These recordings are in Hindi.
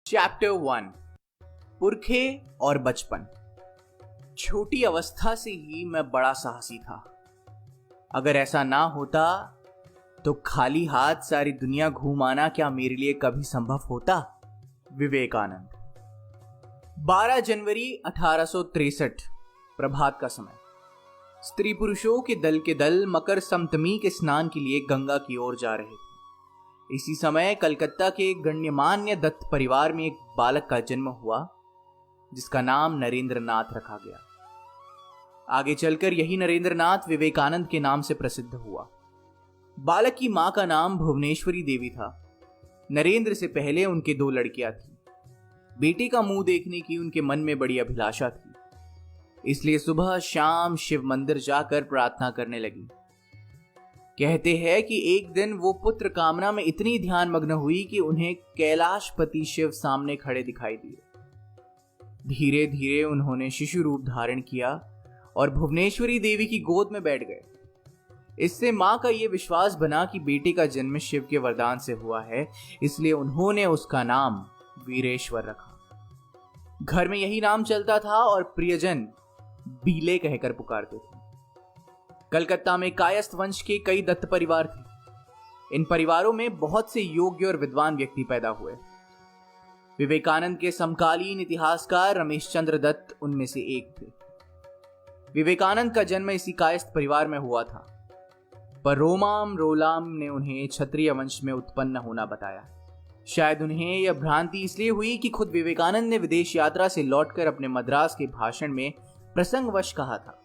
चैप्टर 1 पुरखे और बचपन। छोटी अवस्था से ही मैं बड़ा साहसी था। अगर ऐसा ना होता तो खाली हाथ सारी दुनिया घूम आना क्या मेरे लिए कभी संभव होता? विवेकानंद। 12 जनवरी 1863 प्रभात का समय। स्त्री पुरुषों के दल मकर समतमी के स्नान के लिए गंगा की ओर जा रहे थे। इसी समय कलकत्ता के गण्यमान्य दत्त परिवार में एक बालक का जन्म हुआ जिसका नाम नरेंद्र नाथ रखा गया। आगे चलकर यही नरेंद्र नाथ विवेकानंद के नाम से प्रसिद्ध हुआ। बालक की मां का नाम भुवनेश्वरी देवी था। नरेंद्र से पहले उनके 2 लड़कियां थीं। बेटे का मुंह देखने की उनके मन में बड़ी अभिलाषा थी, इसलिए सुबह शाम शिव मंदिर जाकर प्रार्थना करने लगी। कहते हैं कि एक दिन वो पुत्र कामना में इतनी ध्यान मग्न हुई कि उन्हें कैलाशपति शिव सामने खड़े दिखाई दिए। धीरे धीरे उन्होंने शिशु रूप धारण किया और भुवनेश्वरी देवी की गोद में बैठ गए। इससे मां का यह विश्वास बना कि बेटे का जन्म शिव के वरदान से हुआ है, इसलिए उन्होंने उसका नाम वीरेश्वर रखा। घर में यही नाम चलता था और प्रियजन बीले कहकर पुकारते थे। कलकत्ता में कायस्थ वंश के कई दत्त परिवार थे। इन परिवारों में बहुत से योग्य और विद्वान व्यक्ति पैदा हुए। विवेकानंद के समकालीन इतिहासकार रमेश चंद्र दत्त उनमें से एक थे। विवेकानंद का जन्म इसी कायस्थ परिवार में हुआ था, पर रोलाम ने उन्हें क्षत्रिय वंश में उत्पन्न होना बताया। शायद उन्हें यह भ्रांति इसलिए हुई कि खुद विवेकानंद ने विदेश यात्रा से लौटकर अपने मद्रास के भाषण में प्रसंगवश कहा था।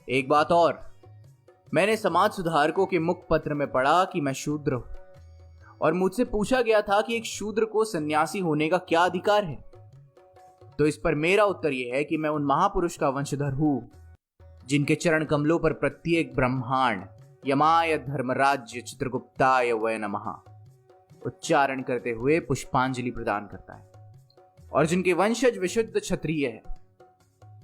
एक बात और, मैंने समाज सुधारकों के मुखपत्र में पढ़ा कि मैं शूद्र हूं और मुझसे पूछा गया था कि एक शूद्र को सन्यासी होने का क्या अधिकार है। तो इस पर मेरा उत्तर यह है कि मैं उन महापुरुष का वंशधर हूं जिनके चरण कमलों पर प्रत्येक ब्रह्मांड यमाय धर्मराज्य चित्रगुप्ताय वै नमः उच्चारण करते हुए पुष्पांजलि प्रदान करता है और जिनके वंशज विशुद्ध क्षत्रिय है।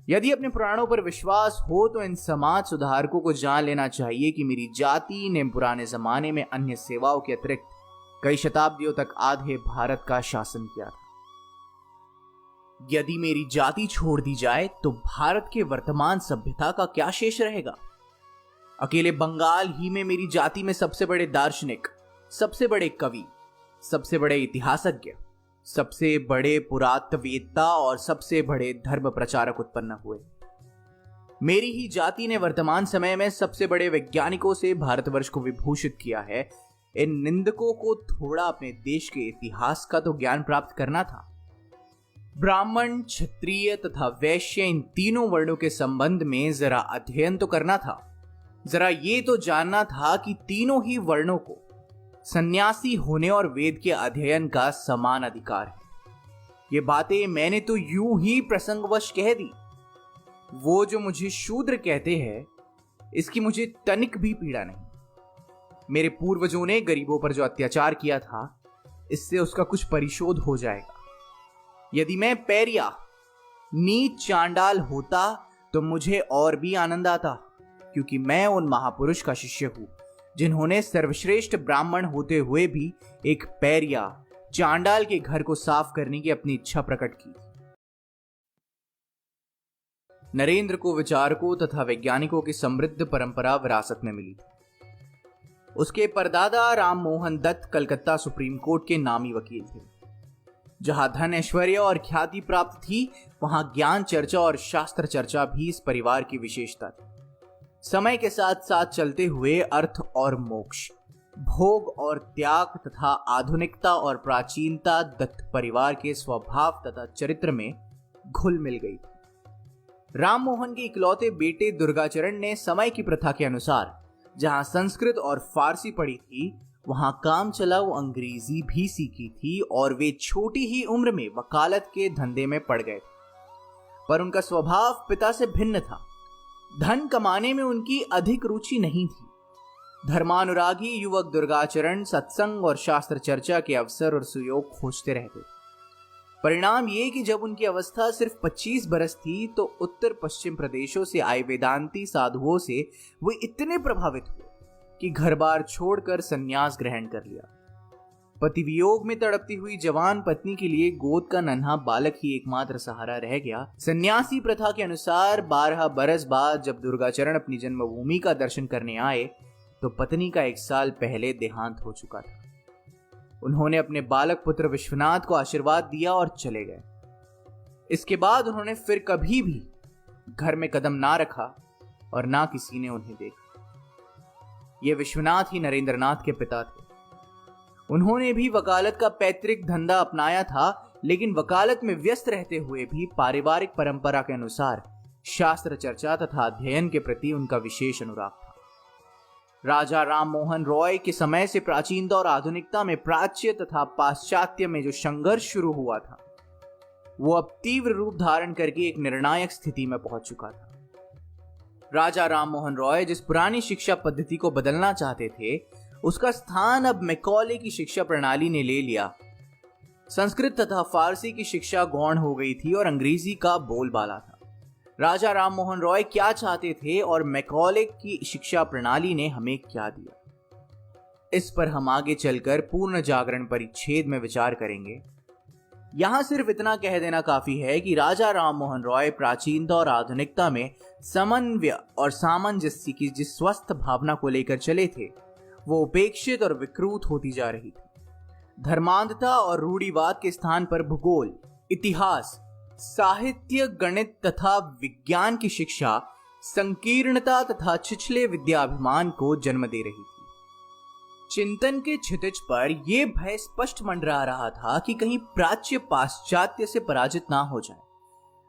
यदि अपने पुराणों पर विश्वास हो तो इन समाज सुधारकों को जान लेना चाहिए कि मेरी जाति ने पुराने जमाने में अन्य सेवाओं के अतिरिक्त कई शताब्दियों तक आधे भारत का शासन किया था। यदि मेरी जाति छोड़ दी जाए तो भारत के वर्तमान सभ्यता का क्या शेष रहेगा? अकेले बंगाल ही में मेरी जाति में सबसे बड़े दार्शनिक, सबसे बड़े कवि, सबसे बड़े इतिहासज्ञ, सबसे बड़े पुरातत्ववेत्ता और सबसे बड़े धर्म प्रचारक उत्पन्न हुए। मेरी ही जाति ने वर्तमान समय में सबसे बड़े वैज्ञानिकों से भारतवर्ष को विभूषित किया है। इन निंदकों को थोड़ा अपने देश के इतिहास का तो ज्ञान प्राप्त करना था। ब्राह्मण, क्षत्रिय तथा वैश्य इन तीनों वर्णों के संबंध में जरा अध्ययन तो करना था। जरा ये तो जानना था कि तीनों ही वर्णों को सन्यासी होने और वेद के अध्ययन का समान अधिकार है। ये बातें मैंने तो यूं ही प्रसंगवश कह दी। वो जो मुझे शूद्र कहते हैं, इसकी मुझे तनिक भी पीड़ा नहीं। मेरे पूर्वजों ने गरीबों पर जो अत्याचार किया था, इससे उसका कुछ परिशोध हो जाएगा। यदि मैं पैरिया, नीच चांडाल होता तो मुझे और भी आनंद आता, क्योंकि मैं उन महापुरुष का शिष्य हूं जिन्होंने सर्वश्रेष्ठ ब्राह्मण होते हुए भी एक पैरिया चांडाल के घर को साफ करने की अपनी इच्छा प्रकट की। नरेंद्र को विचारकों तथा वैज्ञानिकों की समृद्ध परंपरा विरासत में मिली थी। उसके परदादा राम मोहन दत्त कलकत्ता सुप्रीम कोर्ट के नामी वकील थे। जहां धन, ऐश्वर्य और ख्याति प्राप्त थी, वहां ज्ञान चर्चा और शास्त्र चर्चा भी इस परिवार की विशेषता थी। समय के साथ साथ चलते हुए अर्थ और मोक्ष, भोग और त्याग तथा आधुनिकता और प्राचीनता दत्त परिवार के स्वभाव तथा चरित्र में घुल मिल गई थी। राममोहन के इकलौते बेटे दुर्गाचरण ने समय की प्रथा के अनुसार जहां संस्कृत और फारसी पढ़ी थी, वहां काम चलाऊ अंग्रेजी भी सीखी थी और वे छोटी ही उम्र में वकालत के धंधे में पड़ गए। पर उनका स्वभाव पिता से भिन्न था। धन कमाने में उनकी अधिक रुचि नहीं थी। धर्मानुरागी युवक दुर्गाचरण सत्संग और शास्त्र चर्चा के अवसर और सुयोग खोजते रहते। परिणाम ये कि जब उनकी अवस्था सिर्फ 25 बरस थी तो उत्तर पश्चिम प्रदेशों से आए वेदांती साधुओं से वे इतने प्रभावित हुए कि घर बार छोड़कर संन्यास ग्रहण कर लिया। पति वियोग में तड़पती हुई जवान पत्नी के लिए गोद का नन्हा बालक ही एकमात्र सहारा रह गया। सन्यासी प्रथा के अनुसार 12 बरस बाद जब दुर्गाचरण अपनी जन्मभूमि का दर्शन करने आए तो पत्नी का 1 साल पहले देहांत हो चुका था। उन्होंने अपने बालक पुत्र विश्वनाथ को आशीर्वाद दिया और चले गए। इसके बाद उन्होंने फिर कभी भी घर में कदम ना रखा और ना किसी ने उन्हें देखा। ये विश्वनाथ ही नरेंद्रनाथ के पिता थे। उन्होंने भी वकालत का पैतृक धंधा अपनाया था, लेकिन वकालत में व्यस्त रहते हुए भी पारिवारिक परंपरा के अनुसार शास्त्र चर्चा तथा अध्ययन के प्रति उनका विशेष अनुराग था। राजा राम मोहन रॉय के समय से प्राचीनता और आधुनिकता में प्राच्य तथा पाश्चात्य में जो संघर्ष शुरू हुआ था वो अब तीव्र रूप धारण करके एक निर्णायक स्थिति में पहुंच चुका था। राजा राम मोहन रॉय जिस पुरानी शिक्षा पद्धति को बदलना चाहते थे उसका स्थान अब मैकॉले की शिक्षा प्रणाली ने ले लिया। संस्कृत तथा फारसी की शिक्षा गौण हो गई थी और अंग्रेजी का बोलबाला था। राजा राम मोहन रॉय क्या चाहते थे और मैकॉले की शिक्षा प्रणाली ने हमें क्या दिया, इस पर हम आगे चलकर पूर्ण जागरण परिच्छेद में विचार करेंगे। यहां सिर्फ इतना कह देना काफी है कि राजा राम मोहन रॉय प्राचीनता और आधुनिकता में समन्वय और सामंजस्य की जिस स्वस्थ भावना को लेकर चले थे वो उपेक्षित और विकृत होती जा रही थी। धर्मांधता और रूढ़िवाद के स्थान पर भूगोल, इतिहास, साहित्य, गणित तथा विज्ञान की शिक्षा संकीर्णता तथा छिछले विद्याभिमान को जन्म दे रही थी। चिंतन के क्षितिज पर यह भय स्पष्ट मंडरा रहा था कि कहीं प्राच्य पाश्चात्य से पराजित ना हो जाए।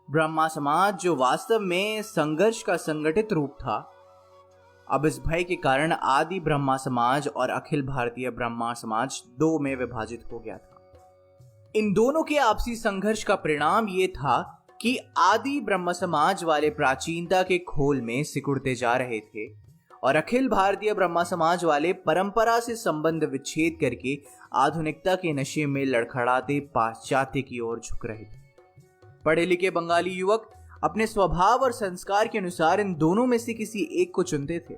ब्रह्मा समाज जो वास्तव में संघर्ष का संगठित रूप था, अब इस भय के कारण आदि ब्रह्मा समाज और अखिल भारतीय ब्रह्मा समाज 2 में विभाजित हो गया था। इन दोनों के आपसी संघर्ष का परिणाम यह था कि आदि ब्रह्म समाज वाले प्राचीनता के खोल में सिकुड़ते जा रहे थे और अखिल भारतीय ब्रह्मा समाज वाले परंपरा से संबंध विच्छेद करके आधुनिकता के नशे में लड़खड़ाते पाश्चात्य की ओर झुक रहे थे। पढ़े लिखे बंगाली युवक अपने स्वभाव और संस्कार के अनुसार इन दोनों में से किसी एक को चुनते थे,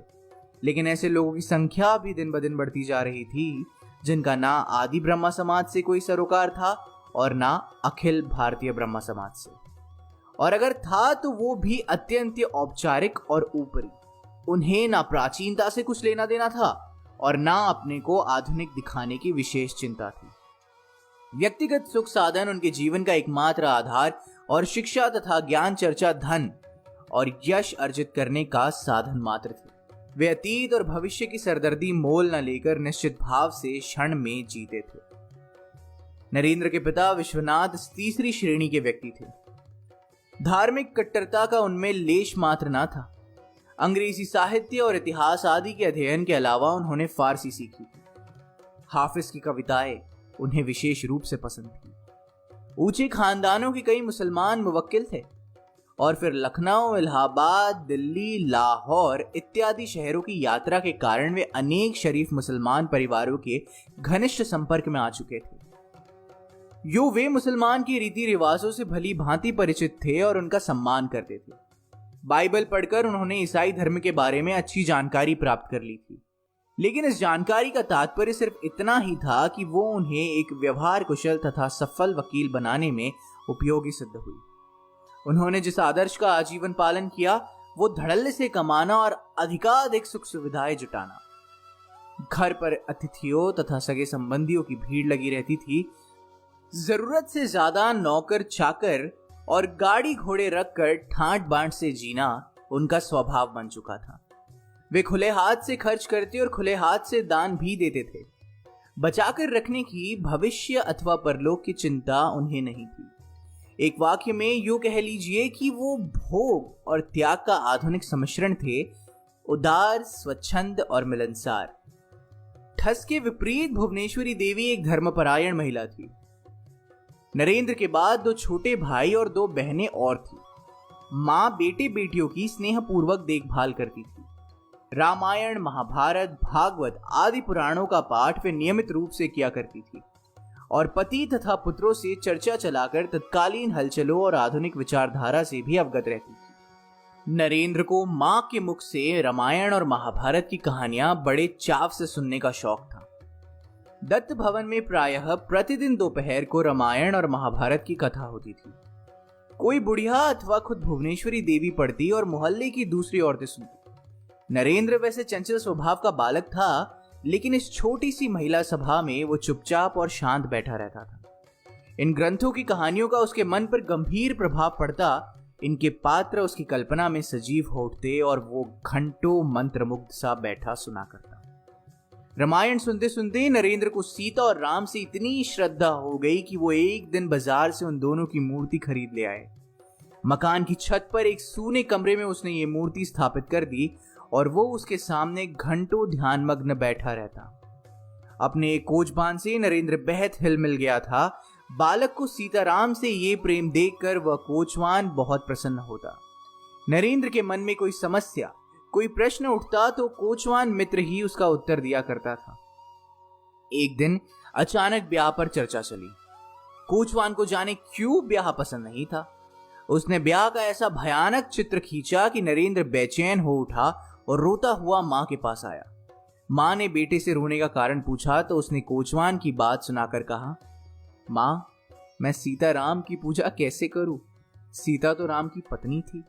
लेकिन ऐसे लोगों की संख्या भी दिन ब दिन बढ़ती जा रही थी जिनका ना आदि ब्रह्मा समाज से कोई सरोकार था और ना अखिल भारतीय ब्रह्मा समाज से, और अगर था तो वो भी अत्यंत औपचारिक और ऊपरी। उन्हें ना प्राचीनता से कुछ लेना देना था और ना अपने को आधुनिक दिखाने की विशेष चिंता थी। व्यक्तिगत सुख साधन उनके जीवन का एकमात्र आधार और शिक्षा तथा ज्ञान चर्चा धन और यश अर्जित करने का साधन मात्र थे। वे अतीत और भविष्य की सरदर्दी मोल न लेकर निश्चित भाव से क्षण में जीते थे। नरेंद्र के पिता विश्वनाथ तीसरी श्रेणी के व्यक्ति थे। धार्मिक कट्टरता का उनमें लेश मात्र न था। अंग्रेजी साहित्य और इतिहास आदि के अध्ययन के अलावा उन्होंने फारसी सीखी थी। हाफिज की कविताएं उन्हें विशेष रूप से पसंद थी। ऊंचे खानदानों के कई मुसलमान मुवक्किल थे और फिर लखनऊ, इलाहाबाद, दिल्ली, लाहौर इत्यादि शहरों की यात्रा के कारण वे अनेक शरीफ मुसलमान परिवारों के घनिष्ठ संपर्क में आ चुके थे। वे मुसलमान के रीति रिवाजों से भली भांति परिचित थे और उनका सम्मान करते थे। बाइबल पढ़कर उन्होंने ईसाई धर्म के बारे में अच्छी जानकारी प्राप्त कर ली थी, लेकिन इस जानकारी का तात्पर्य सिर्फ इतना ही था कि वो उन्हें एक व्यवहार कुशल तथा सफल वकील बनाने में उपयोगी सिद्ध हुई। उन्होंने जिस आदर्श का आजीवन पालन किया वो धड़ल्ले से कमाना और अधिकाधिक सुख सुविधाएं जुटाना। घर पर अतिथियों तथा सगे संबंधियों की भीड़ लगी रहती थी। जरूरत से ज्यादा नौकर चाकर और गाड़ी घोड़े रखकर ठाट बांट से जीना उनका स्वभाव बन चुका था। वे खुले हाथ से खर्च करते और खुले हाथ से दान भी देते थे। बचाकर रखने की भविष्य अथवा परलोक की चिंता उन्हें नहीं थी। एक वाक्य में यूं कह लीजिए कि वो भोग और त्याग का आधुनिक सम्मिश्रण थे, उदार, स्वच्छंद और मिलनसार। ठस के विपरीत भुवनेश्वरी देवी एक धर्मपरायण महिला थी। नरेंद्र के बाद 2 छोटे भाई और 2 बहनें और थी। मां बेटे बेटियों की स्नेहपूर्वक देखभाल करती थी। रामायण, महाभारत, भागवत आदि पुराणों का पाठ वे नियमित रूप से किया करती थी और पति तथा पुत्रों से चर्चा चलाकर तत्कालीन हलचलों और आधुनिक विचारधारा से भी अवगत रहती थी। नरेंद्र को मां के मुख से रामायण और महाभारत की कहानियां बड़े चाव से सुनने का शौक था। दत्त भवन में प्रायः प्रतिदिन दोपहर को रामायण और महाभारत की कथा होती थी। कोई बुढ़िया अथवा खुद भुवनेश्वरी देवी पढ़ती और मोहल्ले की दूसरी औरतें सुनती। नरेंद्र वैसे चंचल स्वभाव का बालक था, लेकिन इस छोटी सी महिला सभा में वो चुपचाप और शांत बैठा रहता था। इन ग्रंथों की कहानियों का उसके मन पर गंभीर प्रभाव पड़ता। इनके पात्र उसकी कल्पना में सजीव हो उठते और वो घंटों मंत्रमुग्ध सा बैठा सुना करता। रामायण सुनते सुनते नरेंद्र को सीता और राम से इतनी श्रद्धा हो गई कि वो एक दिन बाजार से उन दोनों की मूर्ति खरीद ले आए। मकान की छत पर एक सूने कमरे में उसने ये मूर्ति स्थापित कर दी और वो उसके सामने घंटों ध्यानमग्न बैठा रहता। अपने कोचबान से नरेंद्र बेहद हिलमिल गया था। बालक को सीताराम से ये प्रेम देखकर वह कोचवान बहुत प्रसन्न होता। नरेंद्र के मन में कोई समस्या, कोई प्रश्न उठता तो कोचवान मित्र ही उसका उत्तर दिया करता था। एक दिन अचानक ब्याह पर चर्चा चली। कोचवान को जाने क्यों ब्याह पसंद नहीं था। उसने ब्याह का ऐसा भयानक चित्र खींचा कि नरेंद्र बेचैन हो उठा और रोता हुआ मां के पास आया। मां ने बेटे से रोने का कारण पूछा तो उसने कोचवान की बात सुनाकर कहा, मां, मैं सीता राम की पूजा कैसे करूं? सीता तो राम की पत्नी थी।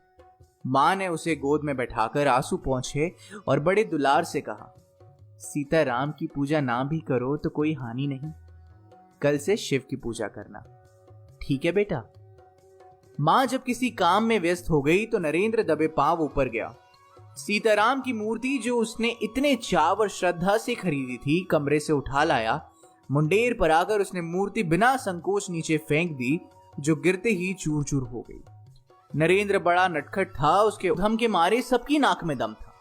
मां ने उसे गोद में बैठाकर आंसू पोंछे और बड़े दुलार से कहा, सीता राम की पूजा ना भी करो तो कोई हानि नहीं। कल से शिव की पूजा करना, ठीक है बेटा? मां जब किसी काम में व्यस्त हो गई तो नरेंद्र दबे पांव ऊपर गया। सीताराम की मूर्ति जो उसने इतने चाव और श्रद्धा से खरीदी थी, कमरे से उठा लाया। मुंडेर पर आकर उसने मूर्ति बिना संकोच नीचे फेंक दी, जो गिरते ही चूर चूर हो गई। नरेंद्र बड़ा नटखट था, उसके धम के मारे सबकी नाक में दम था।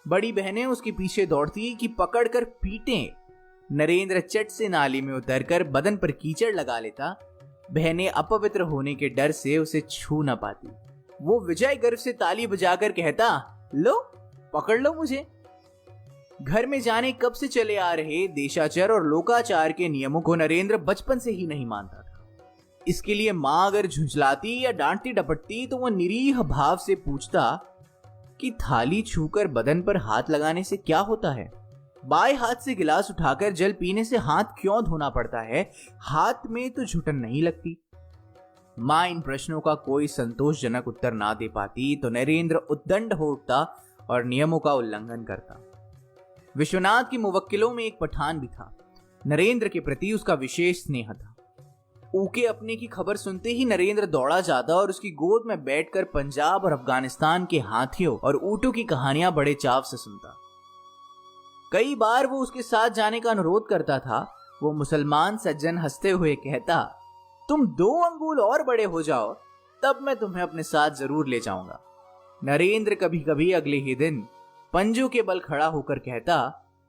बड़ी बहनें उसके पीछे दौड़ती कि पकड़कर पीटें। नरेंद्र चट से नाली में उतरकर बदन पर कीचड़ लगा लेता। बहनें अपवित्र होने के डर से उसे छू न पाती। वो विजय गर्व से ताली बजाकर कहता, लो पकड़ लो मुझे। घर में जाने कब से चले आ रहे देशाचार और लोकाचार के नियमों को नरेंद्र बचपन से ही नहीं मानता था। इसके लिए मां अगर झुंझलाती या डांटती डपटती तो वह निरीह भाव से पूछता कि थाली छूकर बदन पर हाथ लगाने से क्या होता है? बाएं हाथ से गिलास उठाकर जल पीने से हाथ क्यों धोना पड़ता है? हाथ में तो झुटन नहीं लगती। मां इन प्रश्नों का कोई संतोषजनक उत्तर ना दे पाती तो नरेंद्र उद्दंड हो उठता और नियमों का उल्लंघन करता। विश्वनाथ के मुवक्किलों में एक पठान भी था। नरेंद्र के प्रति उसका विशेष स्नेह था। ऊके अपने की खबर सुनते ही नरेंद्र दौड़ा जाता और उसकी गोद में बैठकर पंजाब और अफगानिस्तान के हाथियों और ऊंटों की कहानियां बड़े चाव से सुनता। कई बार वो उसके साथ जाने का अनुरोध करता था। वो मुसलमान सज्जन हंसते हुए कहता, तुम 2 अंगुल और बड़े हो जाओ तब मैं तुम्हें अपने साथ जरूर ले जाऊंगा। नरेंद्र कभी कभी अगले ही दिन पंजों के बल खड़ा होकर कहता,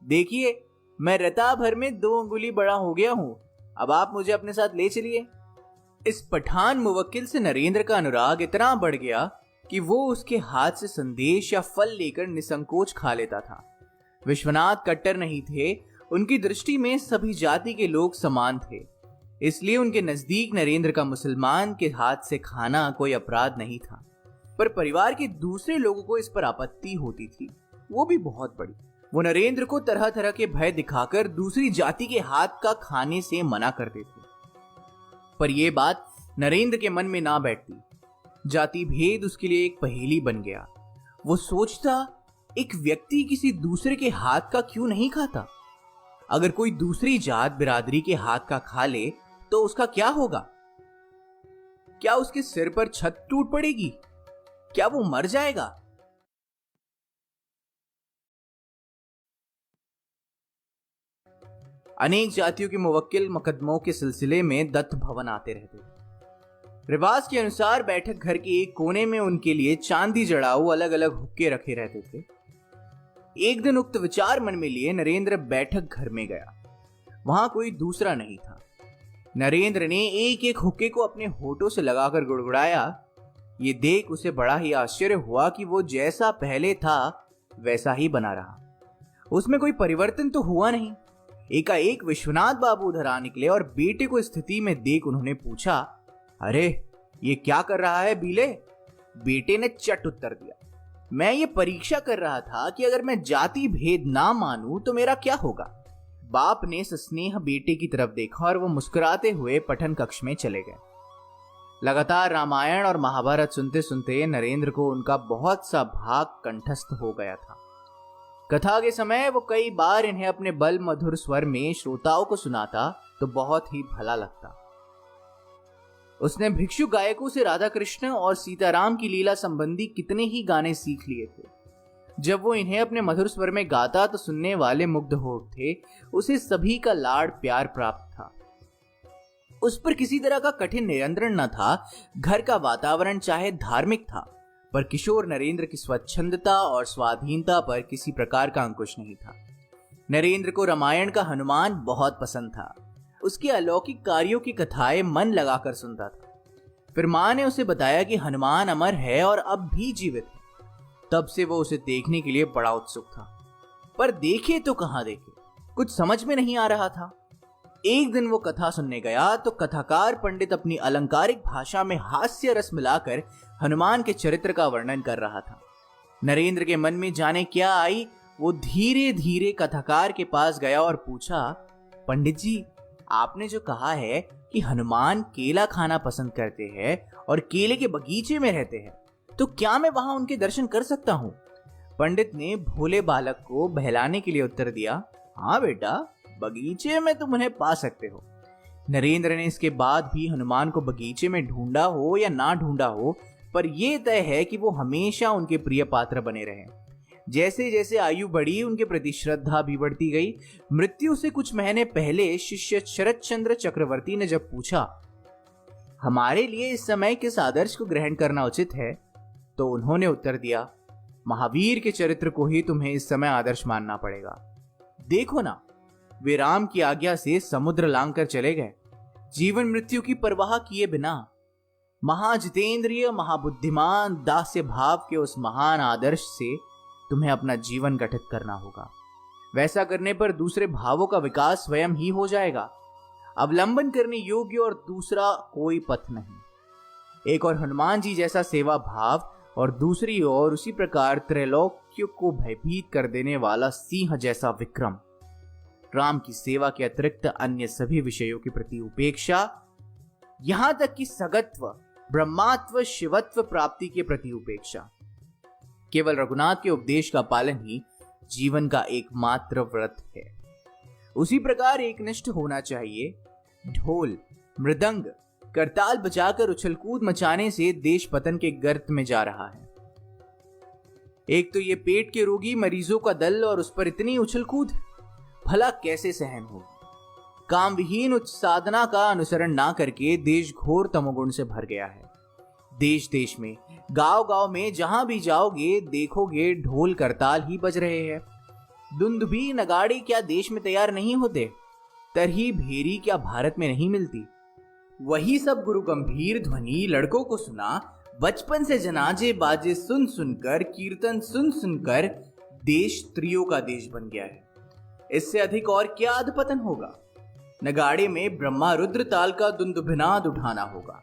देखिए मैं रता भर में 2 अंगुली बड़ा हो गया हूं, अब आप मुझे अपने साथ ले चलिए। इस पठान मुवक्किल से नरेंद्र का अनुराग इतना बढ़ गया कि वो उसके हाथ से संदेश या फल लेकर निसंकोच खा लेता था। विश्वनाथ कट्टर नहीं थे। उनकी दृष्टि में सभी जाति के लोग समान थे, इसलिए उनके नजदीक नरेंद्र का मुसलमान के हाथ से खाना कोई अपराध नहीं था। पर परिवार के दूसरे लोगों को इस पर आपत्ति होती थी, वो भी बहुत बड़ी। वो नरेंद्र को तरह तरह के भय दिखाकर दूसरी जाति के हाथ का खाने से मना करते थे। पर यह बात नरेंद्र के मन में ना बैठती। जाति भेद उसके लिए एक पहेली बन गया। वो सोचता, एक व्यक्ति किसी दूसरे के हाथ का क्यों नहीं खाता? अगर कोई दूसरी जात बिरादरी के हाथ का खा ले तो उसका क्या होगा? क्या उसके सिर पर छत टूट पड़ेगी? क्या वो मर जाएगा? अनेक जातियों के मुवक्किल मुकदमों के सिलसिले में दत्त भवन आते रहते थे। रिवाज के अनुसार बैठक घर के एक कोने में उनके लिए चांदी जड़ाऊ अलग अलग हुक्के रखे रहते थे। एक दिन उक्त विचार मन में लिए नरेंद्र बैठक घर में गया। वहां कोई दूसरा नहीं था। नरेंद्र ने एक एक हुक्के को अपने होठों से लगाकर गुड़गुड़ाया। ये देख उसे बड़ा ही आश्चर्य हुआ कि वो जैसा पहले था वैसा ही बना रहा। उसमें कोई परिवर्तन तो हुआ नहीं। एकाएक विश्वनाथ बाबू उधर आ निकले और बेटे को स्थिति में देख उन्होंने पूछा, अरे ये क्या कर रहा है बीले? बेटे ने चट उत्तर दिया, मैं ये परीक्षा कर रहा था कि अगर मैं जाति भेद ना मानूं तो मेरा क्या होगा। बाप ने सस्नेह बेटे की तरफ देखा और वो मुस्कुराते हुए पठन कक्ष में चले गए। लगातार रामायण और महाभारत सुनते सुनते नरेंद्र को उनका बहुत सा भाग कंठस्थ हो गया था। कथा के समय वो कई बार इन्हें अपने बल मधुर स्वर में श्रोताओं को सुनाता तो बहुत ही भला लगता। उसने भिक्षु गायकों से राधा कृष्ण और सीताराम की लीला संबंधी कितने ही गाने सीख लिए थे। जब वो इन्हें अपने मधुर स्वर में गाता तो सुनने वाले मुग्ध हो उठते। उसे सभी का लाड़ प्यार प्राप्त था। उस पर किसी तरह का कठिन नियंत्रण न था। घर का वातावरण चाहे धार्मिक था, पर किशोर नरेंद्र की स्वच्छंदता और स्वाधीनता पर किसी प्रकार का अंकुश नहीं था। नरेंद्र को रामायण का हनुमान बहुत पसंद था। उसके अलौकिक कार्यों की कथाएं मन लगाकर सुनता था। फिर मां ने उसे बताया कि हनुमान अमर है और अब भी जीवित है। तब से वो उसे देखने के लिए बड़ा उत्सुक था, पर देखे तो कहां देखे, कुछ समझ में नहीं आ रहा था। एक दिन वो कथा सुनने गया तो कथाकार पंडित अपनी अलंकारिक भाषा में हास्य रस मिलाकर हनुमान के चरित्र का वर्णन कर रहा था। नरेंद्र के मन में जाने क्या आई, वो धीरे धीरे कथाकार के पास गया और पूछा, पंडित जी, आपने जो कहा है कि हनुमान केला खाना पसंद करते हैं और केले के बगीचे में रहते हैं, तो क्या मैं वहां उनके दर्शन कर सकता हूं? पंडित ने भोले बालक को बहलाने के लिए उत्तर दिया, हाँ बेटा, बगीचे में तुम उन्हें पा सकते हो। नरेंद्र ने इसके बाद भी हनुमान को बगीचे में ढूंढा हो या ना ढूंढा हो, पर यह तय है कि वो हमेशा उनके प्रिय पात्र बने रहे। जैसे जैसे आयु बढ़ी, उनके प्रति श्रद्धा भी बढ़ती गई। मृत्यु से कुछ महीने पहले शिष्य शरद चंद्र चक्रवर्ती ने जब पूछा, हमारे लिए इस समय किस आदर्श को ग्रहण करना उचित है, तो उन्होंने उत्तर दिया, महावीर के चरित्र को ही तुम्हें इस समय आदर्श मानना पड़ेगा। देखो ना, वे राम की आज्ञा से समुद्र लांग कर चले गए, जीवन मृत्यु की परवाह किए बिना। महाजितेंद्रिय, महाबुद्धिमान, दास्य भाव के उस महान आदर्श से तुम्हें अपना जीवन गठित करना होगा। वैसा करने पर दूसरे भावों का विकास स्वयं ही हो जाएगा। अवलंबन करने योग्य और दूसरा कोई पथ नहीं। एक और हनुमान जी जैसा सेवा भाव और दूसरी ओर उसी प्रकार त्रैलोक्य को भयभीत कर देने वाला सिंह जैसा विक्रम। राम की सेवा के अतिरिक्त अन्य सभी विषयों के प्रति उपेक्षा, यहां तक कि सगत्व, ब्रह्मात्व, शिवत्व प्राप्ति के प्रति उपेक्षा। केवल रघुनाथ के उपदेश का पालन ही जीवन का एकमात्र व्रत है। उसी प्रकार एकनिष्ठ होना चाहिए। ढोल, मृदंग, करताल बजाकर उछलकूद मचाने से देश पतन के गर्त में जा रहा है। एक तो ये पेट के रोगी मरीजों का दल और उस पर इतनी उछलकूद, भला कैसे सहन होगी? काम विहीन उच्च साधना का अनुसरण ना करके देश घोर तमोगुण से भर गया है। देश देश में, गांव गांव में जहां भी जाओगे देखोगे ढोल करताल ही बज रहे हैं। दुंदुभी नगाड़े क्या देश में तैयार नहीं होते? तरही भेरी क्या भारत में नहीं मिलती? वही सब गुरु गंभीर ध्वनि लड़कों को सुना। बचपन से जनाजे बाजे सुन सुनकर, कीर्तन सुन सुनकर देश स्त्रियों का देश बन गया है। इससे अधिक और क्या अधपतन होगा? नगाड़े में ब्रह्मा रुद्र ताल का दुंदुभिनाद उठाना होगा।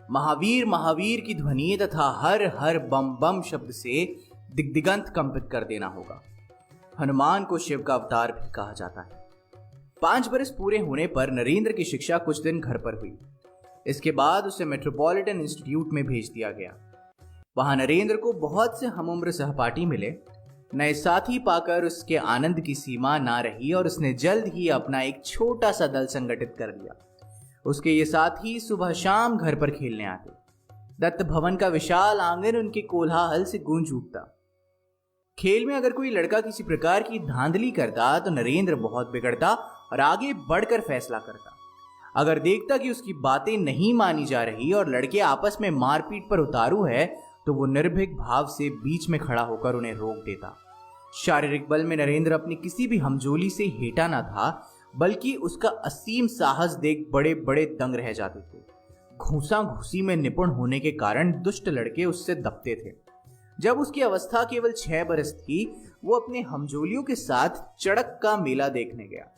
महावीर महावीर की ध्वनि तथा हर हर बम बम शब्द से दिग्दिगंत कंपित कर देना होगा। हनुमान को शिव का अवतार भी कहा जाता है। 5 बरस पूरे होने पर नरेंद्र की शिक्षा कुछ दिन घर पर हुई। इसके बाद उसे मेट्रोपॉलिटन इंस्टीट्यूट में भेज दिया गया। वहां नरेंद्र को बहुत से हमउम्र सहपाठी मिले। नए साथी पाकर उसके आनंद की सीमा ना रही और उसने जल्द ही अपना एक छोटा सा दल संगठित कर लिया। उसके ये साथी सुबह शाम घर पर खेलने आते। दत्त भवन का विशाल आंगन उनके कोलाहल से गूंज उठता। खेल में अगर कोई लड़का किसी प्रकार की धांधली करता तो नरेंद्र बहुत बिगड़ता और आगे बढ़कर फैसला करता। अगर देखता कि उसकी बातें नहीं मानी जा रही और लड़के आपस में मारपीट पर उतारू है तो वो निर्भीक भाव से बीच में खड़ा होकर उन्हें रोक देता। शारीरिक बल में नरेंद्र अपनी किसी भी हमजोली से हेटा ना था, बल्कि उसका असीम साहस देख बड़े बड़े दंग रह जाते थे। घूसा घूसी में निपुण होने के कारण दुष्ट लड़के उससे दबते थे। जब उसकी अवस्था केवल 6 बरस थी, वो अपने हमजोलियों के साथ चड़क का मेला देखने गया।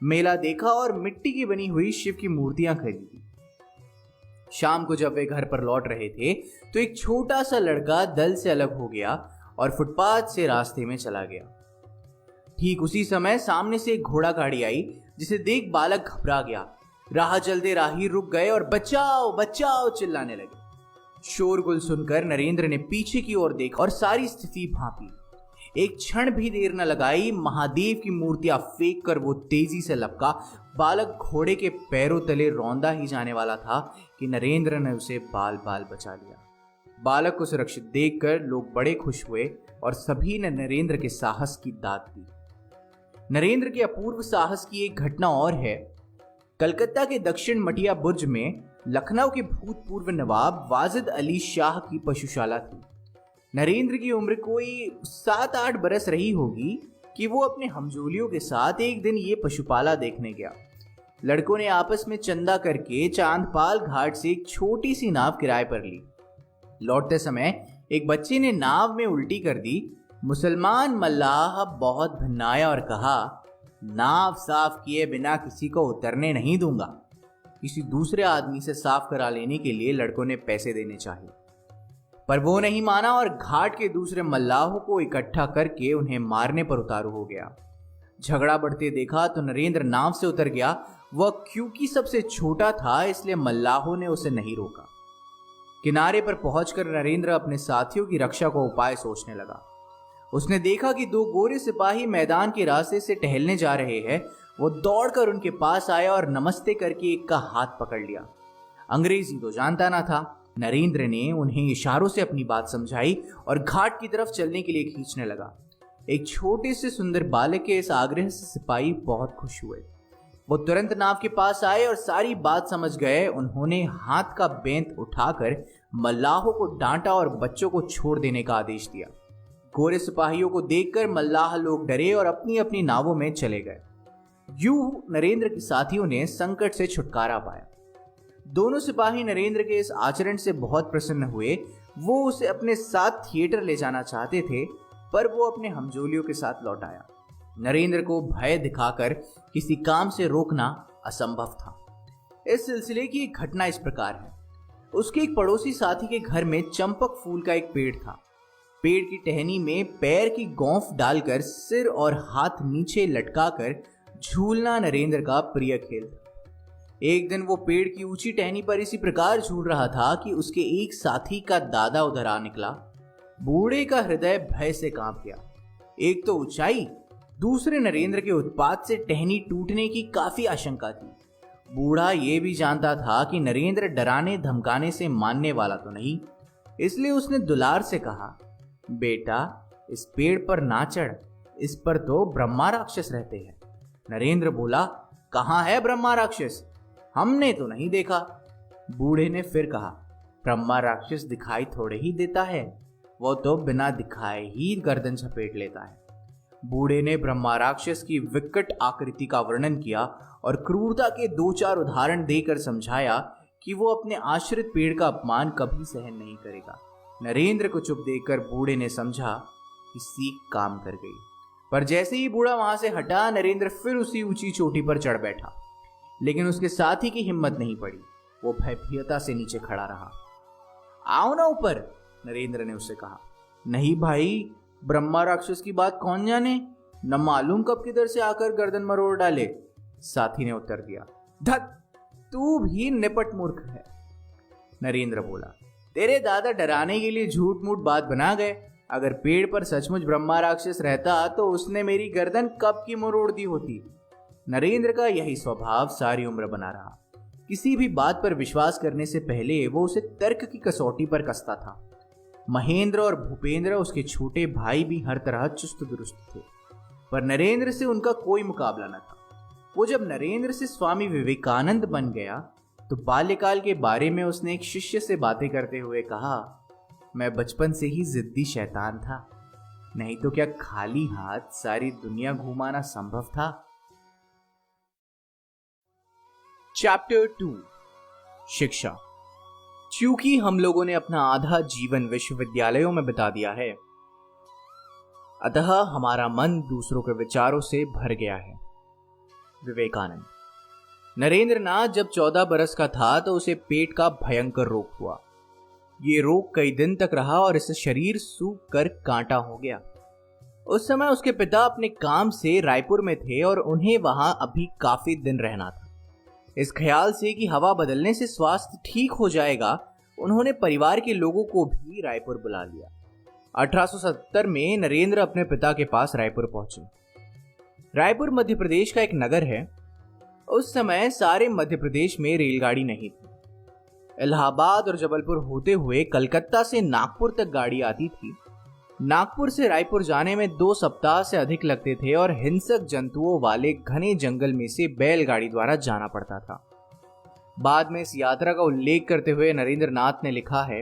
मेला देखा और मिट्टी की बनी हुई शिव की मूर्तियां खरीदी। शाम को जब वे घर पर लौट रहे थे तो एक छोटा सा लड़का दल से अलग हो गया और फुटपाथ से रास्ते में चला गया। ठीक उसी समय सामने से एक घोड़ा गाड़ी आई, जिसे देख बालक घबरा गया। राह चलते राही रुक गए और बचाओ बचाओ चिल्लाने लगे। शोरगुल सुनकर नरेंद्र ने पीछे की ओर देखा और सारी स्थिति भांपी। एक क्षण भी देर न लगाई, महादेव की मूर्तियां फेंक कर वो तेजी से लपका। बालक घोड़े के पैरों तले रौंदा ही जाने वाला था कि नरेंद्र ने उसे बाल बाल बचा लिया। बालक को सुरक्षित देखकर लोग बड़े खुश हुए और सभी ने नरेंद्र के साहस की दाद दी। नरेंद्र के अपूर्व साहस की एक घटना और है। कलकत्ता के दक्षिण मटिया बुर्ज में लखनऊ के भूतपूर्व नवाब वाजिद अली शाह की पशुशाला थी। नरेंद्र की उम्र कोई 7-8 बरस रही होगी कि वो अपने हमजोलियों के साथ एक दिन ये पशुपाला देखने गया। लड़कों ने आपस में चंदा करके चांदपाल घाट से एक छोटी सी नाव किराए पर ली। लौटते समय एक बच्चे ने नाव में उल्टी कर दी। मुसलमान मल्लाह बहुत भन्नाया और कहा, नाव साफ किए बिना किसी को उतरने नहीं दूंगा। किसी दूसरे आदमी से साफ करा लेने के लिए लड़कों ने पैसे देने चाहिए, पर वो नहीं माना और घाट के दूसरे मल्लाहों को इकट्ठा करके उन्हें मारने पर उतारू हो गया। झगड़ा बढ़ते देखा तो नरेंद्र नाव से उतर गया। वह क्योंकि सबसे छोटा था इसलिए मल्लाहों ने उसे नहीं रोका। किनारे पर पहुंचकर नरेंद्र अपने साथियों की रक्षा का उपाय सोचने लगा। उसने देखा कि 2 गोरे सिपाही मैदान के रास्ते से टहलने जा रहे हैं। वो दौड़कर उनके पास आया और नमस्ते करके एक का हाथ पकड़ लिया। अंग्रेजी तो जानता ना था। नरेंद्र ने उन्हें इशारों से अपनी बात समझाई और घाट की तरफ चलने के लिए खींचने लगा। एक छोटे से सुंदर बालक के इस आग्रह से सिपाही बहुत खुश हुए। वो तुरंत नाव के पास आए और सारी बात समझ गए। उन्होंने हाथ का बेंत उठाकर मल्लाहों को डांटा और बच्चों को छोड़ देने का आदेश दिया। गोरे सिपाहियों को देखकर मल्लाह लोग डरे और अपनी अपनी नावों में चले गए। यूं नरेंद्र के साथियों ने संकट से छुटकारा पाया। दोनों सिपाही नरेंद्र के इस आचरण से बहुत प्रसन्न हुए। वो उसे अपने साथ थिएटर ले जाना चाहते थे, पर वो अपने हमजोलियों के साथ लौट आया। नरेंद्र को भय दिखाकर किसी काम से रोकना असंभव था। इस सिलसिले की एक घटना इस प्रकार है। उसके एक पड़ोसी साथी के घर में चंपक फूल का एक पेड़ था। पेड़ की टहनी में पैर की गोंफ डालकर सिर और हाथ नीचे लटकाकर झूलना नरेंद्र का प्रिय खेल था। एक दिन वो पेड़ की ऊंची टहनी पर इसी प्रकार झूल रहा था कि उसके एक साथी का दादा उधर आ निकला। बूढ़े का हृदय भय से कांप गया। एक तो ऊंचाई, दूसरे नरेंद्र के उत्पात से टहनी टूटने की काफी आशंका थी। बूढ़ा ये भी जानता था कि नरेंद्र डराने धमकाने से मानने वाला तो नहीं, इसलिए उसने दुलार से कहा, बेटा इस पेड़ पर ना चढ़, इस पर तो ब्रह्मा राक्षस रहते हैं। नरेंद्र बोला, कहाँ है ब्रह्मा राक्षस? हमने तो नहीं देखा। बूढ़े ने फिर कहा, ब्रह्मा राक्षस दिखाई थोड़े ही देता है, वो तो बिना दिखाए ही गर्दन झपेट लेता है। बूढ़े ने ब्रह्मा राक्षस की विकट आकृति का वर्णन किया और क्रूरता के 2-4 उदाहरण देकर समझाया कि वो अपने आश्रित पेड़ का अपमान कभी सहन नहीं करेगा। नरेंद्र को चुप देखकर बूढ़े ने समझा कि सीख काम कर गई, पर जैसे ही बूढ़ा वहां से हटा, नरेंद्र फिर उसी ऊंची चोटी पर चढ़ बैठा। लेकिन उसके साथी की हिम्मत नहीं पड़ी। वो भयभीयता से नीचे खड़ा रहा। आओ ना ऊपर, नरेंद्र ने उससे कहा। नहीं भाई, ब्रह्मा राक्षस की बात कौन जाने, न मालूम कब किधर से आकर गर्दन मरोड़ डाले, साथी ने उत्तर दिया। धत, तू भी निपट मूर्ख है, नरेंद्र बोला। तेरे दादा डराने के लिए झूठ मूठ बात बना गए। अगर पेड़ पर सचमुच ब्रह्मा राक्षस रहता तो उसने मेरी गर्दन कब की मरोड़ दी होती। नरेंद्र का यही स्वभाव सारी उम्र बना रहा। किसी भी बात पर विश्वास करने से पहले वो उसे तर्क की कसौटी पर कसता था। महेंद्र और भूपेंद्र, उसके छोटे भाई, भी हर तरह चुस्त दुरुस्त थे, पर नरेंद्र से उनका कोई मुकाबला न था। वो जब नरेंद्र से स्वामी विवेकानंद बन गया तो बाल्यकाल के बारे में उसने एक शिष्य से बातें करते हुए कहा, मैं बचपन से ही जिद्दी शैतान था, नहीं तो क्या खाली हाथ सारी दुनिया घुमाना संभव था। चैप्टर 2, शिक्षा। चूंकि हम लोगों ने अपना आधा जीवन विश्वविद्यालयों में बिता दिया है, अतः हमारा मन दूसरों के विचारों से भर गया है। विवेकानंद। नरेंद्र नाथ जब 14 बरस का था तो उसे पेट का भयंकर रोग हुआ। ये रोग कई दिन तक रहा और इससे शरीर सूख कर कांटा हो गया। उस समय उसके पिता अपने काम से रायपुर में थे और उन्हें वहां अभी काफी दिन रहना था। इस ख्याल से कि हवा बदलने से स्वास्थ्य ठीक हो जाएगा, उन्होंने परिवार के लोगों को भी रायपुर बुला लिया। 1870 में नरेंद्र अपने पिता के पास रायपुर पहुंचे। रायपुर मध्य प्रदेश का एक नगर है। उस समय सारे मध्य प्रदेश में रेलगाड़ी नहीं थी। इलाहाबाद और जबलपुर होते हुए कलकत्ता से नागपुर तक गाड़ी आती थी। नागपुर से रायपुर जाने में 2 सप्ताह से अधिक लगते थे और हिंसक जंतुओं वाले घने जंगल में से बैलगाड़ी द्वारा जाना पड़ता था। बाद में इस यात्रा का उल्लेख करते हुए नरेंद्र नाथ ने लिखा है,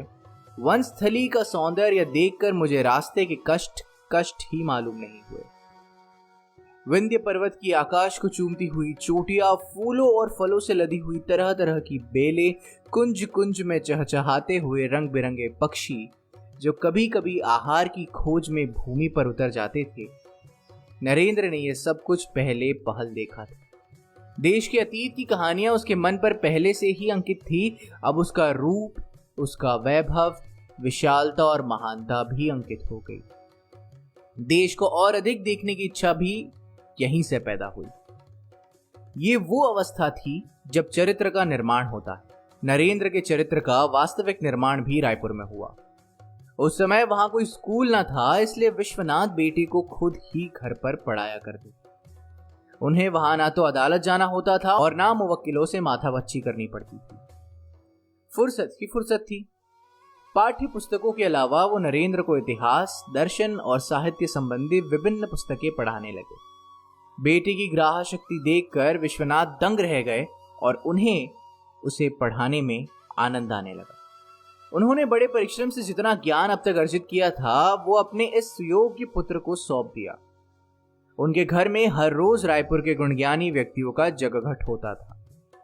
वनस्थली का सौंदर्य देखकर मुझे रास्ते के कष्ट ही मालूम नहीं हुए। विंध्य पर्वत की आकाश को चूमती हुई चोटियां, फूलों और फलों से लदी हुई तरह तरह की बेलें, कुंज कुंज में चहचहाते हुए रंग बिरंगे पक्षी जो कभी कभी आहार की खोज में भूमि पर उतर जाते थे। नरेंद्र ने यह सब कुछ पहले पहल देखा था। देश के अतीत की कहानियां उसके मन पर पहले से ही अंकित थी। अब उसका रूप, उसका वैभव, विशालता और महानता भी अंकित हो गई। देश को और अधिक देखने की इच्छा भी यहीं से पैदा हुई। ये वो अवस्था थी जब चरित्र का निर्माण होता है। नरेंद्र के चरित्र का वास्तविक निर्माण भी रायपुर में हुआ। उस समय वहां कोई स्कूल ना था, इसलिए विश्वनाथ बेटे को खुद ही घर पर पढ़ाया करते थे। उन्हें वहां ना तो अदालत जाना होता था और ना मुवक्किलों से माथापच्ची करनी पड़ती थी। फुर्सत ही फुर्सत थी। पाठ्य पुस्तकों के अलावा वो नरेंद्र को इतिहास, दर्शन और साहित्य संबंधी विभिन्न पुस्तकें पढ़ाने लगे। बेटे की ग्राह शक्ति देखकर विश्वनाथ दंग रह गए और उन्हें उसे पढ़ाने में आनंद आने लगा। उन्होंने बड़े परिश्रम से जितना ज्ञान अब तक अर्जित किया था, वो अपने इस सुयोग्य पुत्र को सौंप दिया। उनके घर में हर रोज रायपुर के गुणज्ञानी व्यक्तियों का जगघट होता था।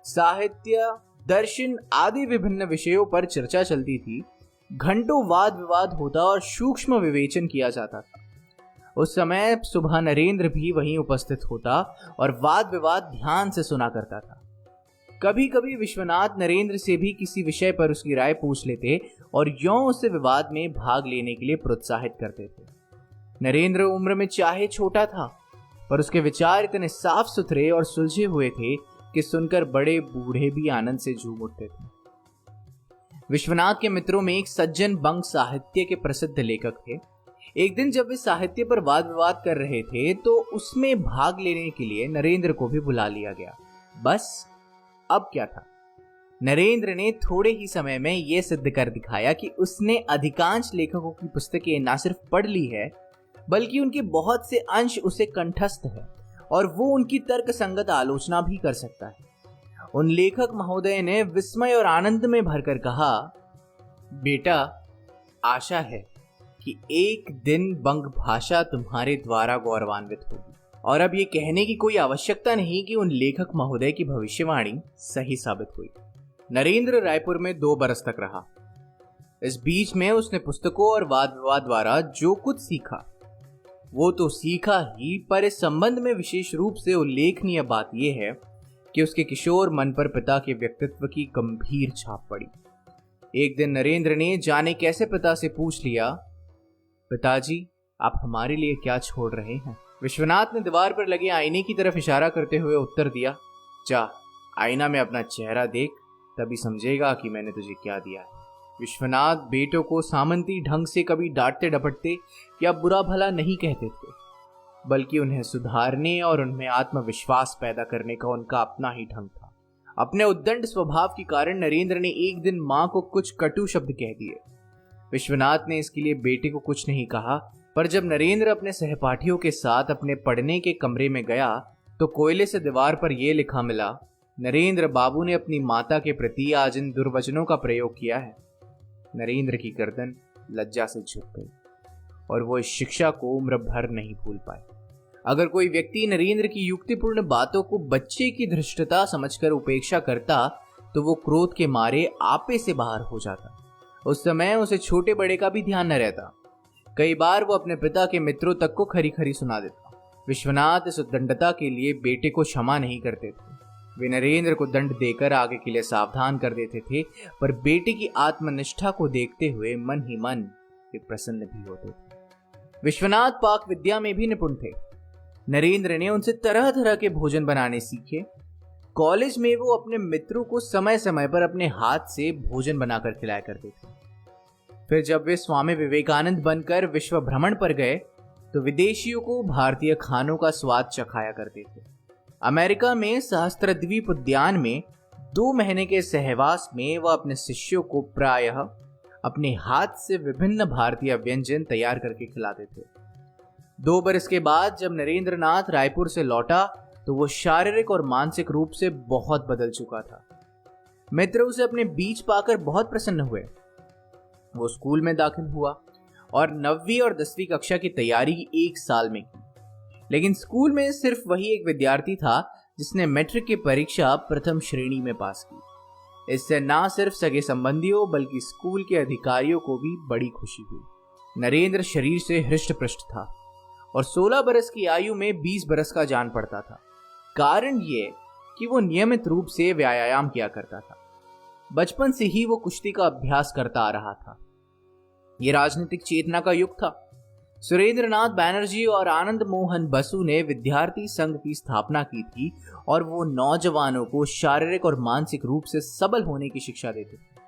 साहित्य, दर्शन आदि विभिन्न विषयों पर चर्चा चलती थी। घंटों वाद विवाद होता और सूक्ष्म विवेचन किया जाता था। उस समय सुबह नरेंद्र भी वहीं उपस्थित होता और वाद विवाद ध्यान से सुना करता था। कभी कभी विश्वनाथ नरेंद्र से भी किसी विषय पर उसकी राय पूछ लेते और यों उसे विवाद में भाग लेने के लिए प्रोत्साहित करते थे। नरेंद्र उम्र में चाहे छोटा था, पर उसके विचार इतने साफ सुथरे और सुलझे हुए थे कि सुनकर बड़े बूढ़े भी आनंद से झूम उठते थे। विश्वनाथ के मित्रों में एक सज्जन बंग साहित्य के प्रसिद्ध लेखक थे। एक दिन जब वे साहित्य पर वाद विवाद कर रहे थे तो उसमें भाग लेने के लिए नरेंद्र को भी बुला लिया गया। बस अब क्या था, नरेंद्र ने थोड़े ही समय में यह सिद्ध कर दिखाया कि उसने अधिकांश लेखकों की पुस्तकें ना सिर्फ पढ़ ली है, बल्कि उनके बहुत से अंश उसे कंठस्थ है और वो उनकी तर्क संगत आलोचना भी कर सकता है। उन लेखक महोदय ने विस्मय और आनंद में भरकर कहा, बेटा, आशा है कि एक दिन बंग भाषा तुम्हारे द्वारा गौरवान्वित होगी। और अब ये कहने की कोई आवश्यकता नहीं कि उन लेखक महोदय की भविष्यवाणी सही साबित हुई। नरेंद्र रायपुर में 2 बरस तक रहा। इस बीच में उसने पुस्तकों और वाद विवाद द्वारा जो कुछ सीखा वो तो सीखा ही, पर इस संबंध में विशेष रूप से उल्लेखनीय बात यह है कि उसके किशोर मन पर पिता के व्यक्तित्व की गंभीर छाप पड़ी। एक दिन नरेंद्र ने जाने कैसे पिता से पूछ लिया, पिताजी, आप हमारे लिए क्या छोड़ रहे हैं? विश्वनाथ ने दीवार पर लगे आईने की तरफ इशारा करते हुए उत्तर दिया, जा आईना में अपना चेहरा देख, तभी समझेगा कि मैंने तुझे क्या दिया है। विश्वनाथ बेटों को सामंती ढंग से कभी डांटते डपटते या बुरा भला नहीं कहते थे, बल्कि उन्हें सुधारने और उनमें आत्मविश्वास पैदा करने का उनका अपना ही ढंग था। अपने उद्दंड स्वभाव के कारण नरेंद्र ने एक दिन मां को कुछ कटु शब्द कह दिए। विश्वनाथ ने इसके लिए बेटे को कुछ नहीं कहा, पर जब नरेंद्र अपने सहपाठियों के साथ अपने पढ़ने के कमरे में गया तो कोयले से दीवार पर यह लिखा मिला, नरेंद्र बाबू ने अपनी माता के प्रति आज इन दुर्वचनों का प्रयोग किया है। नरेंद्र की गर्दन लज्जा से झुक गई और वो इस शिक्षा को उम्र भर नहीं भूल पाए। अगर कोई व्यक्ति नरेंद्र की युक्तिपूर्ण बातों को बच्चे की धृष्टता समझकर उपेक्षा करता तो वो क्रोध के मारे आपे से बाहर हो जाता। उस समय उसे छोटे बड़े का भी ध्यान न रहता। कई बार वो अपने पिता के मित्रों तक को खरी खरी सुना देता। विश्वनाथ इस उद्दंडता के लिए बेटे को क्षमा नहीं करते थे। वे नरेंद्र को दंड देकर आगे के लिए सावधान कर देते थे, पर बेटे की आत्मनिष्ठा को देखते हुए मन ही मन वे प्रसन्न भी होते थे। विश्वनाथ पाक विद्या में भी निपुण थे। नरेंद्र ने उनसे तरह तरह के भोजन बनाने सीखे। कॉलेज में वो अपने मित्रों को समय समय पर अपने हाथ से भोजन बनाकर खिलाया करते थे। फिर जब वे स्वामी विवेकानंद बनकर विश्व भ्रमण पर गए तो विदेशियों को भारतीय खानों का स्वाद चखाया करते थे। अमेरिका में सहस्त्रद्वीप उद्यान में 2 महीने के सहवास में वह अपने शिष्यों को प्रायः अपने हाथ से विभिन्न भारतीय व्यंजन तैयार करके खिलाते थे। 2 बरस के बाद जब नरेंद्र नाथ रायपुर से लौटा तो वो शारीरिक और मानसिक रूप से बहुत बदल चुका था। मित्र उसे अपने बीच पाकर बहुत प्रसन्न हुए। वो स्कूल में दाखिल हुआ और 9वीं और 10वीं कक्षा की तैयारी 1 साल में की, लेकिन स्कूल में सिर्फ वही एक विद्यार्थी था जिसने मैट्रिक की परीक्षा प्रथम श्रेणी में पास की। इससे ना सिर्फ सगे संबंधियों बल्कि स्कूल के अधिकारियों को भी बड़ी खुशी हुई। नरेंद्र शरीर से हृष्ट पुष्ट था और 16 बरस की आयु में 20 बरस का जान पड़ता था। कारण ये कि वो नियमित रूप से व्यायाम किया करता था। बचपन से ही वो कुश्ती का अभ्यास करता आ रहा था। ये राजनीतिक चेतना का युग था। सुरेंद्रनाथ बैनर्जी और आनंद मोहन बसु ने विद्यार्थी संघ की स्थापना की थी और वो नौजवानों को शारीरिक और मानसिक रूप से सबल होने की शिक्षा देते थे।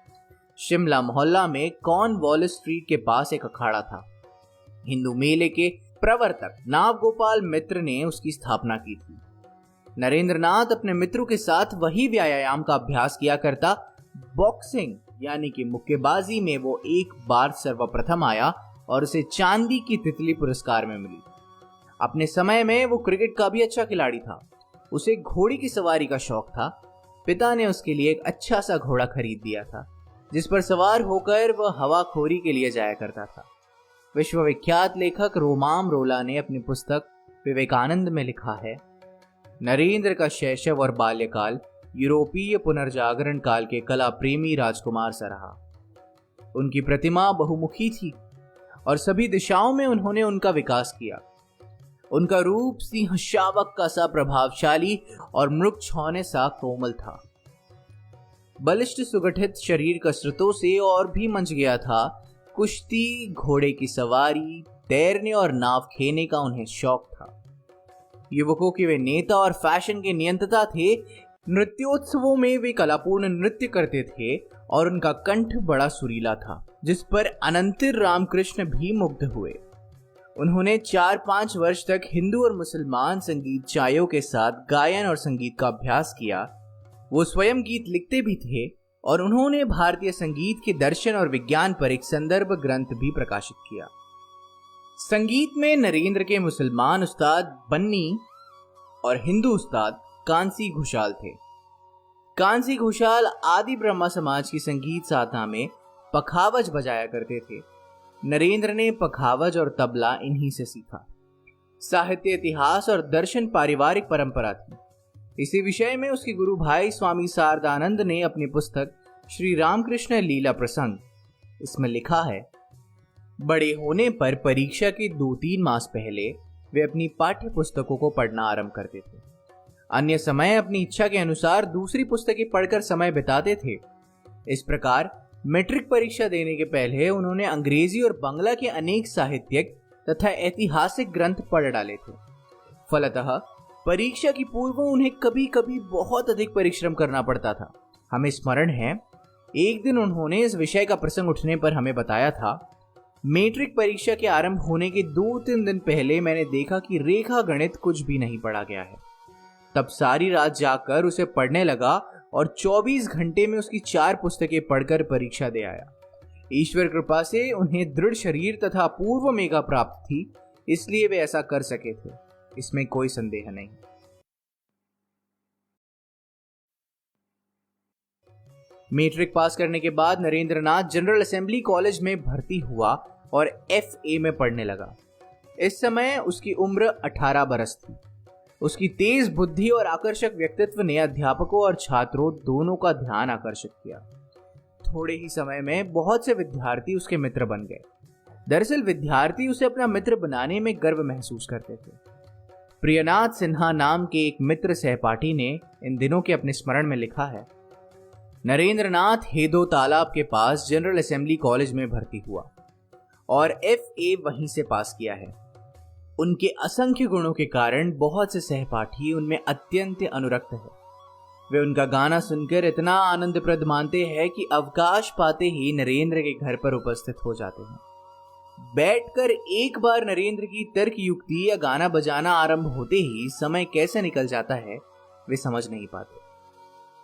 शिमला मोहल्ला में कॉर्नवॉलिस स्ट्रीट के पास एक अखाड़ा था। हिंदू मेले के प्रवर्तक नावगोपाल मित्र ने उसकी स्थापना की थी। नरेंद्रनाथ अपने मित्रों के साथ वही व्यायाम का अभ्यास किया करता। बॉक्सिंग यानी कि मुक्केबाजी में वो एक बार सर्वप्रथम आया और उसे चांदी की तितली पुरस्कार में मिली। अपने समय में वो क्रिकेट का भी अच्छा खिलाड़ी था। उसे घोड़ी की सवारी का शौक था। पिता ने उसके लिए एक अच्छा सा घोड़ा खरीद दिया था जिस पर सवार होकर वह हवाखोरी के लिए जाया करता था। विश्वविख्यात लेखक रोमाम रोला ने अपनी पुस्तक विवेकानंद में लिखा है, नरेंद्र का शैशव और बाल्यकाल यूरोपीय पुनर्जागरण काल के कला प्रेमी राजकुमार सा रहा। उनकी प्रतिमा बहुमुखी थी और सभी दिशाओं में उन्होंने उनका विकास किया। उनका रूप सिंह शावक का सा प्रभावशाली और मृग छौने सा कोमल था। बलिष्ठ सुगठित शरीर कसरतों से और भी मंच गया था। कुश्ती, घोड़े की सवारी, तैरने और नाव खेने का उन्हें शौक था। युवकों के वे नेता और फैशन के नियंत्रता थे। नृत्योत्सवों में वे कलापूर्ण नृत्य करते थे और उनका कंठ बड़ा सुरीला था जिस पर अनंतर रामकृष्ण भी मुग्ध हुए। उन्होंने 4-5 वर्ष तक हिंदू और मुसलमान संगीत चायों के साथ गायन और संगीत का अभ्यास किया। वो स्वयं गीत लिखते भी थे और उन्होंने भारतीय संगीत के दर्शन और विज्ञान पर एक संदर्भ ग्रंथ भी प्रकाशित किया। संगीत में नरेंद्र के मुसलमान उस्ताद बन्नी और हिंदू उस्ताद कांसी घोषाल थे। कांसी घोषाल आदि ब्रह्मा समाज की संगीत साधना में पखावज बजाया करते थे। नरेंद्र ने पखावज और तबला इन्हीं से सीखा। साहित्य, इतिहास और दर्शन पारिवारिक परंपरा थी। इसी विषय में उसके गुरु भाई स्वामी शारदानंद ने अपनी पुस्तक श्री रामकृष्ण लीला प्रसंग इसमें लिखा है, बड़े होने पर परीक्षा के 2-3 मास पहले वे अपनी पाठ्य पुस्तकों को पढ़ना आरंभ करते थे। अन्य समय अपनी इच्छा के अनुसार दूसरी पुस्तकें पढ़कर समय बिताते थे। इस प्रकार मैट्रिक परीक्षा देने के पहले उन्होंने अंग्रेजी और बांग्ला के अनेक साहित्यिक तथा ऐतिहासिक ग्रंथ पढ़ डाले थे। फलतः परीक्षा की पूर्व उन्हें कभी कभी बहुत अधिक परिश्रम करना पड़ता था। हमें स्मरण है, एक दिन उन्होंने इस विषय का प्रसंग उठने पर हमें बताया था, मैट्रिक परीक्षा के आरंभ होने के 2-3 दिन पहले मैंने देखा कि रेखा गणित कुछ भी नहीं पढ़ा गया है। तब सारी रात जाकर उसे पढ़ने लगा और 24 घंटे में उसकी 4 पुस्तकें पढ़कर परीक्षा दे आया। ईश्वर कृपा से उन्हें दृढ़ शरीर तथा पूर्व मेघा प्राप्त थी, इसलिए वे ऐसा कर सके थे, इसमें कोई संदेह नहीं। मैट्रिक पास करने के बाद नरेंद्रनाथ जनरल असेंबली कॉलेज में भर्ती हुआ और FA में पढ़ने लगा। इस समय उसकी उम्र 18 बरस थी। उसकी तेज बुद्धि और आकर्षक व्यक्तित्व ने अध्यापकों और छात्रों दोनों का ध्यान आकर्षित किया। थोड़े ही समय में बहुत से विद्यार्थी उसके मित्र बन गए। दरअसल विद्यार्थी उसे अपना मित्र बनाने में गर्व महसूस करते थे। प्रियनाथ सिन्हा नाम के एक मित्र सहपाठी ने इन दिनों के अपने स्मरण में लिखा है, नरेंद्रनाथ हेदो तालाब के पास जनरल असेंबली कॉलेज में भर्ती हुआ और FA वहीं से पास किया है। उनके असंख्य गुणों के कारण बहुत से सहपाठी उनमें अत्यंत अनुरक्त है। वे उनका गाना सुनकर इतना आनंदप्रद मानते हैं कि अवकाश पाते ही नरेंद्र के घर पर उपस्थित हो जाते हैं। बैठकर एक बार नरेंद्र की तर्क युक्ति या गाना बजाना आरंभ होते ही समय कैसे निकल जाता है वे समझ नहीं पाते।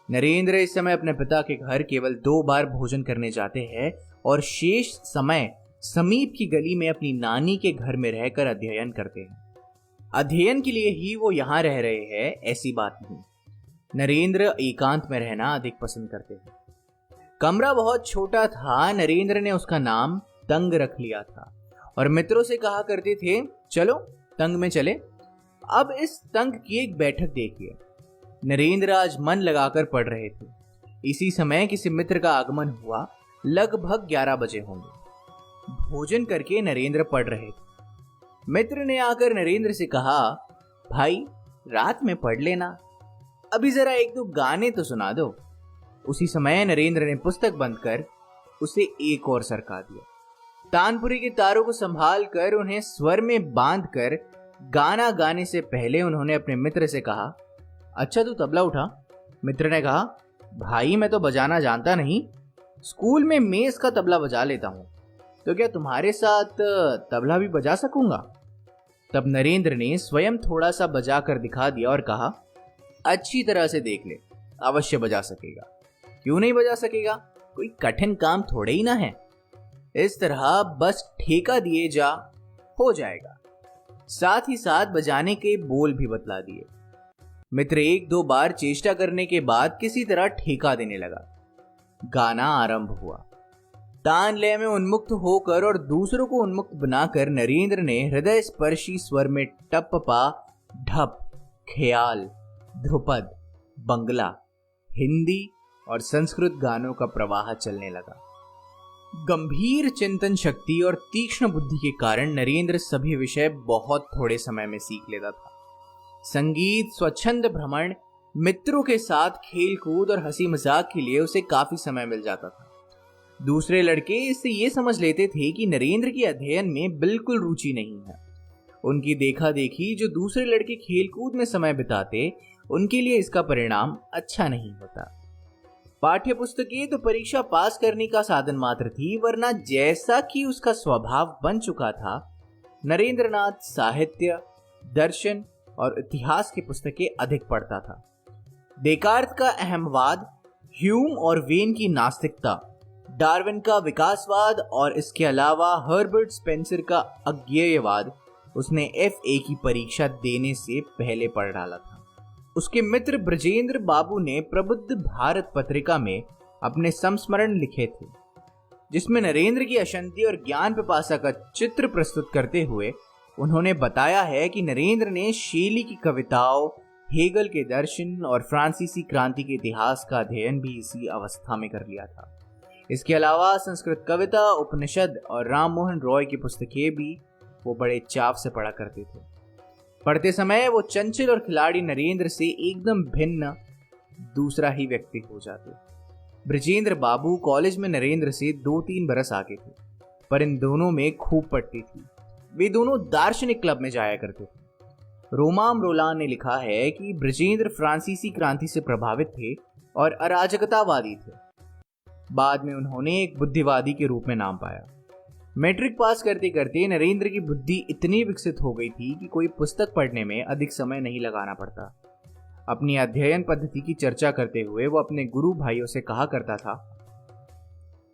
नरेंद्र इस समय अपने पिता के घर केवल 2 बार भोजन करने जाते हैं और शेष समय समीप की गली में अपनी नानी के घर में रहकर अध्ययन करते हैं। अध्ययन के लिए ही वो यहाँ रह रहे हैं ऐसी बात नहीं। नरेंद्र एकांत में रहना अधिक पसंद करते हैं। कमरा बहुत छोटा था। नरेंद्र ने उसका नाम तंग रख लिया था और मित्रों से कहा करते थे, चलो तंग में चले। अब इस तंग की एक बैठक देखिए। नरेंद्र आज मन लगाकर पढ़ रहे थे। इसी समय किसी मित्र का आगमन हुआ। लगभग 11 बजे होंगे। भोजन करके नरेंद्र पढ़ रहे थे। मित्र ने आकर नरेंद्र से कहा, भाई रात में पढ़ लेना, अभी जरा 1-2 गाने तो सुना दो। उसी समय नरेंद्र ने पुस्तक बंद कर उसे एक और सरका दिया। तानपुरी के तारों को संभाल कर उन्हें स्वर में बांध कर गाना गाने से पहले उन्होंने अपने मित्र से कहा, अच्छा तू तबला उठा। मित्र ने कहा, भाई मैं तो बजाना जानता नहीं, स्कूल में मेज का तबला बजा लेता हूं, तो क्या तुम्हारे साथ तबला भी बजा सकूंगा? तब नरेंद्र ने स्वयं थोड़ा सा बजा कर दिखा दिया और कहा, अच्छी तरह से देख ले, अवश्य बजा सकेगा। क्यों नहीं बजा सकेगा? कोई कठिन काम थोड़े ही ना है। इस तरह बस ठेका दिए जा, हो जाएगा। साथ ही साथ बजाने के बोल भी बतला दिए। मित्र 1-2 बार चेष्टा करने के बाद किसी तरह ठेका देने लगा। गाना आरंभ हुआ। तान लय में उन्मुक्त होकर और दूसरों को उन्मुक्त बनाकर नरेंद्र ने हृदय स्पर्शी स्वर में टप्पा, ढप, ख्याल, ध्रुपद, बंगला, हिंदी और संस्कृत गानों का प्रवाह चलने लगा। गंभीर चिंतन शक्ति और तीक्ष्ण बुद्धि के कारण नरेंद्र सभी विषय बहुत थोड़े समय में सीख लेता था। संगीत, स्वच्छंद भ्रमण, मित्रों के साथ खेल कूद और हंसी मजाक के लिए उसे काफी समय मिल जाता था। दूसरे लड़के इससे ये समझ लेते थे कि नरेंद्र की अध्ययन में बिल्कुल रुचि नहीं है। उनकी देखा देखी जो दूसरे लड़के खेलकूद में समय बिताते, उनके लिए इसका परिणाम अच्छा नहीं होता। पाठ्य पुस्तकें तो परीक्षा पास करने का साधन मात्र थी, वरना जैसा कि उसका स्वभाव बन चुका था, नरेंद्रनाथ साहित्य, दर्शन और इतिहास की पुस्तकें अधिक पढ़ता था। डेकार्त का अहमवाद, ह्यूम और वेन की नास्तिकता, डार्विन का विकासवाद और इसके अलावा हर्बर्ट स्पेंसर का अज्ञेयवाद उसने FA की परीक्षा देने से पहले पढ़ डाला था। उसके मित्र ब्रजेंद्र बाबू ने प्रबुद्ध भारत पत्रिका में अपने संस्मरण लिखे थे, जिसमें नरेंद्र की अशांति और ज्ञान पिपासा का चित्र प्रस्तुत करते हुए उन्होंने बताया है कि नरेंद्र ने शेली की कविताओं, हेगल के दर्शन और फ्रांसीसी क्रांति के इतिहास का अध्ययन भी इसी अवस्था में कर लिया था। इसके अलावा संस्कृत कविता, उपनिषद और राम मोहन रॉय की पुस्तकें भी वो बड़े चाव से पढ़ा करते थे। पढ़ते समय वो चंचल और खिलाड़ी नरेंद्र से एकदम भिन्न दूसरा ही व्यक्ति हो जाते। ब्रजेंद्र बाबू कॉलेज में नरेंद्र से 2-3 बरस आगे थे, पर इन दोनों में खूब पड़ती थी। वे दोनों दार्शनिक क्लब में जाया करते थे। रोमाम रोलान ने लिखा है कि ब्रजेंद्र फ्रांसीसी क्रांति से प्रभावित थे और अराजकतावादी थे। बाद में उन्होंने एक बुद्धिवादी के रूप में नाम पाया। मैट्रिक पास करते करते नरेंद्र की बुद्धि इतनी विकसित हो गई थी कि कोई पुस्तक पढ़ने में अधिक समय नहीं लगाना पड़ता। अपनी अध्ययन पद्धति की चर्चा करते हुए वो अपने गुरु भाइयों से कहा करता था,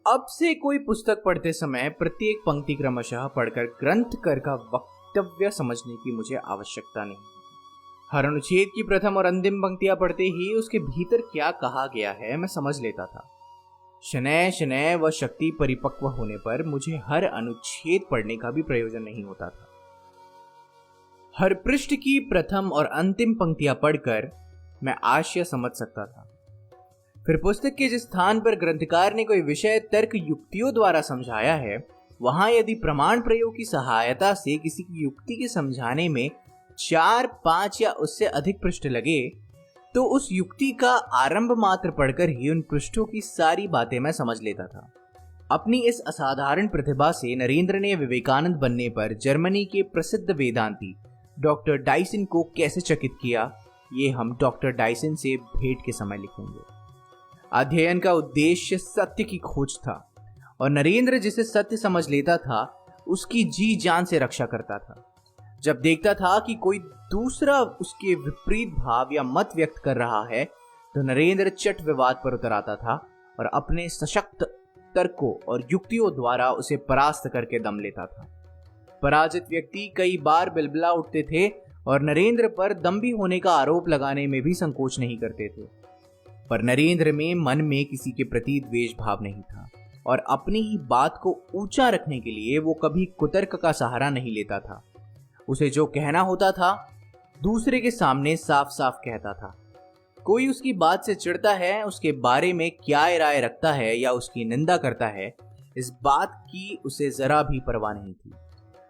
अब से कोई पुस्तक पढ़ते समय प्रत्येक पंक्ति क्रमशः पढ़कर ग्रंथकार का वक्तव्य समझने की मुझे आवश्यकता नहीं। हर अनुच्छेद की प्रथम और अंतिम पंक्तियां पढ़ते ही उसके भीतर क्या कहा गया है मैं समझ लेता था। शनैः शनैः व शक्ति परिपक्व होने पर मुझे हर अनुच्छेद पढ़ने का भी प्रयोजन नहीं होता था। हर पृष्ठ की प्रथम और अंतिम पंक्तियां पढ़कर मैं आशय समझ सकता था। फिर पुस्तक के जिस स्थान पर ग्रंथकार ने कोई विषय तर्क युक्तियों द्वारा समझाया है, वहां यदि प्रमाण प्रयोग की सहायता से किसी की युक्ति के समझाने में 4, 5 या उससे अधिक पृष्ठ लगे, तो उस युक्ति का आरंभ मात्र पढ़कर ही उन पृष्ठों की सारी बातें मैं समझ लेता था। अपनी इस असाधारण प्रतिभा से नरेंद्र ने विवेकानंद बनने पर जर्मनी के प्रसिद्ध वेदांती डॉक्टर डाइसन को कैसे चकित किया, ये हम डॉक्टर डाइसन से भेंट के समय लिखेंगे। अध्ययन का उद्देश्य सत्य की खोज था और नरेंद्र जिसे सत्य समझ लेता था उसकी जी जान से रक्षा करता था। जब देखता था कि कोई दूसरा उसके विपरीत भाव या मत व्यक्त कर रहा है तो नरेंद्र चट विवाद पर उतर आता था और अपने सशक्त तर्कों और युक्तियों द्वारा उसे परास्त करके दम लेता था। पराजित व्यक्ति कई बार बिलबिला उठते थे और नरेंद्र पर दम्भी होने का आरोप लगाने में भी संकोच नहीं करते थे। पर नरेंद्र में मन में किसी के प्रति द्वेष भाव नहीं था और अपनी ही बात को ऊंचा रखने के लिए वो कभी कुतर्क का सहारा नहीं लेता था। उसे जो कहना होता था दूसरे के सामने साफ साफ कहता था। कोई उसकी बात से चिढ़ता है, उसके बारे में क्या राय रखता है या उसकी निंदा करता है, इस बात की उसे जरा भी परवाह नहीं थी।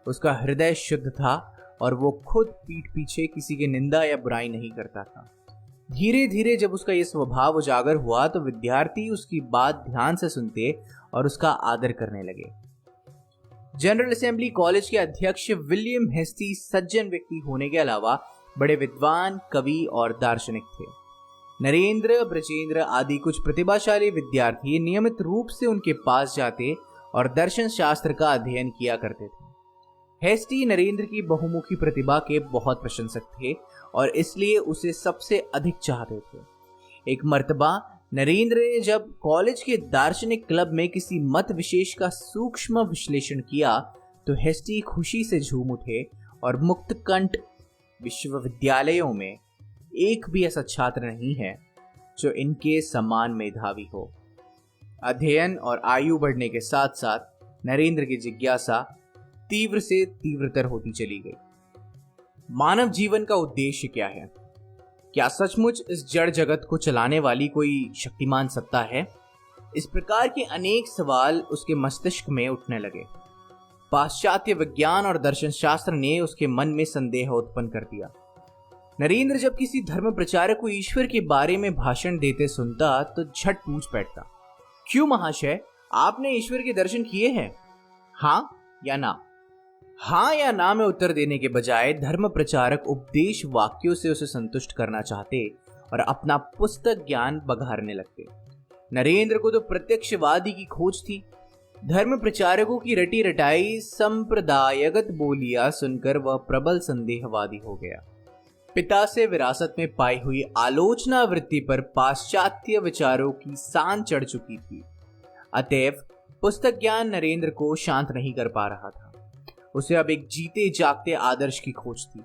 उसका हृदय शुद्ध था और वो खुद पीठ पीछे किसी की निंदा या बुराई नहीं करता था। धीरे धीरे जब उसका यह स्वभाव उजागर हुआ तो विद्यार्थी उसकी बात ध्यान से सुनते और उसका आदर करने लगे। जनरल असेंबली कॉलेज के अध्यक्ष विलियम हेस्टी सज्जन व्यक्ति होने के अलावा बड़े विद्वान, कवि और दार्शनिक थे। नरेंद्र, ब्रजेंद्र आदि कुछ प्रतिभाशाली विद्यार्थी नियमित रूप से उनके पास जाते और दर्शन शास्त्र का अध्ययन किया करते थे। हेस्टी नरेंद्र की बहुमुखी प्रतिभा के बहुत प्रशंसक थे और इसलिए उसे सबसे अधिक चाहते थे। एक मर्तबा नरेंद्र ने जब कॉलेज के दार्शनिक क्लब में किसी मत विशेष का सूक्ष्म विश्लेषण किया तो हेस्टी खुशी से झूम उठे और मुक्तकंठ विश्वविद्यालयों में एक भी ऐसा छात्र नहीं है जो इनके समान मेधावी हो। अध्ययन और आयु बढ़ने के साथ साथ नरेंद्र की जिज्ञासा तीव्र से तीव्रतर होती चली गई। मानव जीवन का उद्देश्य क्या है? क्या सचमुच इस जड़ जगत को चलाने वाली कोई शक्तिमान सत्ता है? इस प्रकार के अनेक सवाल उसके मस्तिष्क में उठने लगे। पाश्चात्य विज्ञान और दर्शन शास्त्र ने उसके मन में संदेह उत्पन्न कर दिया। नरेंद्र जब किसी धर्म प्रचारक को ईश्वर के बारे में भाषण देते सुनता तो झट पूछ बैठता, क्यों महाशय, आपने ईश्वर के दर्शन किए हैं? हाँ या ना? हाँ या ना में उत्तर देने के बजाय धर्म प्रचारक उपदेश वाक्यों से उसे संतुष्ट करना चाहते और अपना पुस्तक ज्ञान बघारने लगते। नरेंद्र को तो प्रत्यक्षवादी की खोज थी। धर्म प्रचारकों की रटी रटाई संप्रदायगत बोलियां सुनकर वह प्रबल संदेहवादी हो गया। पिता से विरासत में पाई हुई आलोचना वृत्ति पर पाश्चात्य विचारों की सान चढ़ चुकी थी। अतएव पुस्तक ज्ञान नरेंद्र को शांत नहीं कर पा रहा था। उसे अब एक जीते जागते आदर्श की खोज थी।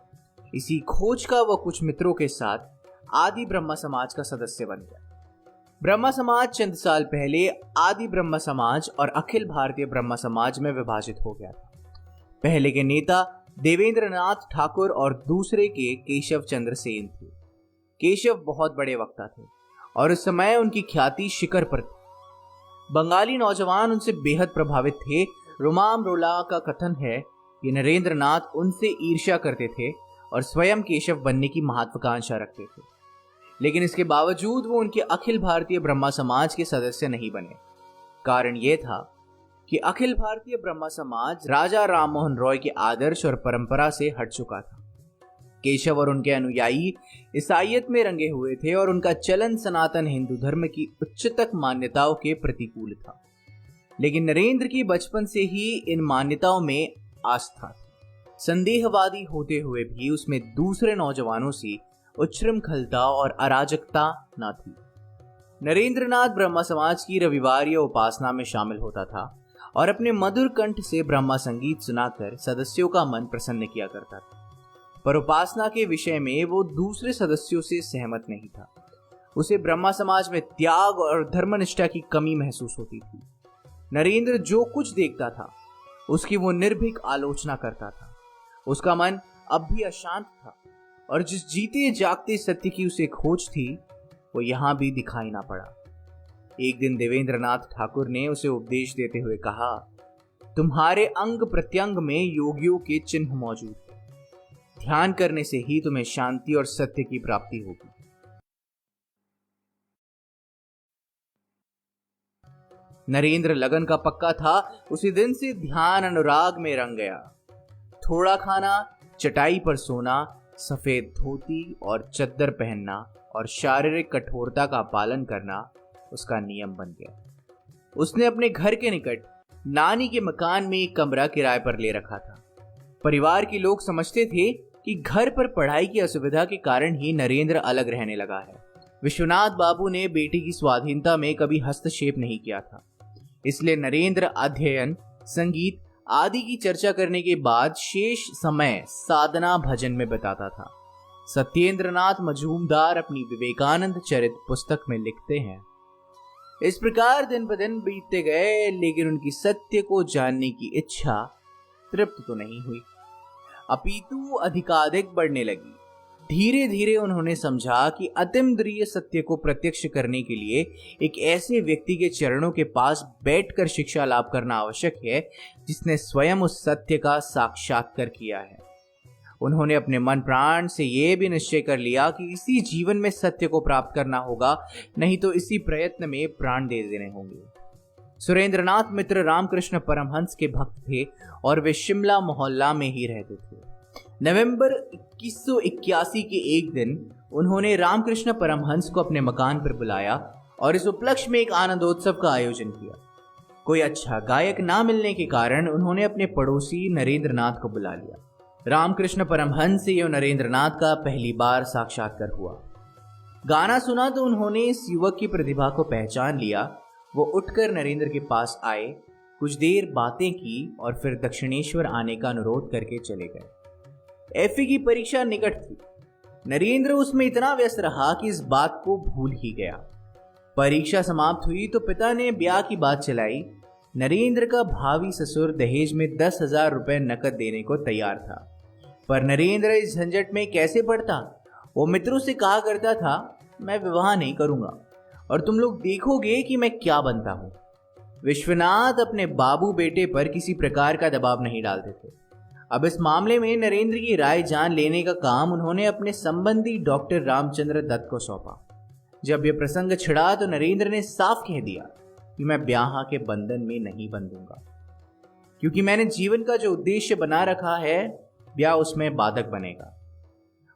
इसी खोज का वह कुछ मित्रों के साथ आदि ब्रह्म समाज का सदस्य बन गया। ब्रह्म समाज चंद साल पहले आदि ब्रह्म समाज और अखिल भारतीय ब्रह्म समाज में विभाजित हो गया था। पहले के नेता देवेंद्रनाथ ठाकुर और दूसरे के केशव चंद्र सेन थे। केशव बहुत बड़े वक्ता थे और उस समय उनकी ख्याति शिखर पर थी। बंगाली नौजवान उनसे बेहद प्रभावित थे। रुमाम रोला का कथन है कि नरेंद्रनाथ उनसे ईर्ष्या करते थे और स्वयं केशव बनने की महत्वाकांक्षा रखते थे, लेकिन इसके बावजूद वो उनके अखिल भारतीय ब्रह्मा समाज के सदस्य नहीं बने। कारण यह था कि अखिल भारतीय ब्रह्मा समाज राजा राम मोहन रॉय के आदर्श और परंपरा से हट चुका था। केशव और उनके अनुयायी ईसाईयत में रंगे हुए थे और उनका चलन सनातन हिंदू धर्म की उच्चतक मान्यताओं के प्रतिकूल था। लेकिन नरेंद्र की बचपन से ही इन मान्यताओं में आस्था थी। संदेहवादी होते हुए भी उसमें दूसरे नौजवानों से उच्छृंखलता और अराजकता न थी। नरेंद्रनाथ ब्रह्मा समाज की रविवार उपासना में शामिल होता था और अपने मधुर कंठ से ब्रह्मा संगीत सुनाकर सदस्यों का मन प्रसन्न किया करता था। पर उपासना के विषय में वो दूसरे सदस्यों से सहमत नहीं था। उसे ब्रह्मा समाज में त्याग और धर्मनिष्ठा की कमी महसूस होती थी। नरेंद्र जो कुछ देखता था उसकी वो निर्भीक आलोचना करता था। उसका मन अब भी अशांत था और जिस जीते जागते सत्य की उसे खोज थी वो यहां भी दिखाई ना पड़ा। एक दिन देवेंद्रनाथ ठाकुर ने उसे उपदेश देते हुए कहा, तुम्हारे अंग प्रत्यंग में योगियों के चिन्ह मौजूद हैं। ध्यान करने से ही तुम्हें शांति और सत्य की प्राप्ति होगी। नरेंद्र लगन का पक्का था। उसी दिन से ध्यान अनुराग में रंग गया। थोड़ा खाना, चटाई पर सोना, सफेद धोती और चद्दर पहनना और शारीरिक कठोरता का पालन करना उसका नियम बन गया। उसने अपने घर के निकट नानी के मकान में एक कमरा किराए पर ले रखा था। परिवार के लोग समझते थे कि घर पर पढ़ाई की असुविधा के कारण ही नरेंद्र अलग रहने लगा है। विश्वनाथ बाबू ने बेटी की स्वाधीनता में कभी हस्तक्षेप नहीं किया था, इसलिए नरेंद्र अध्ययन, संगीत आदि की चर्चा करने के बाद शेष समय साधना भजन में बिताता था। सत्येंद्रनाथ मजूमदार अपनी विवेकानंद चरित पुस्तक में लिखते हैं, इस प्रकार दिन ब दिन बीतते गए, लेकिन उनकी सत्य को जानने की इच्छा तृप्त तो नहीं हुई, अपितु अधिकाधिक बढ़ने लगी। धीरे धीरे उन्होंने समझा कि अतीन्द्रिय सत्य को प्रत्यक्ष करने के लिए एक ऐसे व्यक्ति के चरणों के पास बैठकर शिक्षा लाभ करना आवश्यक है जिसने स्वयं उस सत्य का साक्षात्कार किया है। उन्होंने अपने मन प्राण से यह भी निश्चय कर लिया कि इसी जीवन में सत्य को प्राप्त करना होगा, नहीं तो इसी प्रयत्न में प्राण दे देने होंगे। सुरेंद्रनाथ मित्र रामकृष्ण परमहंस के भक्त थे और वे शिमला मोहल्ला में ही रहते थे। नवंबर 2181 के एक दिन उन्होंने रामकृष्ण परमहंस को अपने मकान पर बुलाया और इस उपलक्ष्य में एक आनंदोत्सव का आयोजन किया। कोई अच्छा गायक ना मिलने के कारण उन्होंने अपने पड़ोसी नरेंद्रनाथ को बुला लिया। रामकृष्ण परमहंस से नरेंद्रनाथ का पहली बार साक्षात्कार हुआ। गाना सुना तो उन्होंने इस युवक की प्रतिभा को पहचान लिया। वो उठकर नरेंद्र के पास आए, कुछ देर बातें की और फिर दक्षिणेश्वर आने का अनुरोध करके चले गए। एफए की परीक्षा निकट थी। नरेंद्र उसमें इतना व्यस्त रहा कि इस बात को भूल ही गया। परीक्षा समाप्त हुई तो पिता ने ब्याह की बात चलाई। नरेंद्र का भावी ससुर दहेज में 10,000 रुपए नकद देने को तैयार था, पर नरेंद्र इस झंझट में कैसे पड़ता। वो मित्रों से कहा करता था, मैं विवाह नहीं करूंगा और तुम लोग देखोगे कि मैं क्या बनता हूं। विश्वनाथ अपने बाबू बेटे पर किसी प्रकार का दबाव नहीं डालते थे। अब इस मामले में नरेंद्र की राय जान लेने का काम उन्होंने अपने संबंधी डॉक्टर रामचंद्र दत्त को सौंपा। जब यह प्रसंग छिड़ा तो नरेंद्र ने साफ कह दिया कि मैं ब्याह के बंधन में नहीं बंधूंगा, क्योंकि मैंने जीवन का जो उद्देश्य बना रखा है ब्याह उसमें बाधक बनेगा।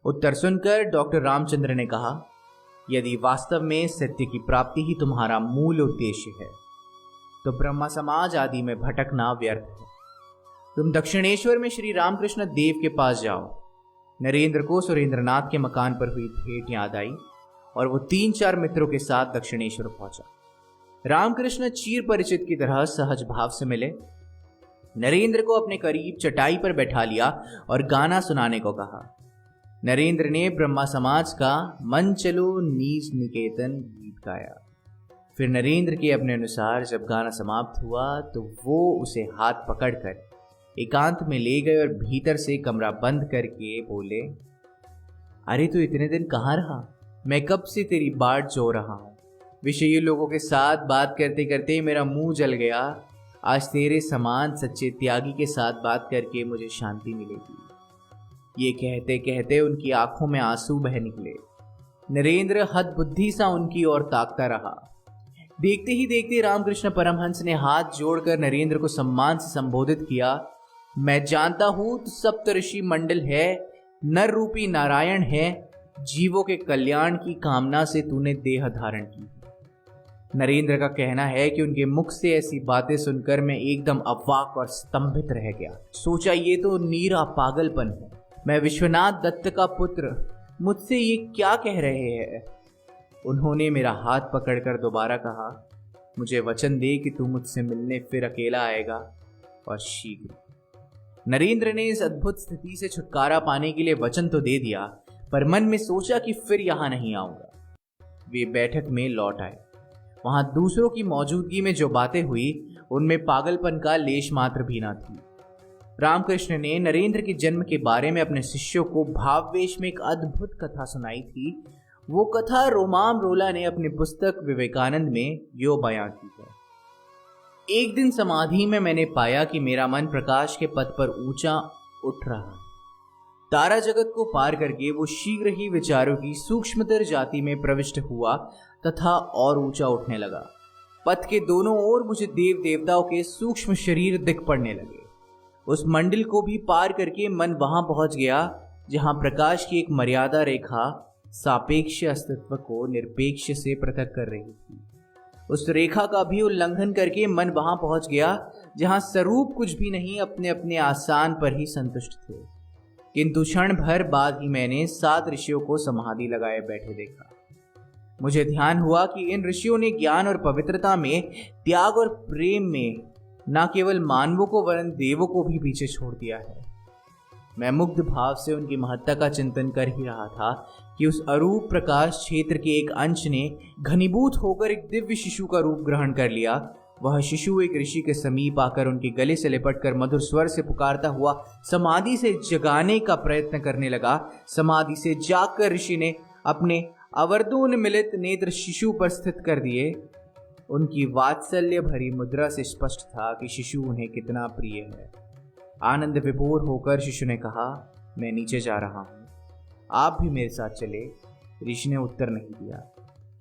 उत्तर सुनकर डॉक्टर रामचंद्र ने कहा, यदि वास्तव में सत्य की प्राप्ति ही तुम्हारा मूल उद्देश्य है तो ब्रह्मा समाज आदि में भटकना व्यर्थ है। तुम दक्षिणेश्वर में श्री रामकृष्ण देव के पास जाओ। नरेंद्र को सुरेंद्रनाथ के मकान पर हुई भेंट याद आई और वो 3-4 मित्रों के साथ दक्षिणेश्वर पहुंचा। रामकृष्ण चीर परिचित की तरह सहज भाव से मिले। नरेंद्र को अपने करीब चटाई पर बैठा लिया और गाना सुनाने को कहा। नरेंद्र ने ब्रह्मा समाज का मन चलो नीच निकेतन गीत गाया। फिर नरेंद्र के अपने अनुसार जब गाना समाप्त हुआ तो वो उसे हाथ पकड़कर एकांत में ले गए और भीतर से कमरा बंद करके बोले, अरे तू इतने दिन कहाँ रहा? मैं कब से तेरी बाट जो रहा हूँ। विषयी लोगों के साथ बात करते करते मेरा मुंह जल गया। आज तेरे समान सच्चे त्यागी के साथ बात करके मुझे शांति मिलेगी। ये कहते कहते उनकी आंखों में आंसू बह निकले। नरेंद्र हद बुद्धि सा उनकी ओर ताकता रहा। देखते ही देखते रामकृष्ण परमहंस ने हाथ जोड़कर नरेंद्र को सम्मान से संबोधित किया। मैं जानता हूं तू सप्तऋषि मंडल है, नर रूपी नारायण है, जीवों के कल्याण की कामना से तूने देह धारण की। नरेंद्र का कहना है कि उनके मुख से ऐसी बातें सुनकर मैं एकदम अवाक और स्तंभित रह गया। सोचा ये तो नीरा पागलपन है। मैं विश्वनाथ दत्त का पुत्र, मुझसे ये क्या कह रहे हैं? उन्होंने मेरा हाथ पकड़कर दोबारा कहा, मुझे वचन दे कि तू मुझसे मिलने फिर अकेला आएगा और शीघ्र। नरेंद्र ने इस अद्भुत स्थिति से छुटकारा पाने के लिए वचन तो दे दिया, पर मन में सोचा कि फिर यहां नहीं आऊंगा। वे बैठक में लौट आए। वहां दूसरों की मौजूदगी में जो बातें हुई उनमें पागलपन का लेश मात्र भी ना थी। रामकृष्ण ने नरेंद्र के जन्म के बारे में अपने शिष्यों को भाववेश में एक अद्भुत कथा सुनाई थी। वो कथा रोमाम रोला ने अपनी पुस्तक विवेकानंद में यो बयां की है। एक दिन समाधि में मैंने पाया कि मेरा मन प्रकाश के पथ पर ऊंचा उठ रहा है। तारा जगत को पार करके वो शीघ्र ही विचारों की सूक्ष्मतर जाति में प्रविष्ट हुआ तथा और ऊंचा उठने लगा। पथ के दोनों ओर मुझे देव देवताओं के सूक्ष्म शरीर दिख पड़ने लगे। उस मंडिल को भी पार करके मन वहां पहुंच गया जहां प्रकाश की एक मर्यादा रेखा सापेक्ष अस्तित्व को निरपेक्ष से पृथक कर रही थी। उस रेखा का भी उल्लंघन करके मन वहां पहुंच गया जहां स्वरूप कुछ भी नहीं अपने अपने आसान पर ही संतुष्ट थे। किंतु क्षण भर बाद ही मैंने 7 ऋषियों को समाधि लगाए बैठे देखा। मुझे ध्यान हुआ कि इन ऋषियों ने ज्ञान और पवित्रता में, त्याग और प्रेम में न केवल मानवों को वरन देवों को भी पीछे छोड़ दिया है। मैं मुग्ध भाव से उनकी महत्ता का चिंतन कर ही रहा था कि उस अरूप प्रकाश क्षेत्र के एक अंश ने घनीभूत होकर एक दिव्य शिशु का रूप ग्रहण कर लिया। वह शिशु एक ऋषि के समीप आकर उनके गले से लिपटकर मधुर स्वर से पुकारता हुआ समाधि से जगाने का प्रयत्न करने लगा। समाधि से जागकर ऋषि ने अपने अवर्दोन्मिलित नेत्र शिशु पर स्थित कर दिए। उनकी वात्सल्य भरी मुद्रा से स्पष्ट था कि शिशु उन्हें कितना प्रिय है। आनंद विभोर होकर शिशु ने कहा, मैं नीचे जा रहा हूं, आप भी मेरे साथ चले। ऋषि ने उत्तर नहीं दिया,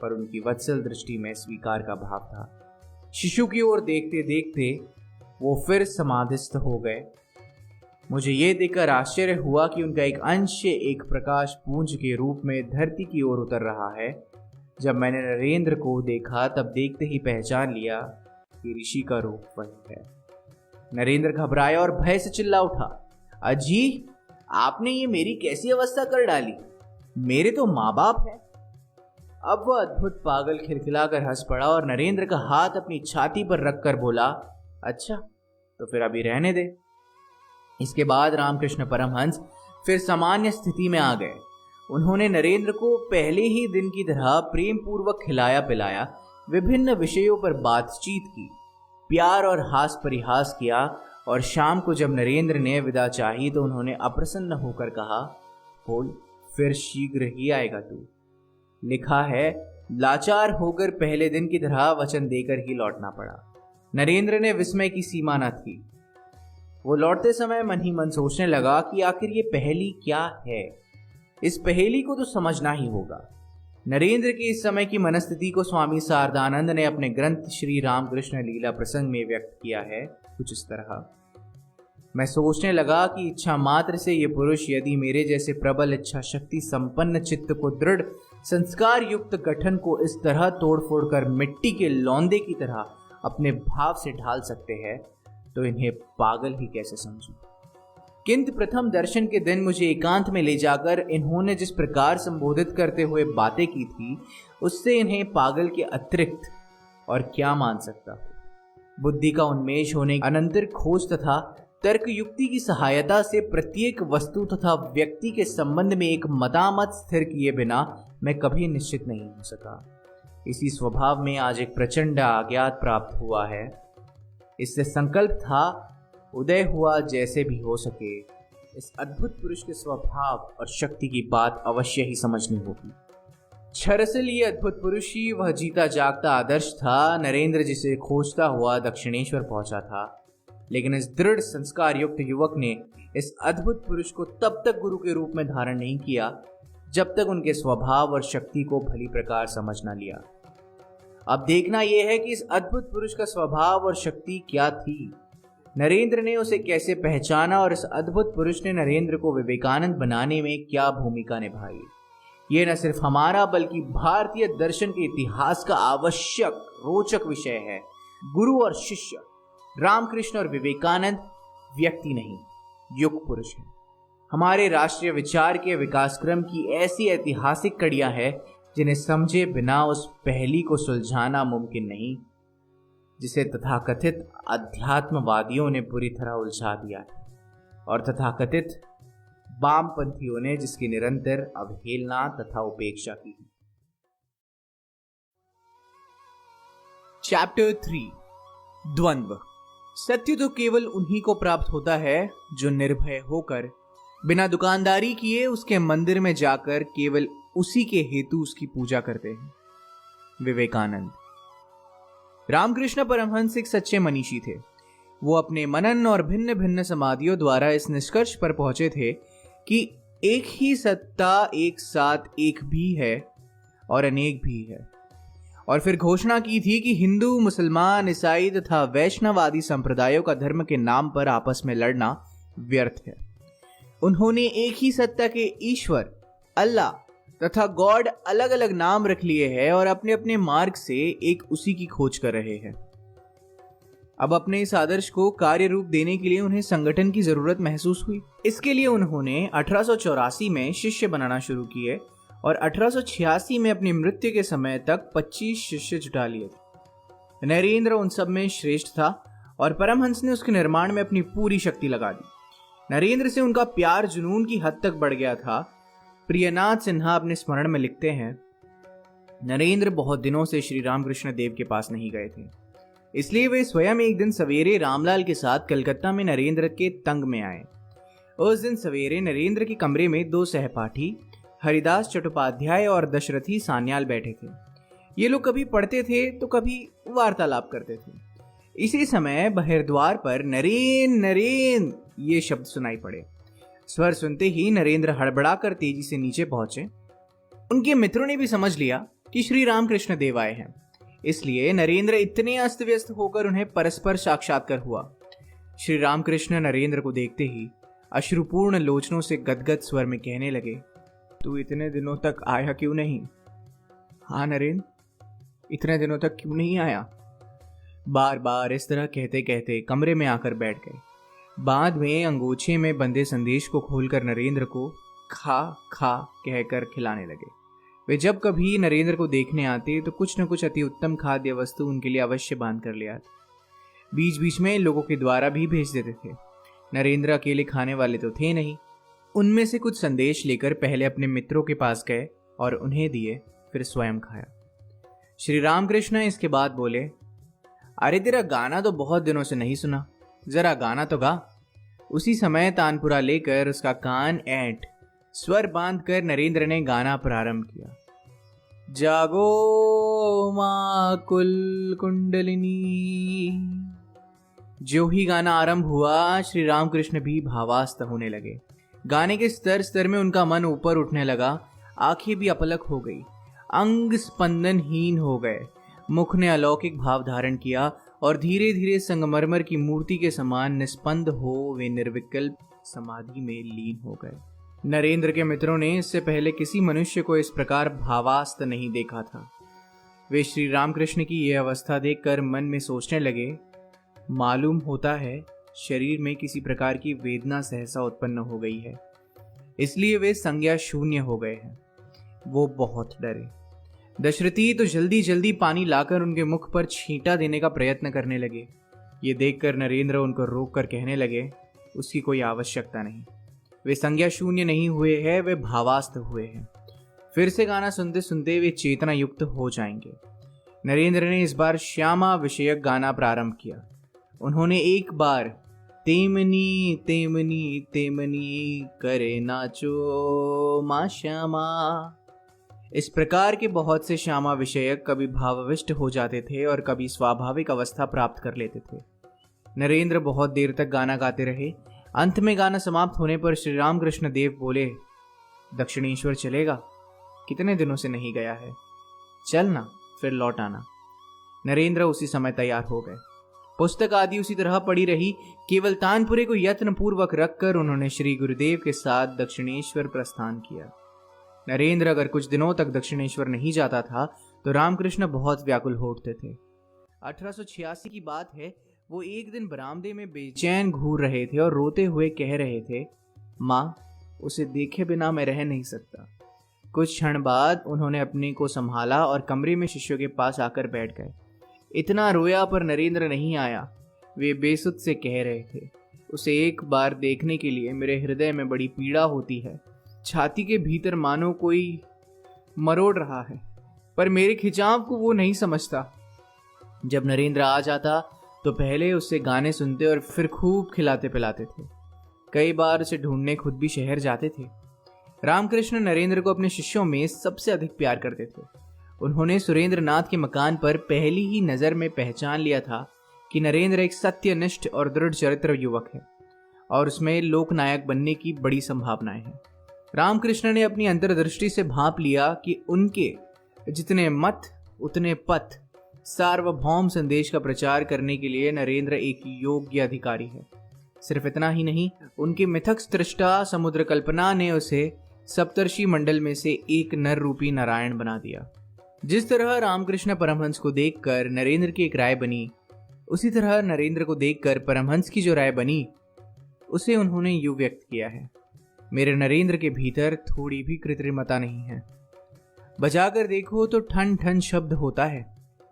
पर उनकी वत्सल दृष्टि में स्वीकार का भाव था। शिशु की ओर देखते देखते वो फिर समाधिस्थ हो गए। मुझे ये देखकर आश्चर्य हुआ कि उनका एक अंश एक प्रकाश पुंज के रूप में धरती की ओर उतर रहा है। जब मैंने नरेंद्र को देखा तब देखते ही पहचान लिया कि ऋषि का रूप वही है। नरेंद्र घबराया और भय से चिल्ला उठा, अजी, आपने ये मेरी कैसी अवस्था कर डाली? मेरे तो माँ बाप हैं। अब वह अद्भुत पागल खिलखिलाकर हंस पड़ा और नरेंद्र का हाथ अपनी छाती पर रखकर बोला, अच्छा तो फिर अभी रहने दे। इसके बाद रामकृष्ण परमहंस फिर सामान्य स्थिति में आ गए। उन्होंने नरेंद्र को पहले ही दिन की तरह प्रेम पूर्वक खिलाया पिलाया, विभिन्न विषयों पर बातचीत की, प्यार और हास परिहास किया और शाम को जब नरेंद्र ने विदा चाही तो उन्होंने अप्रसन्न होकर कहा, बोल, फिर शीघ्र ही आएगा तू। लिखा है, लाचार होकर पहले दिन की तरह वचन देकर ही लौटना पड़ा। नरेंद्र ने विस्मय की सीमा न थी। वो लौटते समय मन ही मन सोचने लगा कि आखिर ये पहेली क्या है। इस पहेली को तो समझना ही होगा। नरेंद्र की इस समय की मनस्थिति को स्वामी शारदानंद ने अपने ग्रंथ श्री रामकृष्ण लीला प्रसंग में व्यक्त किया है कुछ इस तरह। मैं सोचने लगा कि इच्छा मात्र से ये पुरुष यदि मेरे जैसे प्रबल इच्छा शक्ति संपन्न चित्त को दृढ़ संस्कार युक्त गठन को इस तरह तोड़ फोड़ कर मिट्टी के लौंदे की तरह अपने भाव से ढाल सकते हैं तो इन्हें पागल ही कैसे समझूं। किंतु प्रथम दर्शन के दिन मुझे एकांत में ले जाकर इन्होंने जिस प्रकार संबोधित करते हुए बातें की थी उससे इन्हें पागल के अतिरिक्त और क्या मान सकता हूं। बुद्धि का उन्मेष होने अनंतर खोज तथा तर्क युक्ति की सहायता से प्रत्येक वस्तु तथा व्यक्ति के संबंध में एक मतामत स्थिर किए बिना मैं कभी निश्चित नहीं हो सका। इसी स्वभाव में आज एक प्रचंड आज्ञात प्राप्त हुआ है। इससे संकल्प था, उदय हुआ जैसे भी हो सके इस अद्भुत पुरुष के स्वभाव और शक्ति की बात अवश्य ही समझनी होगी। दरअसल ये अद्भुत पुरुष ही वह जीता जागता आदर्श था नरेंद्र जिसे खोजता हुआ दक्षिणेश्वर पहुंचा था। लेकिन इस दृढ़ संस्कार युक्त युवक ने इस अद्भुत पुरुष को तब तक गुरु के रूप में धारण नहीं किया जब तक उनके स्वभाव और शक्ति को भली प्रकार समझ न लिया। अब देखना यह है कि इस अद्भुत पुरुष का स्वभाव और शक्ति क्या थी। नरेंद्र ने उसे कैसे पहचाना और इस अद्भुत पुरुष ने नरेंद्र को विवेकानंद बनाने में क्या भूमिका निभाई। ये न सिर्फ हमारा बल्कि भारतीय दर्शन के इतिहास का आवश्यक रोचक विषय है। गुरु और शिष्य, रामकृष्ण और विवेकानंद व्यक्ति नहीं, युग पुरुष है। हमारे राष्ट्रीय विचार के विकास क्रम की ऐसी ऐतिहासिक कड़ियां हैं जिन्हें समझे बिना उस पहेली को सुलझाना मुमकिन नहीं, जिसे तथाकथित अध्यात्मवादियों ने बुरी तरह उलझा दिया है और तथाकथित वामपंथियों ने जिसकी निरंतर अवहेलना तथा उपेक्षा की है। चैप्टर 3, द्वंद्व। सत्य तो केवल उन्हीं को प्राप्त होता है जो निर्भय होकर बिना दुकानदारी किए उसके मंदिर में जाकर केवल उसी के हेतु उसकी पूजा करते हैं। विवेकानंद। रामकृष्ण परमहंस एक सच्चे मनीषी थे। वो अपने मनन और भिन्न भिन्न समाधियों द्वारा इस निष्कर्ष पर पहुंचे थे कि एक ही सत्ता एक साथ एक भी है और अनेक भी है। और फिर घोषणा की थी कि हिंदू, मुसलमान, ईसाई तथा वैष्णव आदि संप्रदायों का धर्म के नाम पर आपस में लड़ना व्यर्थ है। उन्होंने एक ही सत्ता के ईश्वर अल्लाह तथा गॉड अलग अलग नाम रख लिए हैं और अपने अपने मार्ग से एक उसी की खोज कर रहे हैं। अब अपने इस आदर्श को कार्य रूप देने के लिए उन्हें संगठन की जरूरत महसूस हुई। इसके लिए उन्होंने 1884 में शिष्य बनाना शुरू किए और 1886 में अपनी मृत्यु के समय तक 25 शिष्य जुटा लिए थे। नरेंद्र उन सब में श्रेष्ठ था और परमहंस ने उसके निर्माण में अपनी पूरी शक्ति लगा दी। नरेंद्र से उनका प्यार जुनून की हद तक बढ़ गया था। प्रियनाथ सिन्हा अपने स्मरण में लिखते हैं, नरेंद्र बहुत दिनों से श्री रामकृष्ण देव के पास नहीं गए थे, इसलिए वे स्वयं एक दिन सवेरे रामलाल के साथ कलकत्ता में नरेंद्र के तंग में आए। उस दिन सवेरे नरेंद्र के कमरे में 2 सहपाठी हरिदास चट्टोपाध्याय और दशरथी सान्याल बैठे थे। ये लोग कभी पढ़ते थे तो कभी वार्तालाप करते थे। इसी समय बहिर्द्वार पर नरेन नरेन ये शब्द सुनाई पड़े। स्वर सुनते ही नरेंद्र हड़बड़ाकर तेजी से नीचे पहुंचे। उनके मित्रों ने भी समझ लिया कि श्री रामकृष्ण देव आए हैं, इसलिए नरेंद्र इतने अस्त व्यस्त होकर उन्हें परस्पर साक्षात्कार हुआ। श्री रामकृष्ण नरेंद्र को देखते ही अश्रुपूर्ण लोचनों से गदगद स्वर में कहने लगे, तू इतने दिनों तक आया क्यों नहीं? हाँ नरेंद्र, इतने दिनों तक क्यों नहीं आया? बार बार इस तरह कहते कहते कमरे में आकर बैठ गए। बाद में अंगोछे में बंधे संदेश को खोलकर नरेंद्र को खा खा कहकर खिलाने लगे। वे जब कभी नरेंद्र को देखने आते तो कुछ न कुछ अति उत्तम खाद्य वस्तु उनके लिए अवश्य बांध कर ले आते। बीच बीच में लोगों के द्वारा भी भेज देते थे। नरेंद्र अकेले खाने वाले तो थे नहीं। उनमें से कुछ संदेश लेकर पहले अपने मित्रों के पास गए और उन्हें दिए, फिर स्वयं खाया। श्री रामकृष्ण इसके बाद बोले, अरे तेरा गाना तो बहुत दिनों से नहीं सुना, जरा गाना तो गा। उसी समय तानपुरा लेकर उसका कान ऐंठ स्वर बांधकर नरेंद्र ने गाना प्रारंभ किया। जागो मां कुल कुंडलिनी। जो ही गाना आरंभ हुआ, श्री रामकृष्ण भी भावास्त होने लगे। गाने के स्तर स्तर में उनका मन ऊपर उठने लगा, आंखें भी अपलक हो गई, अंग स्पंदनहीन हो गए, मुख ने अलौकिक भाव धारण किया और धीरे धीरे संगमरमर की मूर्ति के समान निस्पंद हो वे निर्विकल्प समाधि में लीन हो गए। नरेंद्र के मित्रों ने इससे पहले किसी मनुष्य को इस प्रकार भावास्त नहीं देखा था। वे श्री रामकृष्ण की यह अवस्था देखकर मन में सोचने लगे, मालूम होता है शरीर में किसी प्रकार की वेदना सहसा उत्पन्न हो गई है, इसलिए वे संज्ञा शून्य हो गए हैं। वो बहुत डरे। दशरथी तो जल्दी जल्दी पानी लाकर उनके मुख पर छींटा देने का प्रयत्न करने लगे। ये देखकर नरेंद्र उनको रोक कर कहने लगे, उसकी कोई आवश्यकता नहीं, वे संज्ञा शून्य नहीं हुए हैं, वे भावास्त हुए हैं। फिर से गाना सुनते सुनते वे चेतना युक्त हो जाएंगे। नरेंद्र ने इस बार श्यामा विषयक गाना प्रारंभ किया। उन्होंने एक बार तेमनी तेमनी तेमनी करे नाचो माँ श्यामा, इस प्रकार के बहुत से श्यामा विषयक कभी भावाविष्ट हो जाते थे और कभी स्वाभाविक अवस्था प्राप्त कर लेते थे। नरेंद्र बहुत देर तक गाना गाते रहे। अंत में गाना समाप्त होने पर श्री रामकृष्ण देव बोले, दक्षिणेश्वर चलेगा? कितने दिनों से नहीं गया है, चलना फिर लौट आना। नरेंद्र उसी समय तैयार हो गए। पुस्तक आदि उसी तरह पड़ी रही, केवल तानपुरे को यत्न पूर्वक रखकर उन्होंने श्री गुरुदेव के साथ दक्षिणेश्वर प्रस्थान किया। नरेंद्र अगर कुछ दिनों तक दक्षिणेश्वर नहीं जाता था तो रामकृष्ण बहुत व्याकुल हो उठते थे। 1886 की बात है। वो एक दिन बरामदे में बेचैन घूर रहे थे और रोते हुए कह रहे थे, माँ, उसे देखे बिना मैं रह नहीं सकता। कुछ क्षण बाद उन्होंने अपने को संभाला और कमरे में शिष्यों के पास आकर बैठ गए। इतना रोया पर नरेंद्र नहीं आया। वे बेसुध से कह रहे थे, उसे एक बार देखने के लिए मेरे हृदय में बड़ी पीड़ा होती है, छाती के भीतर मानो कोई मरोड़ रहा है, पर मेरे खिंचाव को वो नहीं समझता। जब नरेंद्र आ जाता तो पहले उससे गाने सुनते और फिर खूब खिलाते पिलाते थे। कई बार उसे ढूंढने खुद भी शहर जाते थे। रामकृष्ण नरेंद्र को अपने शिष्यों में सबसे अधिक प्यार करते थे। उन्होंने सुरेंद्र नाथ के मकान पर पहली ही नजर में पहचान लिया था कि नरेंद्र एक सत्यनिष्ठ और दृढ़ चरित्र युवक है और उसमें लोकनायक बनने की बड़ी संभावनाएं हैं। रामकृष्ण ने अपनी अंतर्दृष्टि से भांप लिया कि उनके जितने मत उतने पथ, सार्वभौम संदेश का प्रचार करने के लिए नरेंद्र एक योग्य अधिकारी है। सिर्फ इतना ही नहीं, उनकी मिथक सृष्टा समुद्र कल्पना ने उसे सप्तर्षि मंडल में से एक नर रूपी नारायण बना दिया। जिस तरह रामकृष्ण परमहंस को देखकर नरेंद्र की एक राय बनी, उसी तरह नरेंद्र को देखकर परमहंस की जो राय बनी उसे उन्होंने यूं व्यक्त किया है, मेरे नरेंद्र के भीतर थोड़ी भी कृत्रिमता नहीं है। बजाकर देखो तो ठन ठन शब्द होता है।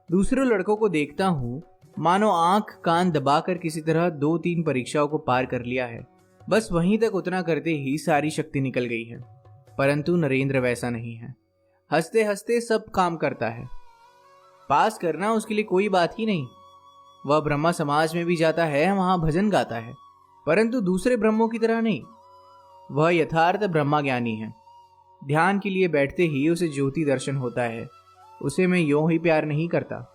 दूसरे लड़कों को देखता हूं, मानो आंख कान दबाकर किसी तरह 2-3 परीक्षाओं को पार कर लिया है। बस वहीं तक उतना करते ही सारी शक्ति निकल गई है। परंतु नरेंद्र वैसा नहीं है। हंसते हंसते सब काम करता है। पास करना उसके लिए कोई बात ही नहीं। वह ब्रह्मा समाज में भी जाता है, वहां भजन गाता है, परंतु दूसरे ब्रह्मों की तरह नहीं। वह यथार्थ ब्रह्मा ज्ञानी है। ध्यान के लिए बैठते ही उसे ज्योति दर्शन होता है। उसे मैं यूं ही प्यार नहीं करता।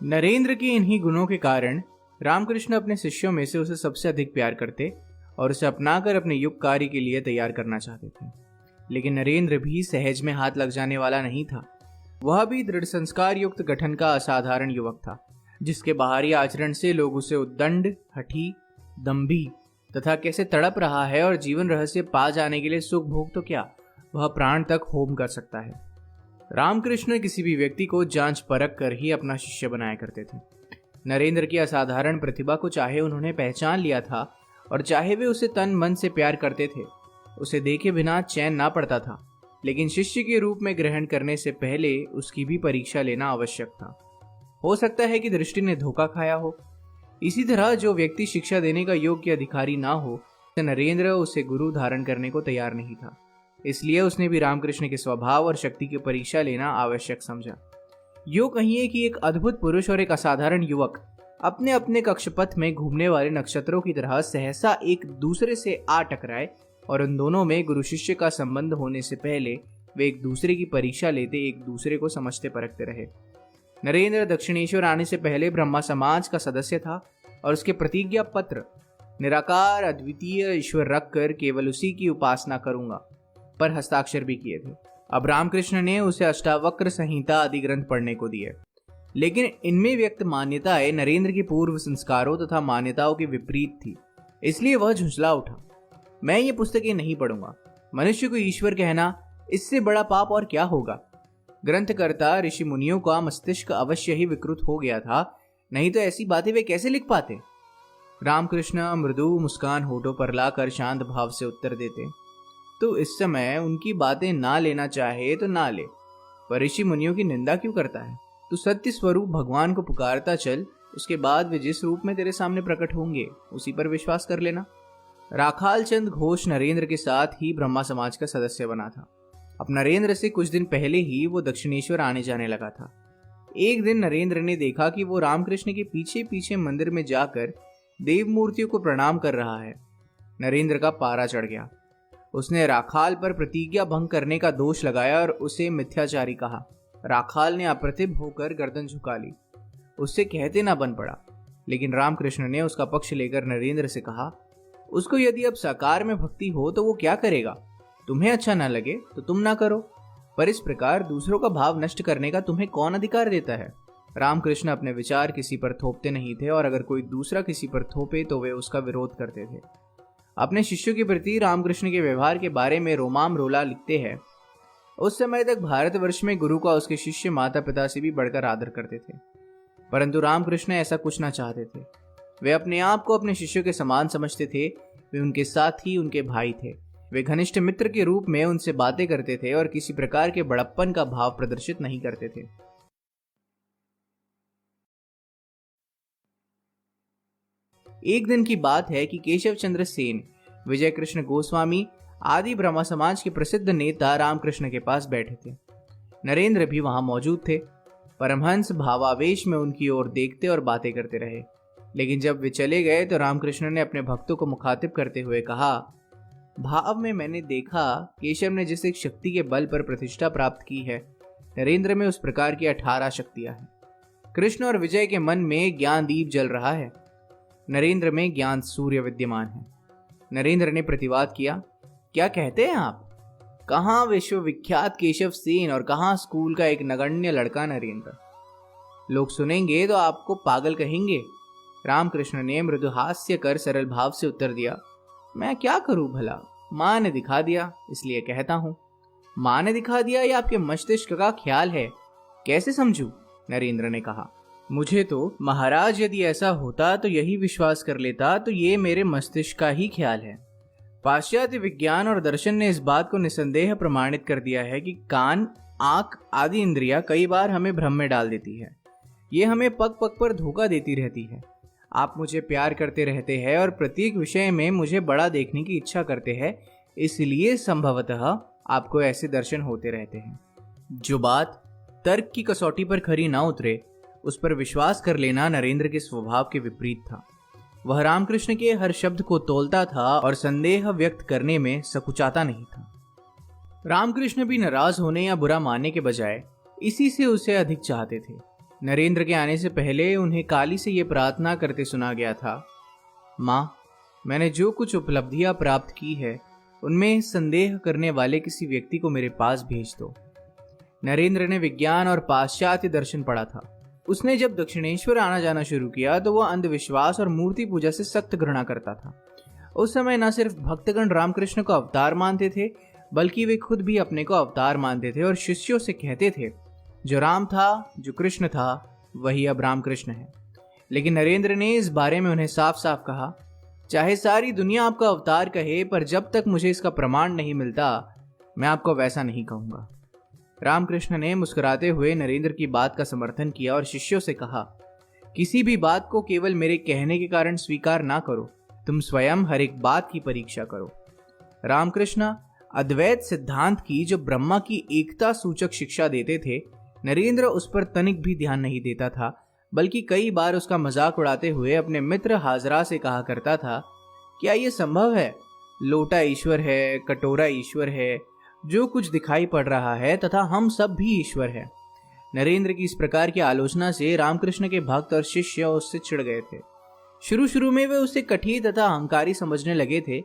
नरेंद्र के इन्हीं गुणों के कारण रामकृष्ण अपने शिष्यों में से उसे सबसे अधिक प्यार करते और उसे अपनाकर अपने युग कार्य के लिए तैयार करना चाहते थे। लेकिन नरेंद्र भी सहज में हाथ लग जाने वाला नहीं था। वह भी दृढ़ संस्कार युक्त गठन का असाधारण युवक था, जिसके बाहरी आचरण से लोग उसे उद्दंड, हठी, दंभी तथा कैसे तड़प रहा है और जीवन रहस्य पा जाने के लिए सुख भोग तो क्या, वह प्राण तक होम कर सकता है। रामकृष्ण किसी भी व्यक्ति को जांच परख कर ही अपना शिष्य बनाया करते थे। नरेंद्र की असाधारण प्रतिभा को चाहे उन्होंने पहचान लिया था और चाहे वे उसे तन मन से प्यार करते थे, उसे देखे बिना चैन ना पड़ता था। लेकिन शिष्य के रूप में ग्रहण करने से पहले उसकी भी परीक्षा लेना आवश्यक था। हो सकता है कि दृष्टि ने धोखा खाया हो। इसी तरह जो व्यक्ति शिक्षा देने का योग्य अधिकारी ना हो, नरेंद्र उसे गुरु धारण करने को तैयार नहीं था। इसलिए उसने भी रामकृष्ण के स्वभाव और शक्ति की परीक्षा लेना आवश्यक समझा। यूं कहिए कि एक अद्भुत पुरुष और एक असाधारण युवक अपने अपने कक्षपथ में घूमने वाले नक्षत्रों की तरह सहसा एक दूसरे से आ टकराए और उन दोनों में गुरु शिष्य का संबंध होने से पहले वे एक दूसरे की परीक्षा लेते, एक दूसरे को समझते परखते रहे। नरेंद्र दक्षिणेश्वर आने से पहले ब्रह्मा समाज का सदस्य था और उसके प्रतिज्ञा पत्र निराकार अद्वितीय ईश्वर रखकर केवल उसी की उपासना करूंगा पर हस्ताक्षर भी किए थे। अब रामकृष्ण ने उसे अष्टावक्र संहिता आदि ग्रंथ पढ़ने को दिए, लेकिन इनमें व्यक्त मान्यताएं नरेंद्र के पूर्व संस्कारों तथा मान्यताओं के विपरीत थी। इसलिए वह झुंझला उठा, मैं ये पुस्तकें नहीं पढ़ूंगा। मनुष्य को ईश्वर कहना, इससे बड़ा पाप और क्या होगा। ग्रंथकर्ता ऋषि मुनियों का मस्तिष्क अवश्य ही विकृत हो गया था, नहीं तो ऐसी बातें वे कैसे लिख पाते। रामकृष्ण मृदु मुस्कान होठों पर लाकर शांत भाव से उत्तर देते, तो इस समय उनकी बातें ना लेना चाहे तो ना ले, पर ऋषि मुनियों की निंदा क्यों करता है। तू सत्य स्वरूप भगवान को पुकारता चल, उसके बाद वे जिस रूप में तेरे सामने प्रकट होंगे उसी पर विश्वास कर लेना। राखाल चंद घोष नरेंद्र के साथ ही ब्रह्मा समाज का सदस्य बना था। अब नरेंद्र से कुछ दिन पहले ही वो दक्षिणेश्वर आने जाने लगा था। एक दिन नरेंद्र ने देखा कि वो रामकृष्ण के पीछे पीछे मंदिर में जाकर देव मूर्तियों को प्रणाम कर रहा है। नरेंद्र का पारा चढ़ गया। उसने राखाल पर प्रतिज्ञा भंग करने का दोष लगाया और उसे मिथ्याचारी कहा। राखाल ने अप्रतिभ होकर गर्दन झुका ली, उससे कहते ना बन पड़ा। लेकिन रामकृष्ण ने उसका पक्ष लेकर नरेंद्र से कहा, उसको यदि अब साकार में भक्ति हो तो वो क्या करेगा। तुम्हें अच्छा ना लगे तो तुम ना करो, पर इस प्रकार दूसरों का भाव नष्ट करने का तुम्हें कौन अधिकार देता है। रामकृष्ण अपने विचार किसी पर थोपते नहीं थे और अगर कोई दूसरा किसी पर थोपे तो वे उसका विरोध करते थे। अपने शिष्यों के प्रति रामकृष्ण के व्यवहार के बारे में रोमाम रोला लिखते हैं, उस समय तक भारतवर्ष में गुरु का उसके शिष्य माता पिता से भी बढ़कर आदर करते थे, परंतु रामकृष्ण ऐसा कुछ ना चाहते थे। वे अपने आप को अपने शिष्यों के समान समझते थे। वे उनके साथ ही उनके भाई थे। वे घनिष्ठ मित्र के रूप में उनसे बातें करते थे और किसी प्रकार के बड़प्पन का भाव प्रदर्शित नहीं करते थे। एक दिन की बात है कि केशव चंद्र सेन, विजय कृष्ण गोस्वामी आदि ब्रह्मा समाज के प्रसिद्ध नेता रामकृष्ण के पास बैठे थे। नरेंद्र भी वहां मौजूद थे। परमहंस भावावेश में उनकी ओर देखते और बातें करते रहे। लेकिन जब वे चले गए तो रामकृष्ण ने अपने भक्तों को मुखातिब करते हुए कहा, भाव में मैंने देखा केशव ने जिस एक शक्ति के बल पर प्रतिष्ठा प्राप्त की है, नरेंद्र में उस प्रकार की 18 शक्तियां हैं। कृष्ण और विजय के मन में ज्ञान दीप जल रहा है, नरेंद्र में ज्ञान सूर्य विद्यमान है। नरेंद्र ने प्रतिवाद किया, क्या कहते हैं आप? कहाँ विश्वविख्यात केशव सेन और कहाँ स्कूल का एक नगण्य लड़का नरेंद्र। लोग सुनेंगे तो आपको पागल कहेंगे। रामकृष्ण ने मृदु हास्य कर सरल भाव से उत्तर दिया, मैं क्या करूं भला, माँ ने दिखा दिया इसलिए कहता हूं। माँ ने दिखा दिया या आपके मस्तिष्क का ख्याल है, कैसे समझूं? नरेंद्र ने कहा। मुझे तो महाराज यदि ऐसा होता तो यही विश्वास कर लेता तो ये मेरे मस्तिष्क का ही ख्याल है। पाश्चात्य विज्ञान और दर्शन ने इस बात को निसंदेह प्रमाणित कर दिया है कि कान, आंख आदि इंद्रियां कई बार हमें भ्रम में डाल देती है। ये हमें पग पग पर धोखा देती रहती है। आप मुझे प्यार करते रहते हैं और प्रत्येक विषय में मुझे बड़ा देखने की इच्छा करते हैं, इसलिए संभवतः आपको ऐसे दर्शन होते रहते हैं। जो बात तर्क की कसौटी पर खरी ना उतरे उस पर विश्वास कर लेना नरेंद्र के स्वभाव के विपरीत था। वह रामकृष्ण के हर शब्द को तोलता था और संदेह व्यक्त करने में सकुचाता नहीं था। रामकृष्ण भी नाराज होने या बुरा मानने के बजाय इसी से उसे अधिक चाहते थे। नरेंद्र के आने से पहले उन्हें काली से ये प्रार्थना करते सुना गया था, माँ, मैंने जो कुछ उपलब्धियां प्राप्त की है उनमें संदेह करने वाले किसी व्यक्ति को मेरे पास भेज दो। नरेंद्र ने विज्ञान और पाश्चात्य दर्शन पढ़ा था। उसने जब दक्षिणेश्वर आना जाना शुरू किया तो वह अंधविश्वास और मूर्ति पूजा से सख्त घृणा करता था। उस समय न सिर्फ भक्तगण रामकृष्ण को अवतार मानते थे, बल्कि वे खुद भी अपने को अवतार मानते थे और शिष्यों से कहते थे, जो राम था, जो कृष्ण था, वही अब रामकृष्ण है। लेकिन नरेंद्र ने इस बारे में उन्हें साफ साफ कहा, चाहे सारी दुनिया आपका अवतार कहे, पर जब तक मुझे इसका प्रमाण नहीं मिलता मैं आपको वैसा नहीं कहूंगा। रामकृष्ण ने मुस्कुराते हुए नरेंद्र की बात का समर्थन किया और शिष्यों से कहा, किसी भी बात को केवल मेरे कहने के कारण स्वीकार ना करो, तुम स्वयं हर एक बात की परीक्षा करो। रामकृष्ण अद्वैत सिद्धांत की जो ब्रह्मा की एकता सूचक शिक्षा देते थे, नरेंद्र उस पर तनिक भी ध्यान नहीं देता था, बल्कि कई बार उसका मजाक उड़ाते हुए अपने मित्र हाजरा से कहा करता था, क्या यह संभव है? लोटा ईश्वर है, कटोरा ईश्वर है, जो कुछ दिखाई पड़ रहा है तथा हम सब भी ईश्वर है। नरेंद्र की इस प्रकार की आलोचना से रामकृष्ण के भक्त और शिष्य उससे चिढ़ गए थे। शुरू में वे उसे कठिन तथा अहंकारी समझने लगे थे,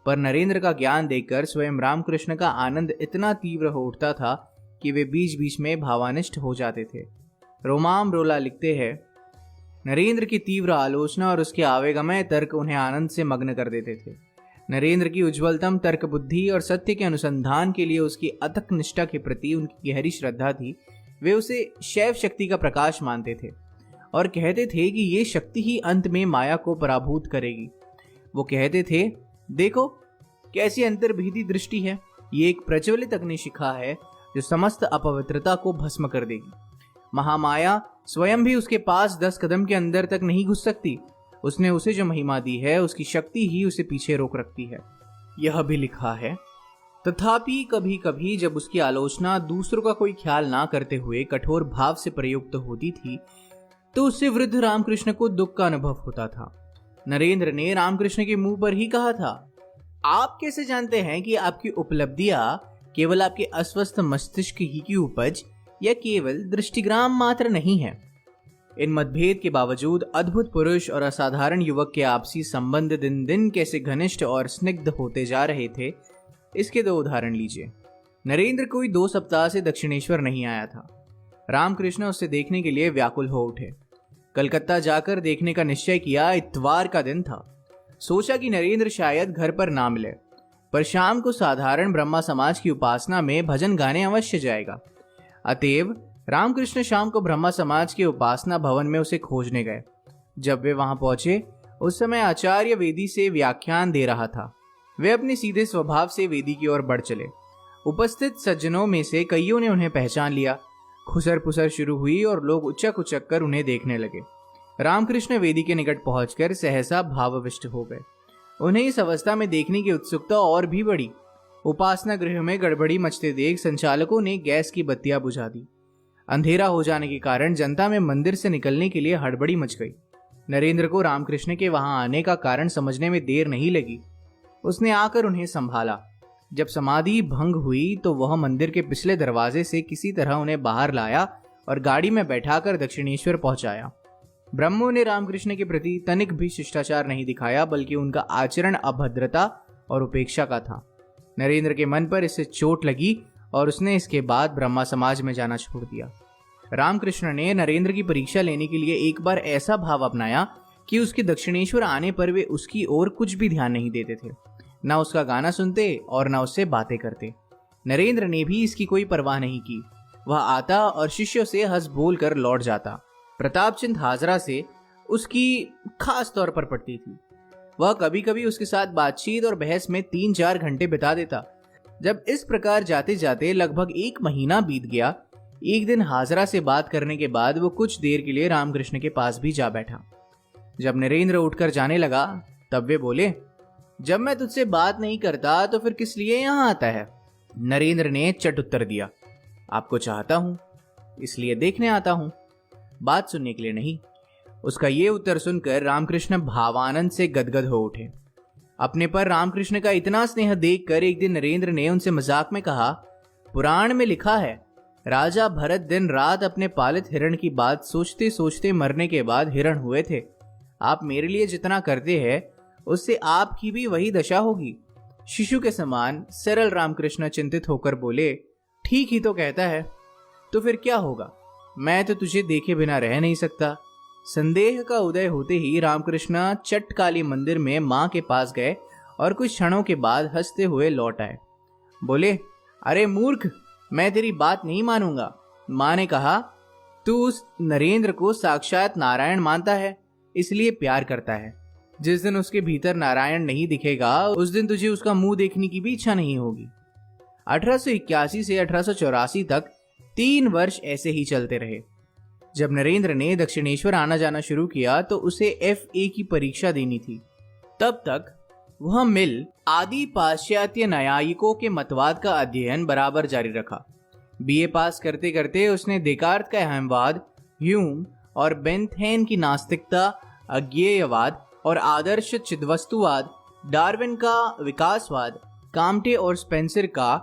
पर नरेंद्र का ज्ञान देखकर स्वयं रामकृष्ण का आनंद इतना तीव्र हो उठता था कि वे बीच बीच में भावानिष्ठ हो जाते थे। रोमाम रोला लिखते हैं, नरेंद्र की तीव्र आलोचना और उसके आवेगमय तर्क उन्हें आनंद से मग्न कर देते थे। नरेंद्र की उज्ज्वलतम तर्क बुद्धि और सत्य के अनुसंधान के लिए उसकी अथक निष्ठा के प्रति उनकी गहरी श्रद्धा थी। वे उसे शैव शक्ति का प्रकाश मानते थे और कहते थे कि ये शक्ति ही अंत में माया को पराभूत करेगी। वो कहते थे, देखो कैसी अंतर्भीति दृष्टि है, ये एक प्रज्वलित अग्निशिखा है जो समस्त अपवित्रता को भस्म कर देगी। महामाया स्वयं भी उसके पास 10 कदम के अंदर तक नहीं घुस सकती। उसने उसे जो महिमा दी है उसकी शक्ति ही उसे पीछे रोक रखती है। यह भी लिखा है, तथापि कभी कभी जब उसकी आलोचना दूसरों का कोई ख्याल ना करते हुए कठोर भाव से प्रयुक्त होती थी तो उससे वृद्ध रामकृष्ण को दुख का अनुभव होता था। नरेंद्र ने रामकृष्ण के मुंह पर ही कहा था, आप कैसे जानते हैं कि आपकी उपलब्धियां केवल आपके अस्वस्थ मस्तिष्क ही की उपज या केवल दृष्टिग्राम मात्र नहीं है? इन मतभेद के बावजूद अद्भुत पुरुष और असाधारण युवक के आपसी संबंध दिन दिन कैसे घनिष्ठ और स्निग्ध होते जा रहे थे, इसके 2 उदाहरण लीजिए। नरेंद्र कोई 2 सप्ताह से दक्षिणेश्वर नहीं आया था। रामकृष्ण उसे देखने के लिए व्याकुल हो उठे। कलकत्ता जाकर देखने का निश्चय किया। इतवार का दिन था। सोचा कि नरेंद्र शायद घर पर ना मिले, पर शाम को साधारण ब्रह्मा समाज की उपासना में भजन गाने अवश्य जाएगा। अतएव रामकृष्ण शाम को ब्रह्मा समाज के उपासना भवन में उसे खोजने गए। जब वे वहां पहुंचे उस समय आचार्य वेदी से व्याख्यान दे रहा था। वे अपने सीधे स्वभाव से वेदी की ओर बढ़ चले। उपस्थित सज्जनों में से कईयों ने उन्हें पहचान लिया। खुसर पुसर शुरू हुई और लोग उचक उचक कर उन्हें देखने लगे। रामकृष्ण वेदी के निकट पहुंचकर सहसा भावविष्ट हो गए। उन्हें इस अवस्था में देखने की उत्सुकता और भी बढ़ी। उपासना गृह में गड़बड़ी मचते देख संचालकों ने गैस की बत्तियां बुझा दी। अंधेरा हो जाने के कारण जनता में मंदिर से निकलने के लिए हड़बड़ी मच गई। नरेंद्र को रामकृष्ण के वहां आने का कारण समझने में देर नहीं लगी। उसने आकर उन्हें संभाला। जब समाधि भंग हुई तो वह मंदिर के पिछले दरवाजे से किसी तरह उन्हें बाहर लाया और गाड़ी में बैठाकर दक्षिणेश्वर पहुंचाया। ब्रह्मों ने रामकृष्ण के प्रति तनिक भी शिष्टाचार नहीं दिखाया, बल्कि उनका आचरण अभद्रता और उपेक्षा का था। नरेंद्र के मन पर इससे चोट लगी और उसने इसके बाद ब्रह्मा समाज में जाना छोड़ दिया। रामकृष्ण ने नरेंद्र की परीक्षा लेने के लिए एक बार ऐसा भाव अपनाया कि उसके दक्षिणेश्वर आने पर वे उसकी ओर कुछ भी ध्यान नहीं देते थे, न उसका गाना सुनते और न उससे बातें करते। नरेंद्र ने भी इसकी कोई परवाह नहीं की। वह आता और शिष्यों से हंस बोल कर लौट जाता। प्रताप चंद हाजरा से उसकी खास तौर पर पड़ती थी। वह कभी कभी उसके साथ बातचीत और बहस में 3-4 घंटे बिता देता। जब इस प्रकार जाते जाते लगभग 1 महीना बीत गया, एक दिन हाजरा से बात करने के बाद वो कुछ देर के लिए रामकृष्ण के पास भी जा बैठा। जब नरेंद्र उठकर जाने लगा तब वे बोले, जब मैं तुझसे बात नहीं करता तो फिर किस लिए यहाँ आता है? नरेंद्र ने चट उत्तर दिया, आपको चाहता हूं, इसलिए देखने आता हूं, बात सुनने के लिए नहीं। उसका ये उत्तर सुनकर रामकृष्ण भावानंद से गदगद हो उठे। अपने पर रामकृष्ण का इतना स्नेह देखकर एक दिन नरेंद्र ने उनसे मजाक में कहा, पुराण में लिखा है राजा भरत दिन रात अपने पालित हिरण की बात सोचते सोचते मरने के बाद हिरण हुए थे। आप मेरे लिए जितना करते हैं उससे आपकी भी वही दशा होगी। शिशु के समान सरल रामकृष्ण चिंतित होकर बोले, ठीक ही तो कहता है, तो फिर क्या होगा? मैं तो तुझे देखे बिना रह नहीं सकता। संदेह का उदय होते ही रामकृष्ण चटकाली मंदिर में मां के पास गए और कुछ क्षणों के बाद हंसते हुए लौट आए। बोले, अरे मूर्ख, मैं तेरी बात नहीं मानूंगा। मां ने कहा, तू उस नरेंद्र को साक्षात नारायण मानता है, इसलिए प्यार करता है। जिस दिन उसके भीतर नारायण नहीं दिखेगा उस दिन तुझे उसका मुंह देखने की भी इच्छा नहीं होगी। 1881 से 1884 तक 3 वर्ष ऐसे ही चलते रहे। जब नरेंद्र ने दक्षिणेश्वर आना जाना शुरू किया तो उसे FA की परीक्षा देनी थी। तब तक वह मिल आदि पाश्चात्य न्यायिकों के मतवाद का अध्ययन बराबर जारी रखा। BA पास करते करते उसने देकार्त का अहमवाद, ह्यूम और बेंथेन की नास्तिकता, अज्ञेयवाद और आदर्श चिद्वस्तुवाद, डार्विन का विकासवाद, काम्टे और स्पेंसर का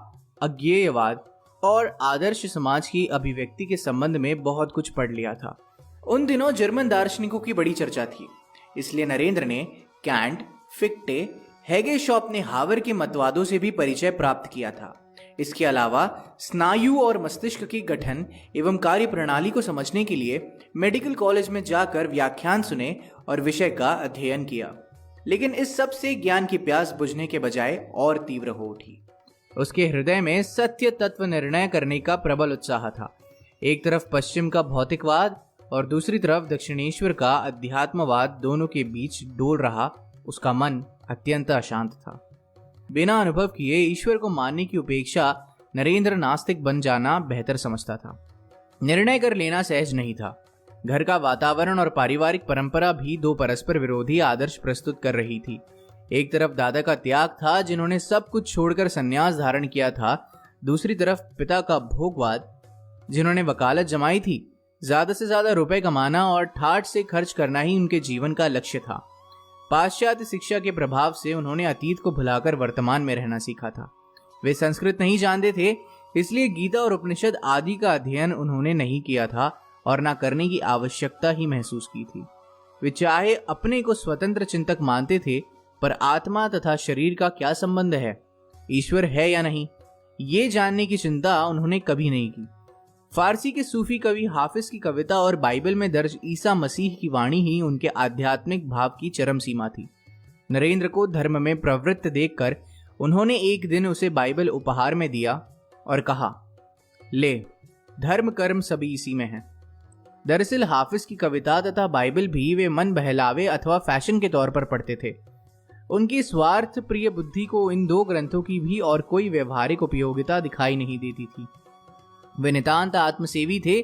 अज्ञेयवाद और आदर्श समाज की अभिव्यक्ति के संबंध में बहुत कुछ पढ़ लिया था। उन दिनों जर्मन दार्शनिकों की बड़ी चर्चा थी, इसलिए नरेंद्र ने कैंट, फिक्टे, हेगेशॉप ने हावर के मतवादों से भी परिचय प्राप्त किया था। इसके अलावा स्नायु और मस्तिष्क के गठन एवं कार्य प्रणाली को समझने के लिए मेडिकल कॉलेज में जाकर व्याख्यान सुने और विषय का अध्ययन किया। लेकिन इस सब से ज्ञान की प्यास बुझने के बजाय और तीव्र हो उठी। उसके हृदय में सत्य तत्व निर्णय करने का प्रबल उत्साह था। एक तरफ पश्चिम का भौतिकवाद और दूसरी तरफ दक्षिणेश्वर का अध्यात्मवाद, दोनों के बीच डोल रहा उसका मन अत्यंत अशांत था। बिना अनुभव किए ईश्वर को मानने की उपेक्षा नरेंद्र नास्तिक बन जाना बेहतर समझता था। निर्णय कर लेना सहज नहीं था। घर का वातावरण और पारिवारिक परंपरा भी 2 परस्पर विरोधी आदर्श प्रस्तुत कर रही थी। एक तरफ दादा का त्याग था, जिन्होंने सब कुछ छोड़कर संन्यास धारण किया था। दूसरी तरफ पिता का भोगवाद, जिन्होंने वकालत जमाई थी। ज्यादा से ज्यादा रुपए कमाना और ठाठ से खर्च करना ही उनके जीवन का लक्ष्य था। पाश्चात्य शिक्षा के प्रभाव से उन्होंने अतीत को भुलाकर वर्तमान में रहना सीखा था। वे संस्कृत नहीं जानते थे, इसलिए गीता और उपनिषद आदि का अध्ययन उन्होंने नहीं किया था और ना करने की आवश्यकता ही महसूस की थी। वे चाहे अपने को स्वतंत्र चिंतक मानते थे, पर आत्मा तथा शरीर का क्या संबंध है, ईश्वर है या नहीं, ये जानने की चिंता उन्होंने कभी नहीं की। फारसी के सूफी कवि हाफिज की कविता और बाइबल में दर्ज ईसा मसीह की वाणी ही उनके आध्यात्मिक भाव की चरम सीमा थी। नरेंद्र को धर्म में प्रवृत्त देखकर उन्होंने एक दिन उसे बाइबल उपहार में दिया और कहा, ले, धर्म कर्म सभी इसी में है। दरअसल हाफिज की कविता तथा बाइबल भी वे मन बहलावे अथवा फैशन के तौर पर पढ़ते थे। उनकी स्वार्थ प्रिय बुद्धि को इन 2 ग्रंथों की भी और कोई व्यवहारिक उपयोगिता दिखाई नहीं देती थी। वे नितांत आत्मसेवी थे।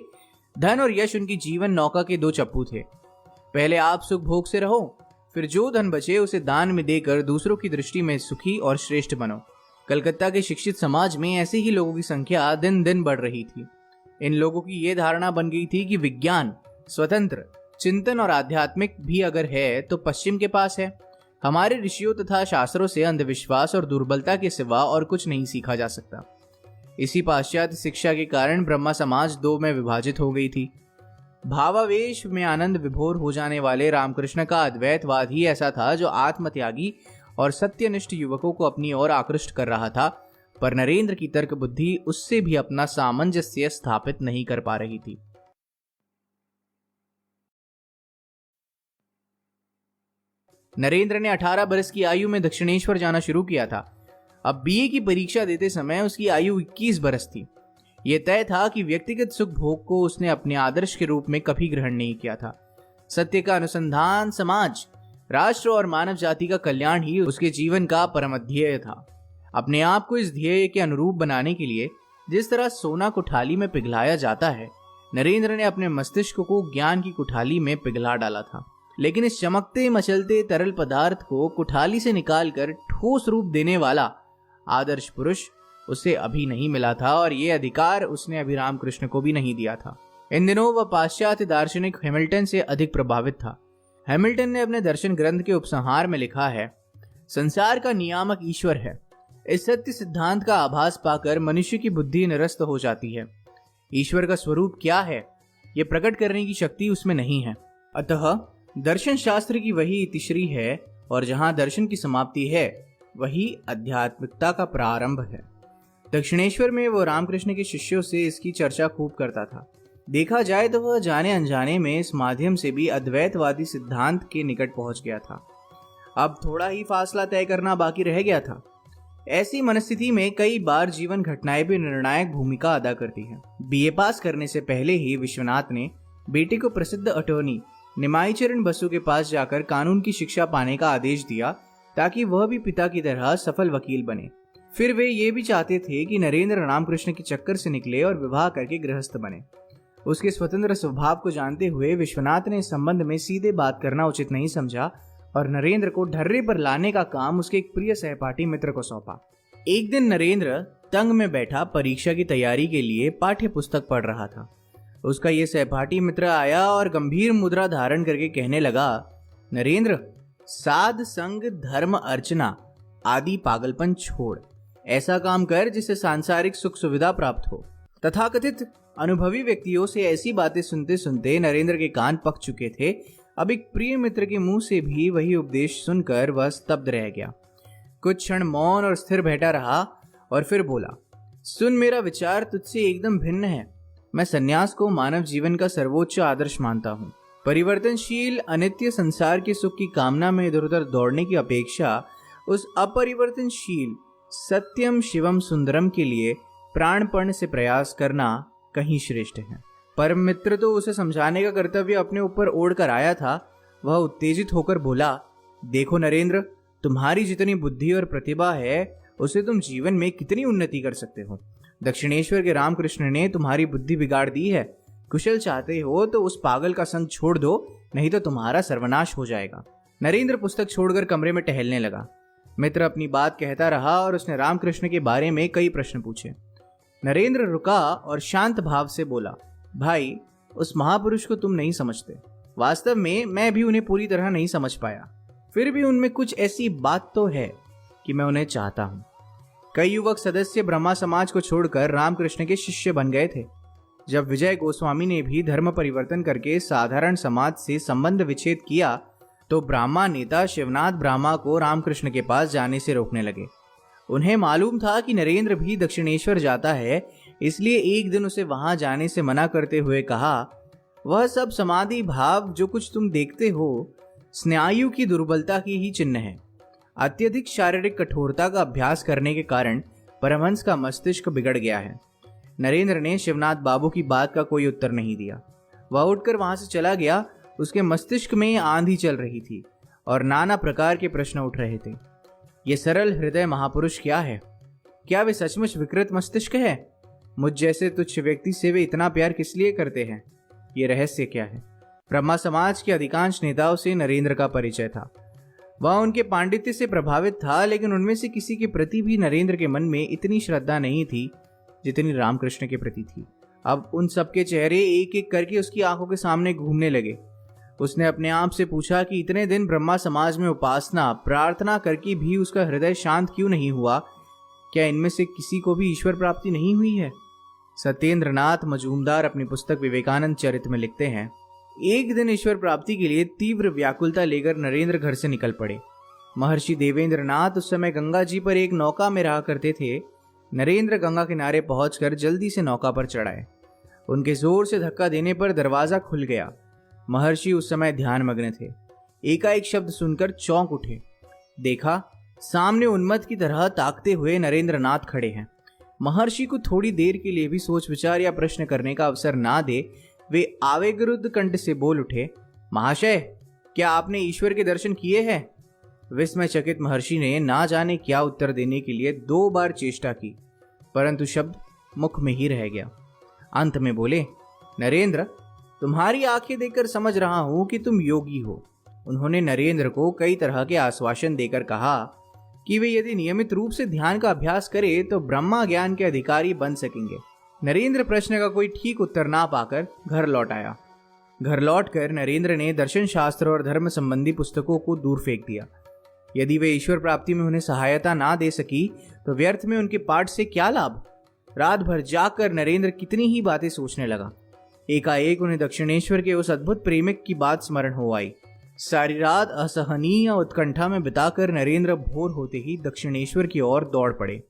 धन और यश उनकी जीवन नौका के 2 चप्पू थे। पहले आप सुख भोग से रहो, फिर जो धन बचे उसे दान में देकर दूसरों की दृष्टि में सुखी और श्रेष्ठ बनो। कलकत्ता के शिक्षित समाज में ऐसे ही लोगों की संख्या दिन दिन बढ़ रही थी। इन लोगों की यह धारणा बन गई थी कि विज्ञान, स्वतंत्र चिंतन और आध्यात्मिक भी अगर है तो पश्चिम के पास है। हमारे ऋषियों तथा शास्त्रों से अंधविश्वास और दुर्बलता के सिवा और कुछ नहीं सीखा जा सकता। इसी पाश्चात्य शिक्षा के कारण ब्रह्मा समाज 2 में विभाजित हो गई थी। भावावेश में आनंद विभोर हो जाने वाले रामकृष्ण का अद्वैतवाद ही ऐसा था जो आत्मत्यागी और सत्यनिष्ठ युवकों को अपनी ओर आकृष्ट कर रहा था, पर नरेंद्र की तर्क बुद्धि उससे भी अपना सामंजस्य स्थापित नहीं कर पा रही थी। नरेंद्र ने 18 बरस की आयु में दक्षिणेश्वर जाना शुरू किया था। अब बीए की परीक्षा देते समय उसकी आयु 21 बरस थी। यह तय था कि व्यक्तिगत सुख भोग को उसने अपने आदर्श के रूप में कभी ग्रहण नहीं किया था। सत्य का अनुसंधान, समाज, राष्ट्र और मानव जाति का कल्याण ही उसके जीवन का परम ध्येय था। अपने आप को इस ध्येय के अनुरूप बनाने के लिए जिस तरह सोना कुठाली में पिघलाया जाता है, नरेंद्र ने अपने मस्तिष्क को ज्ञान की कुठाली में पिघला डाला था। लेकिन इस चमकते मचलते तरल पदार्थ को कुठाली से निकालकर ठोस रूप देने वाला आदर्श पुरुष उसे अभी नहीं मिला था, और ये अधिकार उसने अभी रामकृष्ण को भी नहीं दिया था। इन दिनों वह पाश्चात्य दार्शनिक हैमिल्टन से अधिक प्रभावित था। हैमिल्टन ने अपने दर्शन ग्रंथ के उपसंहार में लिखा है, संसार का नियामक ईश्वर है। इस सत्य सिद्धांत का आभास पाकर मनुष्य की बुद्धि निरस्त हो जाती है। ईश्वर का स्वरूप क्या है, यह प्रकट करने की शक्ति उसमें नहीं है। अतः दर्शन शास्त्र की वही इतिश्री है, और जहां दर्शन की समाप्ति है वही आध्यात्मिकता का प्रारंभ है। दक्षिणेश्वर में वो रामकृष्ण के शिष्यों से इसकी चर्चा खूब करता था। देखा जाए तो वह जाने अनजाने में इस माध्यम से भी अद्वैतवादी सिद्धांत के निकट पहुंच गया था। अब थोड़ा ही फासला तय करना बाकी रह गया था। ऐसी मनस्थिति में कई बार जीवन घटनाएं भी निर्णायक भूमिका अदा करती हैं। बीए पास करने से पहले ही विश्वनाथ ने बेटे को प्रसिद्ध अटॉर्नी निमाई चरण बसु के पास जाकर कानून की शिक्षा पाने का आदेश दिया, ताकि वह भी पिता की तरह सफल वकील बने। फिर वे ये भी चाहते थे कि नरेंद्र रामकृष्ण के चक्कर से निकले और विवाह करके गृहस्थ बने। उसके स्वतंत्र स्वभाव को जानते हुए विश्वनाथ ने इस संबंध में सीधे बात करना उचित नहीं समझा और नरेंद्र को ढर्रे पर लाने का काम उसके एक प्रिय सहपाठी मित्र को सौंपा। एक दिन नरेंद्र तंग में बैठा परीक्षा की तैयारी के लिए पाठ्य पुस्तक पढ़ रहा था। उसका ये सहपाठी मित्र आया और गंभीर मुद्रा धारण करके कहने लगा, नरेंद्र, साध संग, धर्म, अर्चना आदि पागलपन छोड़, ऐसा काम कर जिससे सांसारिक सुख सुविधा प्राप्त हो। तथाकथित अनुभवी व्यक्तियों से ऐसी बातें सुनते सुनते नरेंद्र के कान पक चुके थे। अब एक प्रिय मित्र के मुंह से भी वही उपदेश सुनकर वह स्तब्ध रह गया। कुछ क्षण मौन और स्थिर बैठा रहा और फिर बोला, सुन, मेरा विचार तुझसे एकदम भिन्न है। मैं सन्यास को मानव जीवन का सर्वोच्च आदर्श मानता हूँ। परिवर्तनशील अनित्य संसार के सुख की कामना में इधर उधर दौड़ने की अपेक्षा उस अपरिवर्तनशील सत्यम शिवम सुंदरम के लिए प्राणपण से प्रयास करना कहीं श्रेष्ठ है। परम मित्र तो उसे समझाने का कर्तव्य अपने ऊपर ओढ़ कर आया था। वह उत्तेजित होकर बोला, देखो नरेंद्र, तुम्हारी जितनी बुद्धि और प्रतिभा है उसे तुम जीवन में कितनी उन्नति कर सकते हो। दक्षिणेश्वर के रामकृष्ण ने तुम्हारी बुद्धि बिगाड़ दी है। कुशल चाहते हो तो उस पागल का संग छोड़ दो, नहीं तो तुम्हारा सर्वनाश हो जाएगा। नरेंद्र पुस्तक छोड़कर कमरे में टहलने लगा। मित्र अपनी बात कहता रहा और उसने रामकृष्ण के बारे में कई प्रश्न पूछे। नरेंद्र रुका और शांत भाव से बोला, भाई, उस महापुरुष को तुम नहीं समझते। वास्तव में मैं भी उन्हें पूरी तरह नहीं समझ पाया। फिर भी उनमें कुछ ऐसी बात तो है कि मैं उन्हें चाहता हूं। कई युवक सदस्य ब्रह्मा समाज को छोड़कर रामकृष्ण के शिष्य बन गए थे। जब विजय गोस्वामी ने भी धर्म परिवर्तन करके साधारण समाज से संबंध विच्छेद किया तो ब्राह्मा नेता शिवनाथ ब्राह्मा को रामकृष्ण के पास जाने से रोकने लगे। उन्हें मालूम था कि नरेंद्र भी दक्षिणेश्वर जाता है, इसलिए एक दिन उसे वहां जाने से मना करते हुए कहा, वह सब समाधि भाव जो कुछ तुम देखते हो स्नायु की दुर्बलता की ही चिन्ह है। अत्यधिक शारीरिक कठोरता का अभ्यास करने के कारण परमहंस का मस्तिष्क बिगड़ गया है। नरेंद्र ने शिवनाथ बाबू की बात का कोई उत्तर नहीं दिया। वह उठकर वहां से चला गया। उसके मस्तिष्क में आंधी चल रही थी और नाना प्रकार के प्रश्न उठ रहे थे। ये सरल हृदय महापुरुष क्या है? क्या वे सचमुच विकृत मस्तिष्क है? मुझ जैसे तुच्छ व्यक्ति से वे इतना प्यार किस लिए करते हैं? ये रहस्य क्या है? ब्रह्मा समाज के अधिकांश नेताओं से नरेंद्र का परिचय था। वह उनके पांडित्य से प्रभावित था, लेकिन उनमें से किसी के प्रति भी नरेंद्र के मन में इतनी श्रद्धा नहीं थी जितनी रामकृष्ण के प्रति थी। अब उन सबके चेहरे एक एक करके उसकी आंखों के सामने घूमने लगे। उसने अपने आप से पूछा कि इतने दिन ब्रह्मा समाज में उपासना प्रार्थना करके भी उसका हृदय शांत क्यों नहीं हुआ? क्या इनमें से किसी को भी ईश्वर प्राप्ति नहीं हुई है? सत्येंद्र नाथ मजूमदार अपनी पुस्तक विवेकानंद चरित में लिखते हैं, एक दिन ईश्वर प्राप्ति के लिए तीव्र व्याकुलता लेकर नरेंद्र घर से निकल पड़े। महर्षि देवेंद्र नाथ उस समय गंगा जी पर एक नौका में रहा करते थे। नरेंद्र गंगा किनारे पहुंचकर जल्दी से नौका पर चढ़ाए। उनके जोर से धक्का देने पर दरवाजा खुल गया। महर्षि उस समय ध्यान मग्न थे। एकाएक शब्द सुनकर चौंक उठे। देखा, सामने उन्मत्त की तरह ताकते हुए नरेंद्र नाथ खड़े हैं। महर्षि को थोड़ी देर के लिए भी सोच विचार या प्रश्न करने का अवसर ना दे वे आवेगरुद्ध कंठ से बोल उठे, महाशय, क्या आपने ईश्वर के दर्शन किए हैं? विस्मयचकित महर्षि ने ना जाने क्या उत्तर देने के लिए 2 बार चेष्टा की, परंतु शब्द मुख में ही रह गया। अंत में बोले, नरेंद्र, तुम्हारी आंखें देखकर समझ रहा हूं कि तुम योगी हो। उन्होंने नरेंद्र को कई तरह के आश्वासन देकर कहा कि वे यदि नियमित रूप से ध्यान का अभ्यास करें तो ब्रह्मा ज्ञान के अधिकारी बन सकेंगे। नरेंद्र प्रश्न का कोई ठीक उत्तर ना पाकर घर लौट आया। घर लौटकर नरेंद्र ने दर्शन शास्त्र और धर्म संबंधी पुस्तकों को दूर फेंक दिया। यदि वे ईश्वर प्राप्ति में उन्हें सहायता ना दे सकी तो व्यर्थ में उनके पाठ से क्या लाभ। रात भर जागकर नरेंद्र कितनी ही बातें सोचने लगा। एकाएक उन्हें दक्षिणेश्वर के उस अद्भुत प्रेमिक की बात स्मरण हो आई। सारी रात असहनीय उत्कंठा में बिताकर नरेंद्र भोर होते ही दक्षिणेश्वर की ओर दौड़ पड़े।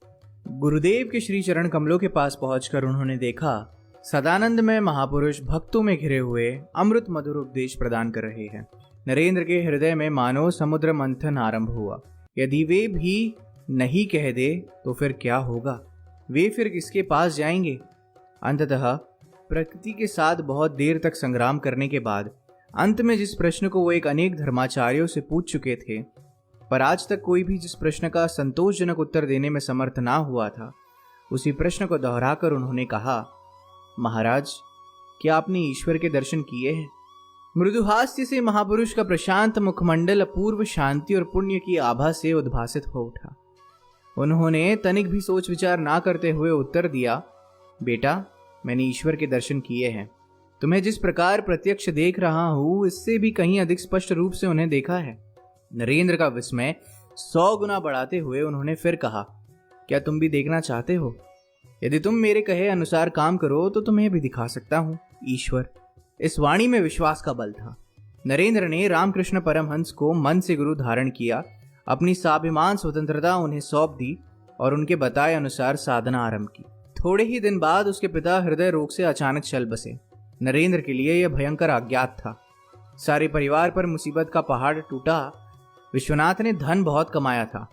गुरुदेव के श्री चरण कमलों के पास पहुंचकर उन्होंने देखा सदानंद में महापुरुष भक्तों में घिरे हुए अमृत मधुर उपदेश प्रदान कर रहे हैं। नरेंद्र के हृदय में मानो समुद्र मंथन आरंभ हुआ। यदि वे भी नहीं कह दे तो फिर क्या होगा? वे फिर किसके पास जाएंगे? अंततः प्रकृति के साथ बहुत देर तक संग्राम करने के बाद अंत में जिस प्रश्न को वो एक अनेक धर्माचार्यों से पूछ चुके थे, पर आज तक कोई भी जिस प्रश्न का संतोषजनक उत्तर देने में समर्थ ना हुआ था, उसी प्रश्न को दोहराकर उन्होंने कहा, महाराज, क्या आपने ईश्वर के दर्शन किए हैं? मृदुहास्य से महापुरुष का प्रशांत मुखमंडल अपूर्व शांति और पुण्य की आभा से उद्भासित हो उठा। उन्होंने तनिक भी सोच विचार ना करते हुए उत्तर दिया, बेटा, मैंने ईश्वर के दर्शन किए हैं। तुम्हें जिस प्रकार प्रत्यक्ष देख रहा हूं, इससे भी कहीं अधिक स्पष्ट रूप से उन्हें देखा है। नरेंद्र का विस्मय 100 गुना बढ़ाते हुए उन्होंने फिर कहा, क्या तुम भी देखना चाहते हो? यदि तुम मेरे कहे अनुसार काम करो तो तुम्हें भी दिखा सकता हूं ईश्वर। इस वाणी में विश्वास का बल था। नरेंद्र ने रामकृष्ण परमहंस को मन से गुरु धारण किया, अपनी स्वाभिमान स्वतंत्रता उन्हें सौंप दी और उनके बताए अनुसार साधना आरंभ की। थोड़े ही दिन बाद उसके पिता हृदय रोग से अचानक चल बसे। नरेंद्र के लिए यह भयंकर अज्ञात था। सारे परिवार पर मुसीबत का पहाड़ टूटा। विश्वनाथ ने धन बहुत कमाया था,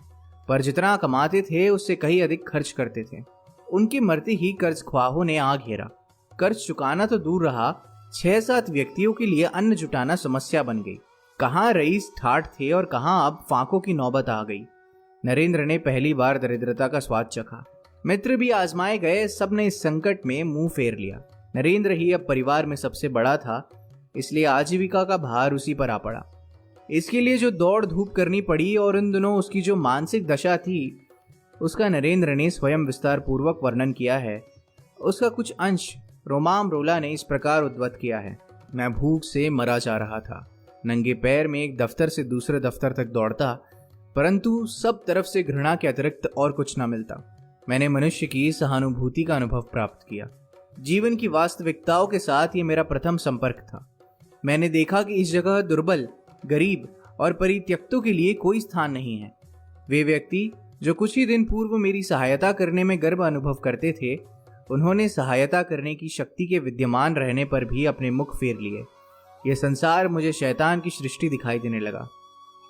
पर जितना कमाते थे उससे कहीं अधिक खर्च करते थे। उनकी मरते ही कर्ज ख्वाहों ने आ घेरा। कर्ज चुकाना तो दूर रहा, 6-7 व्यक्तियों के लिए अन्न जुटाना समस्या बन गई। कहाँ रईस ठाठ थे और कहाँ अब फांकों की नौबत आ गई। नरेंद्र ने पहली बार दरिद्रता का स्वाद चखा। मित्र भी आजमाए गए, सबने इस संकट में मुंह फेर लिया। नरेंद्र ही अब परिवार में सबसे बड़ा था, इसलिए आजीविका का भार उसी पर आ पड़ा। इसके लिए जो दौड़ धूप करनी पड़ी और इन दिनों उसकी जो मानसिक दशा थी, उसका नरेंद्र ने स्वयं विस्तार पूर्वक वर्णन किया है। उसका कुछ अंश रोमाम रोला ने इस प्रकार उद्धृत किया है। मैं भूख से मरा जा रहा था। नंगे पैर में एक दफ्तर से दूसरे दफ्तर तक दौड़ता, परंतु सब तरफ से घृणा के अतिरिक्त और कुछ न मिलता। मैंने मनुष्य की सहानुभूति का अनुभव प्राप्त किया। जीवन की वास्तविकताओं के साथ ये मेरा प्रथम संपर्क था। मैंने देखा कि इस जगह दुर्बल, गरीब और परित्यक्तों के लिए कोई स्थान नहीं है। वे व्यक्ति जो कुछ ही दिन पूर्व मेरी सहायता करने में गर्व अनुभव करते थे, उन्होंने सहायता करने की शक्ति के विद्यमान रहने पर भी अपने मुख फेर लिए। यह संसार मुझे शैतान की सृष्टि दिखाई देने लगा।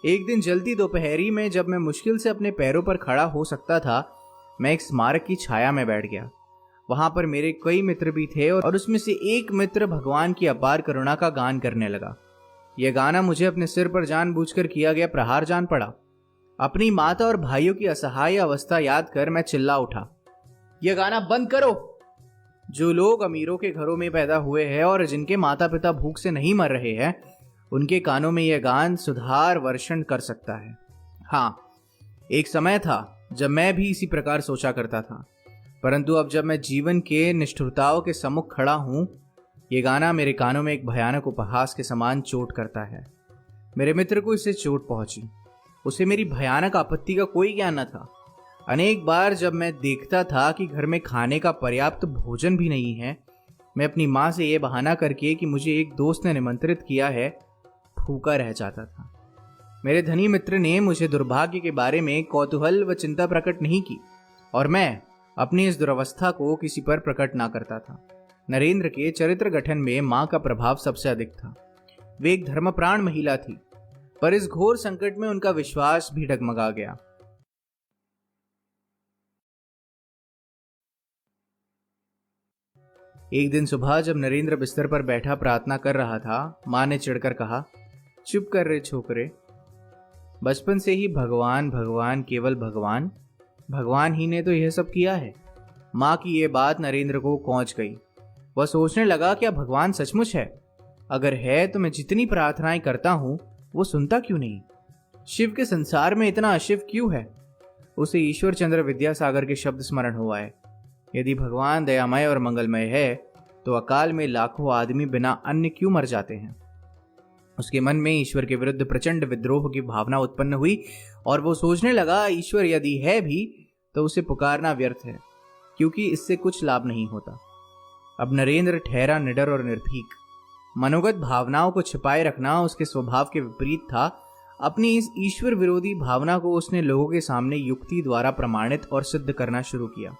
एक दिन जल्दी दोपहरी में जब मैं मुश्किल से अपने पैरों पर खड़ा हो सकता था, मैं एक स्मारक की छाया में बैठ गया। वहां पर मेरे कई मित्र भी थे और उसमें से एक मित्र भगवान की अपार करुणा का गान करने लगा। यह गाना मुझे अपने सिर पर जानबूझकर किया गया प्रहार जान पड़ा। अपनी माता और भाइयों की असहाय अवस्था याद कर मैं चिल्ला उठा, यह गाना बंद करो। जो लोग अमीरों के घरों में पैदा हुए हैं और जिनके माता पिता भूख से नहीं मर रहे हैं, उनके कानों में यह गान सुधार वर्षण कर सकता है। हाँ, एक समय था जब मैं भी इसी प्रकार सोचा करता था, परंतु अब जब मैं जीवन के निष्ठुरताओं के सम्मुख खड़ा हूं, ये गाना मेरे कानों में एक भयानक उपहास के समान चोट करता है। मेरे मित्र को इससे चोट पहुंची। उसे मेरी भयानक आपत्ति का कोई ज्ञान न था। अनेक बार जब मैं देखता था कि घर में खाने का पर्याप्त भोजन भी नहीं है, मैं अपनी माँ से यह बहाना करके कि मुझे एक दोस्त ने निमंत्रित किया है, भूखा रह जाता था। मेरे धनी मित्र ने मुझे दुर्भाग्य के बारे में कौतूहल व चिंता प्रकट नहीं की और मैं अपनी इस दुर्वस्था को किसी पर प्रकट ना करता था। नरेंद्र के चरित्र गठन में माँ का प्रभाव सबसे अधिक था। वे एक धर्मप्राण महिला थी। पर इस घोर संकट में उनका विश्वास भी डगमगा गया। एक दिन सुबह जब नरेंद्र बिस्तर पर बैठा प्रार्थना कर रहा था, मां ने चिढ़कर कहा, चुप कर रे छोकरे, बचपन से ही भगवान भगवान केवल भगवान, भगवान ही ने तो यह सब किया है। मां की यह बात नरेंद्र को खौंच गई। वह सोचने लगा, क्या भगवान सचमुच है? अगर है तो मैं जितनी प्रार्थनाएं करता हूं वो सुनता क्यों नहीं? शिव के संसार में इतना अशिव क्यों है? उसे ईश्वर चंद्र विद्यासागर के शब्द स्मरण हुआ है, यदि भगवान दयामय और मंगलमय है तो अकाल में लाखों आदमी बिना अन्न क्यों मर जाते हैं? उसके मन में ईश्वर के विरुद्ध प्रचंड विद्रोह की भावना उत्पन्न हुई और वो सोचने लगा, ईश्वर यदि है भी तो उसे पुकारना व्यर्थ है, क्योंकि इससे कुछ लाभ नहीं होता। अब नरेंद्र ठहरा निडर और निर्भीक। मनोगत भावनाओं को छिपाए रखना उसके स्वभाव के विपरीत था। अपनी इस ईश्वर विरोधी भावना को उसने लोगों के सामने युक्ति द्वारा प्रमाणित और सिद्ध करना शुरू किया।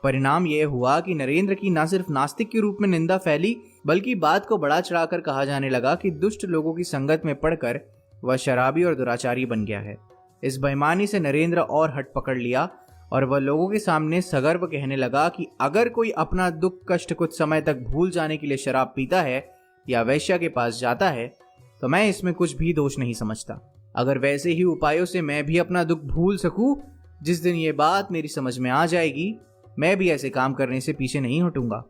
परिणाम यह हुआ कि नरेंद्र की न सिर्फ नास्तिक के रूप में निंदा फैली, बल्कि बात को बढ़ा चढ़ाकर कहा जाने लगा कि दुष्ट लोगों की संगत में पड़कर वह शराबी और दुराचारी बन गया है। इस बेईमानी से नरेंद्र और हट पकड़ लिया और वह लोगों के सामने सगर्व कहने लगा कि अगर कोई अपना दुख कष्ट कुछ समय तक भूल जाने के लिए शराब पीता है या वैश्या के पास जाता है तो मैं इसमें कुछ भी दोष नहीं समझता। अगर वैसे ही उपायों से मैं भी अपना दुख भूल सकूं, जिस दिन ये बात मेरी समझ में आ जाएगी, मैं भी ऐसे काम करने से पीछे नहीं हटूंगा।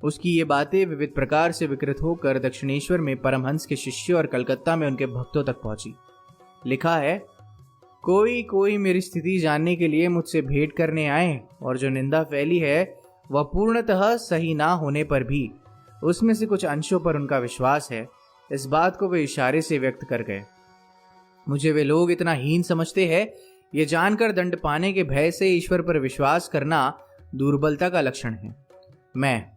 उसकी ये बातें विविध प्रकार से विकृत होकर दक्षिणेश्वर में परमहंस के शिष्य और कलकत्ता में उनके भक्तों तक पहुंची। लिखा है, कोई कोई मेरी स्थिति जानने के लिए मुझसे भेंट करने आए और जो निंदा फैली है वह पूर्णतः सही ना होने पर भी उसमें से कुछ अंशों पर उनका विश्वास है, इस बात को वे इशारे से व्यक्त कर गए। मुझे वे लोग इतना हीन समझते हैं, ये जानकर दंड पाने के भय से ईश्वर पर विश्वास करना दुर्बलता का लक्षण है। मैं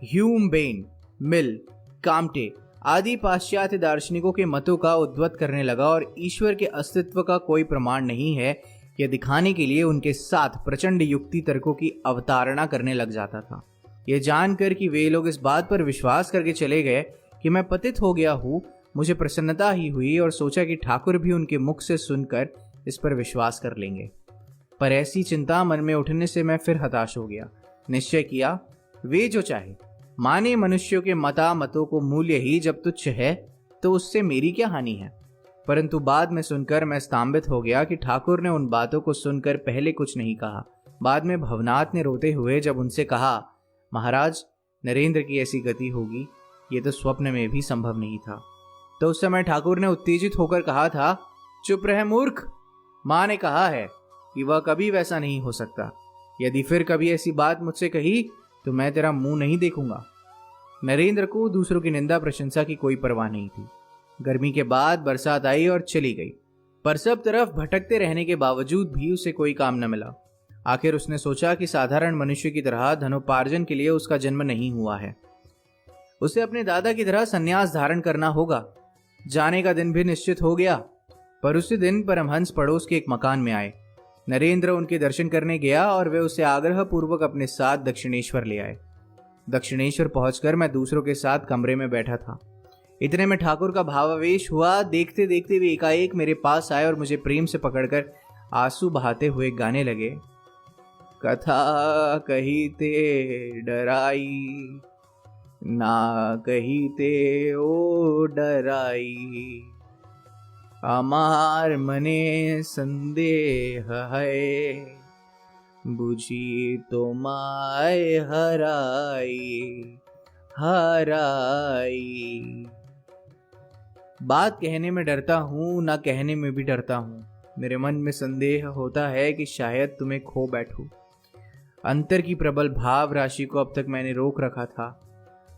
ह्यूम, बेन, मिल, काम्टे आदि पाश्चात्य दार्शनिकों के मतों का उद्धृत करने लगा और ईश्वर के अस्तित्व का कोई प्रमाण नहीं है यह दिखाने के लिए उनके साथ प्रचंड युक्ति तर्कों की अवतारणा करने लग जाता था। यह जानकर कि वे लोग इस बात पर विश्वास करके चले गए कि मैं पतित हो गया हूँ, मुझे प्रसन्नता ही हुई और सोचा कि ठाकुर भी उनके मुख से सुनकर इस पर विश्वास कर लेंगे। पर ऐसी चिंता मन में उठने से मैं फिर हताश हो गया। निश्चय किया, वे जो चाहे माने, मनुष्यों के मतों को मूल्य ही जब तुच्छ है तो उससे मेरी क्या हानि है। परंतु बाद में सुनकर मैं स्तंभित हो गया कि ठाकुर ने उन बातों को सुनकर पहले कुछ नहीं कहा। बाद में भवनाथ ने रोते हुए जब उनसे कहा, महाराज, नरेंद्र की ऐसी गति होगी ये तो स्वप्न में भी संभव नहीं था, तो उस समय ठाकुर ने उत्तेजित होकर कहा था, चुप रह मूर्ख, माँ ने कहा है कि वह कभी वैसा नहीं हो सकता। यदि फिर कभी ऐसी बात मुझसे कही तो मैं तेरा मुंह नहीं देखूंगा। नरेंद्र को दूसरों की निंदा प्रशंसा की कोई परवाह नहीं थी। गर्मी के बाद बरसात आई और चली गई, पर सब तरफ भटकते रहने के बावजूद भी उसे कोई काम न मिला। आखिर उसने सोचा कि साधारण मनुष्य की तरह धनोपार्जन के लिए उसका जन्म नहीं हुआ है, उसे अपने दादा की तरह संन्यास धारण करना होगा। जाने का दिन भी निश्चित हो गया, पर उसी दिन परमहंस पड़ोस के एक मकान में आए। नरेंद्र उनके दर्शन करने गया और वे उसे आग्रह पूर्वक अपने साथ दक्षिणेश्वर ले आए। दक्षिणेश्वर पहुंचकर मैं दूसरों के साथ कमरे में बैठा था। इतने में ठाकुर का भावावेश हुआ। देखते देखते वे एकाएक मेरे पास आए और मुझे प्रेम से पकड़कर आंसू बहाते हुए गाने लगे, कथा कहीते डराई, ना कहीते ओ डराई, अमार मने संदेह है, बुझी तो माय हराई हराई। बात कहने में डरता हूँ, ना कहने में भी डरता हूँ। मेरे मन में संदेह होता है कि शायद तुम्हें खो बैठूं। अंतर की प्रबल भाव राशि को अब तक मैंने रोक रखा था,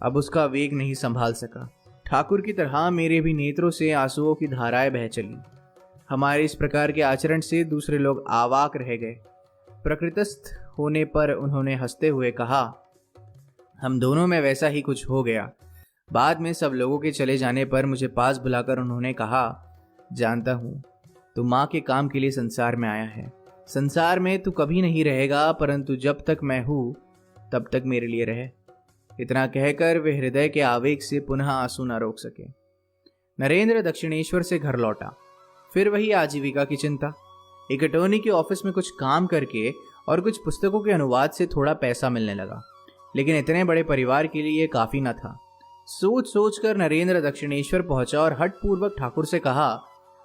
अब उसका वेग नहीं संभाल सका। ठाकुर की तरह मेरे भी नेत्रों से आंसुओं की धाराएं बह चली। हमारे इस प्रकार के आचरण से दूसरे लोग आवाक रह गए। प्रकृतस्थ होने पर उन्होंने हंसते हुए कहा, हम दोनों में वैसा ही कुछ हो गया। बाद में सब लोगों के चले जाने पर मुझे पास बुलाकर उन्होंने कहा, जानता हूं तू माँ के काम के लिए संसार में आया है। संसार में तू कभी नहीं रहेगा, परंतु जब तक मैं हूं तब तक मेरे लिए रहे। इतना कहकर वे हृदय के आवेग से पुनः आंसू न रोक सके। नरेंद्र दक्षिणेश्वर से घर लौटा। फिर वही आजीविका की चिंता। एक अटॉर्नी के ऑफिस में कुछ काम करके और कुछ पुस्तकों के अनुवाद से थोड़ा पैसा मिलने लगा, लेकिन इतने बड़े परिवार के लिए यह काफी न था। सोच सोच कर नरेंद्र दक्षिणेश्वर पहुंचा और हठपूर्वक ठाकुर से कहा,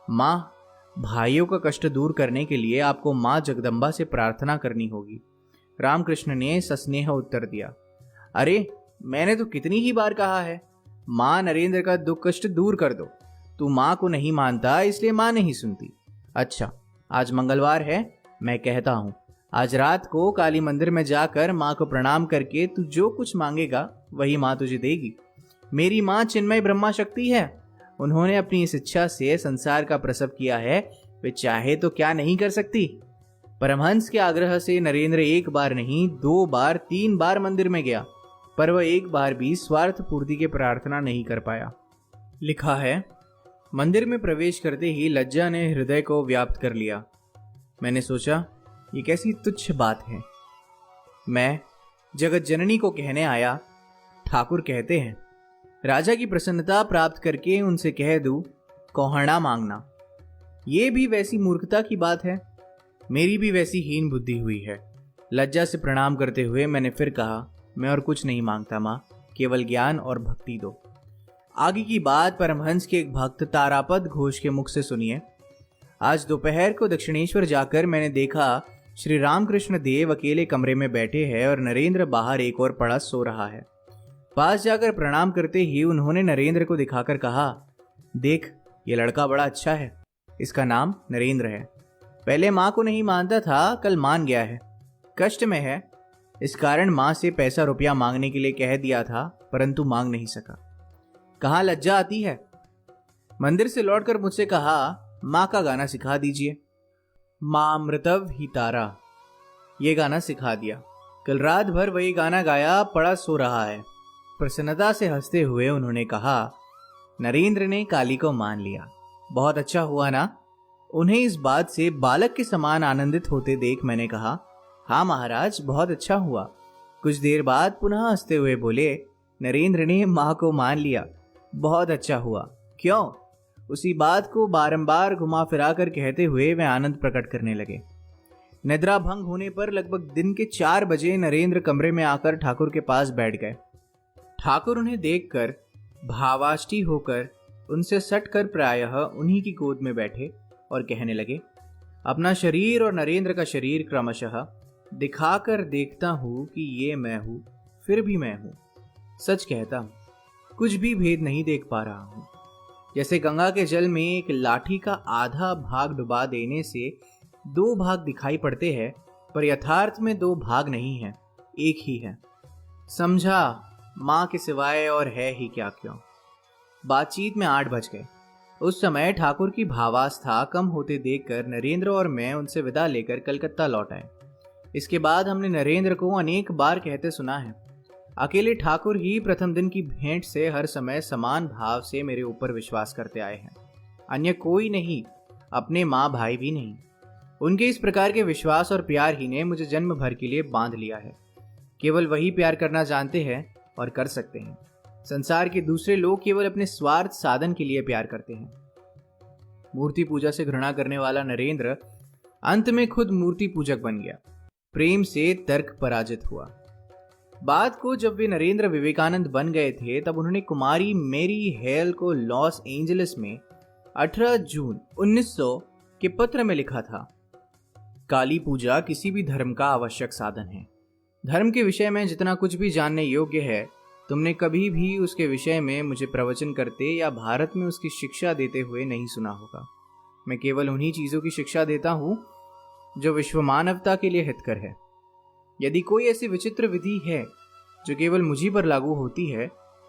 माँ, भाइयों का कष्ट दूर करने के लिए आपको माँ जगदम्बा से प्रार्थना करनी होगी। रामकृष्ण ने सस्नेह उत्तर दिया, अरे मैंने तो कितनी ही बार कहा है, माँ नरेंद्र का दुख कष्ट दूर कर दो। तू माँ को नहीं मानता इसलिए माँ नहीं सुनती। अच्छा, आज मंगलवार है, मैं कहता हूँ आज रात को काली मंदिर में जाकर माँ को प्रणाम करके तू जो कुछ मांगेगा वही माँ तुझे देगी। मेरी माँ चिन्मय ब्रह्मा शक्ति है। उन्होंने अपनी इस इच्छा से संसार का प्रसव किया है, वे चाहे तो क्या नहीं कर सकती। परमहंस के आग्रह से नरेंद्र एक बार नहीं, 2 बार 3 बार मंदिर में गया, पर वह एक बार भी स्वार्थ पूर्ति की प्रार्थना नहीं कर पाया। लिखा है, मंदिर में प्रवेश करते ही लज्जा ने हृदय को व्याप्त कर लिया। मैंने सोचा, ये कैसी तुच्छ बात है। मैं जगत जननी को कहने आया, ठाकुर कहते हैं राजा की प्रसन्नता प्राप्त करके उनसे कह दूं कोहणा मांगना। ये भी वैसी मूर्खता की बात है। मेरी भी वैसी हीन बुद्धि हुई है। लज्जा से प्रणाम करते हुए मैंने फिर कहा, मैं और कुछ नहीं मांगता माँ, केवल ज्ञान और भक्ति दो। आगे की बात परमहंस के एक भक्त तारापद घोष के मुख से सुनिए। आज दोपहर को दक्षिणेश्वर जाकर मैंने देखा श्री रामकृष्ण देव अकेले कमरे में बैठे हैं और नरेंद्र बाहर एक और पड़ा सो रहा है। पास जाकर प्रणाम करते ही उन्होंने नरेंद्र को दिखाकर कहा, देख ये लड़का बड़ा अच्छा है, इसका नाम नरेंद्र है। पहले माँ को नहीं मानता था, कल मान गया है। कष्ट में है, इस कारण माँ से पैसा रुपया मांगने के लिए कह दिया था, परंतु मांग नहीं सका। कहाँ लज्जा आती है। मंदिर से लौटकर मुझसे कहा, माँ का गाना सिखा दीजिए। माँ अमृतव ही तारा, ये गाना सिखा दिया। कल रात भर वही गाना गाया, पड़ा सो रहा है। प्रसन्नता से हंसते हुए उन्होंने कहा, नरेंद्र ने काली को मान लिया, बहुत अच्छा हुआ ना। उन्हें इस बात से बालक के समान आनंदित होते देख मैंने कहा, हाँ महाराज, बहुत अच्छा हुआ। कुछ देर बाद पुनः हंसते हुए बोले, नरेंद्र ने माँ को मान लिया, बहुत अच्छा हुआ। क्यों? उसी बात को बारंबार घुमा फिरा कर कहते हुए वे आनंद प्रकट करने लगे। निद्रा भंग होने पर लगभग दिन के 4 बजे नरेंद्र कमरे में आकर ठाकुर के पास बैठ गए। ठाकुर उन्हें देखकर भावाष्टी होकर उनसे सटकर प्रायः उन्हीं की गोद में बैठे और कहने लगे, अपना शरीर और नरेंद्र का शरीर क्रमशः दिखाकर देखता हूं कि ये मैं हूं, फिर भी मैं हूं। सच कहता हूं, कुछ भी भेद नहीं देख पा रहा हूं। जैसे गंगा के जल में एक लाठी का आधा भाग डुबा देने से 2 भाग दिखाई पड़ते हैं, पर यथार्थ में 2 भाग नहीं है, एक ही है। समझा, माँ के सिवाय और है ही क्या क्यों। बातचीत में 8 बज गए। उस समय ठाकुर की भावावस्था कम होते देखकर नरेंद्र और मैं उनसे विदा लेकर कलकत्ता लौट आए। इसके बाद हमने नरेंद्र को अनेक बार कहते सुना है, अकेले ठाकुर ही प्रथम दिन की भेंट से हर समय समान भाव से मेरे ऊपर विश्वास करते आए हैं, अन्य कोई नहीं, अपने माँ भाई भी नहीं। उनके इस प्रकार के विश्वास और प्यार ही ने मुझे जन्म भर के लिए बांध लिया है। केवल वही प्यार करना जानते हैं और कर सकते हैं। संसार के दूसरे लोग केवल अपने स्वार्थ साधन के लिए प्यार करते हैं। मूर्ति पूजा से घृणा करने वाला नरेंद्र अंत में खुद मूर्ति पूजक बन गया। प्रेम से तर्क पराजित हुआ। बाद को जब वे नरेंद्र विवेकानंद बन गए थे, तब उन्होंने कुमारी मेरी हेल को लॉस एंजलिस में 18 जून 1900 के पत्र में लिखा था, काली पूजा किसी भी धर्म का आवश्यक साधन है। धर्म के विषय में जितना कुछ भी जानने योग्य है, तुमने कभी भी उसके विषय में मुझे प्रवचन करते या भारत में उसकी शिक्षा देते हुए नहीं सुना होगा। मैं केवल उन्हीं चीज़ों की शिक्षा देता हूँ जो विश्व मानवता के लिए हितकर है। यदि कोई ऐसी विचित्र विधि है जो केवल मुझी पर लागू होती है,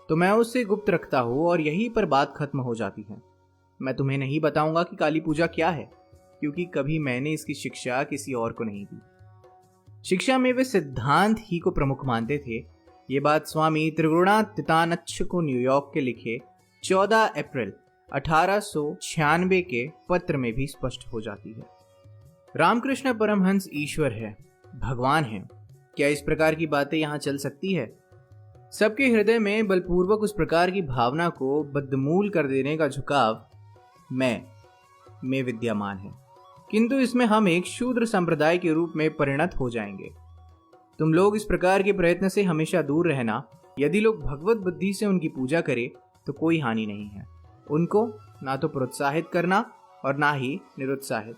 तो मैं उससे गुप्त रखता हूँ और यहीं पर बात खत्म हो जाती है। मैं तुम्हें नहीं बताऊंगा कि काली पूजा क्या है, क्योंकि कभी मैंने इसकी शिक्षा किसी और को नहीं दी। शिक्षा में वे सिद्धांत ही को प्रमुख मानते थे। ये बात स्वामी त्रिगुणातीतानच्छ को न्यूयॉर्क के लिखे 14 अप्रैल 1896 के पत्र में भी स्पष्ट हो जाती है। रामकृष्ण परमहंस ईश्वर है, भगवान है, क्या इस प्रकार की बातें यहाँ चल सकती है? सबके हृदय में बलपूर्वक उस प्रकार की भावना को बदमूल कर देने का झुकाव मैं में विद्यमान है, किंतु इसमें हम एक शूद्र संप्रदाय के रूप में परिणत हो जाएंगे। तुम लोग इस प्रकार के प्रयत्न से हमेशा दूर रहना। यदि लोग भगवत बुद्धि से उनकी पूजा करें तो कोई हानि नहीं है। उनको ना तो प्रोत्साहित करना और ना ही निरुत्साहित।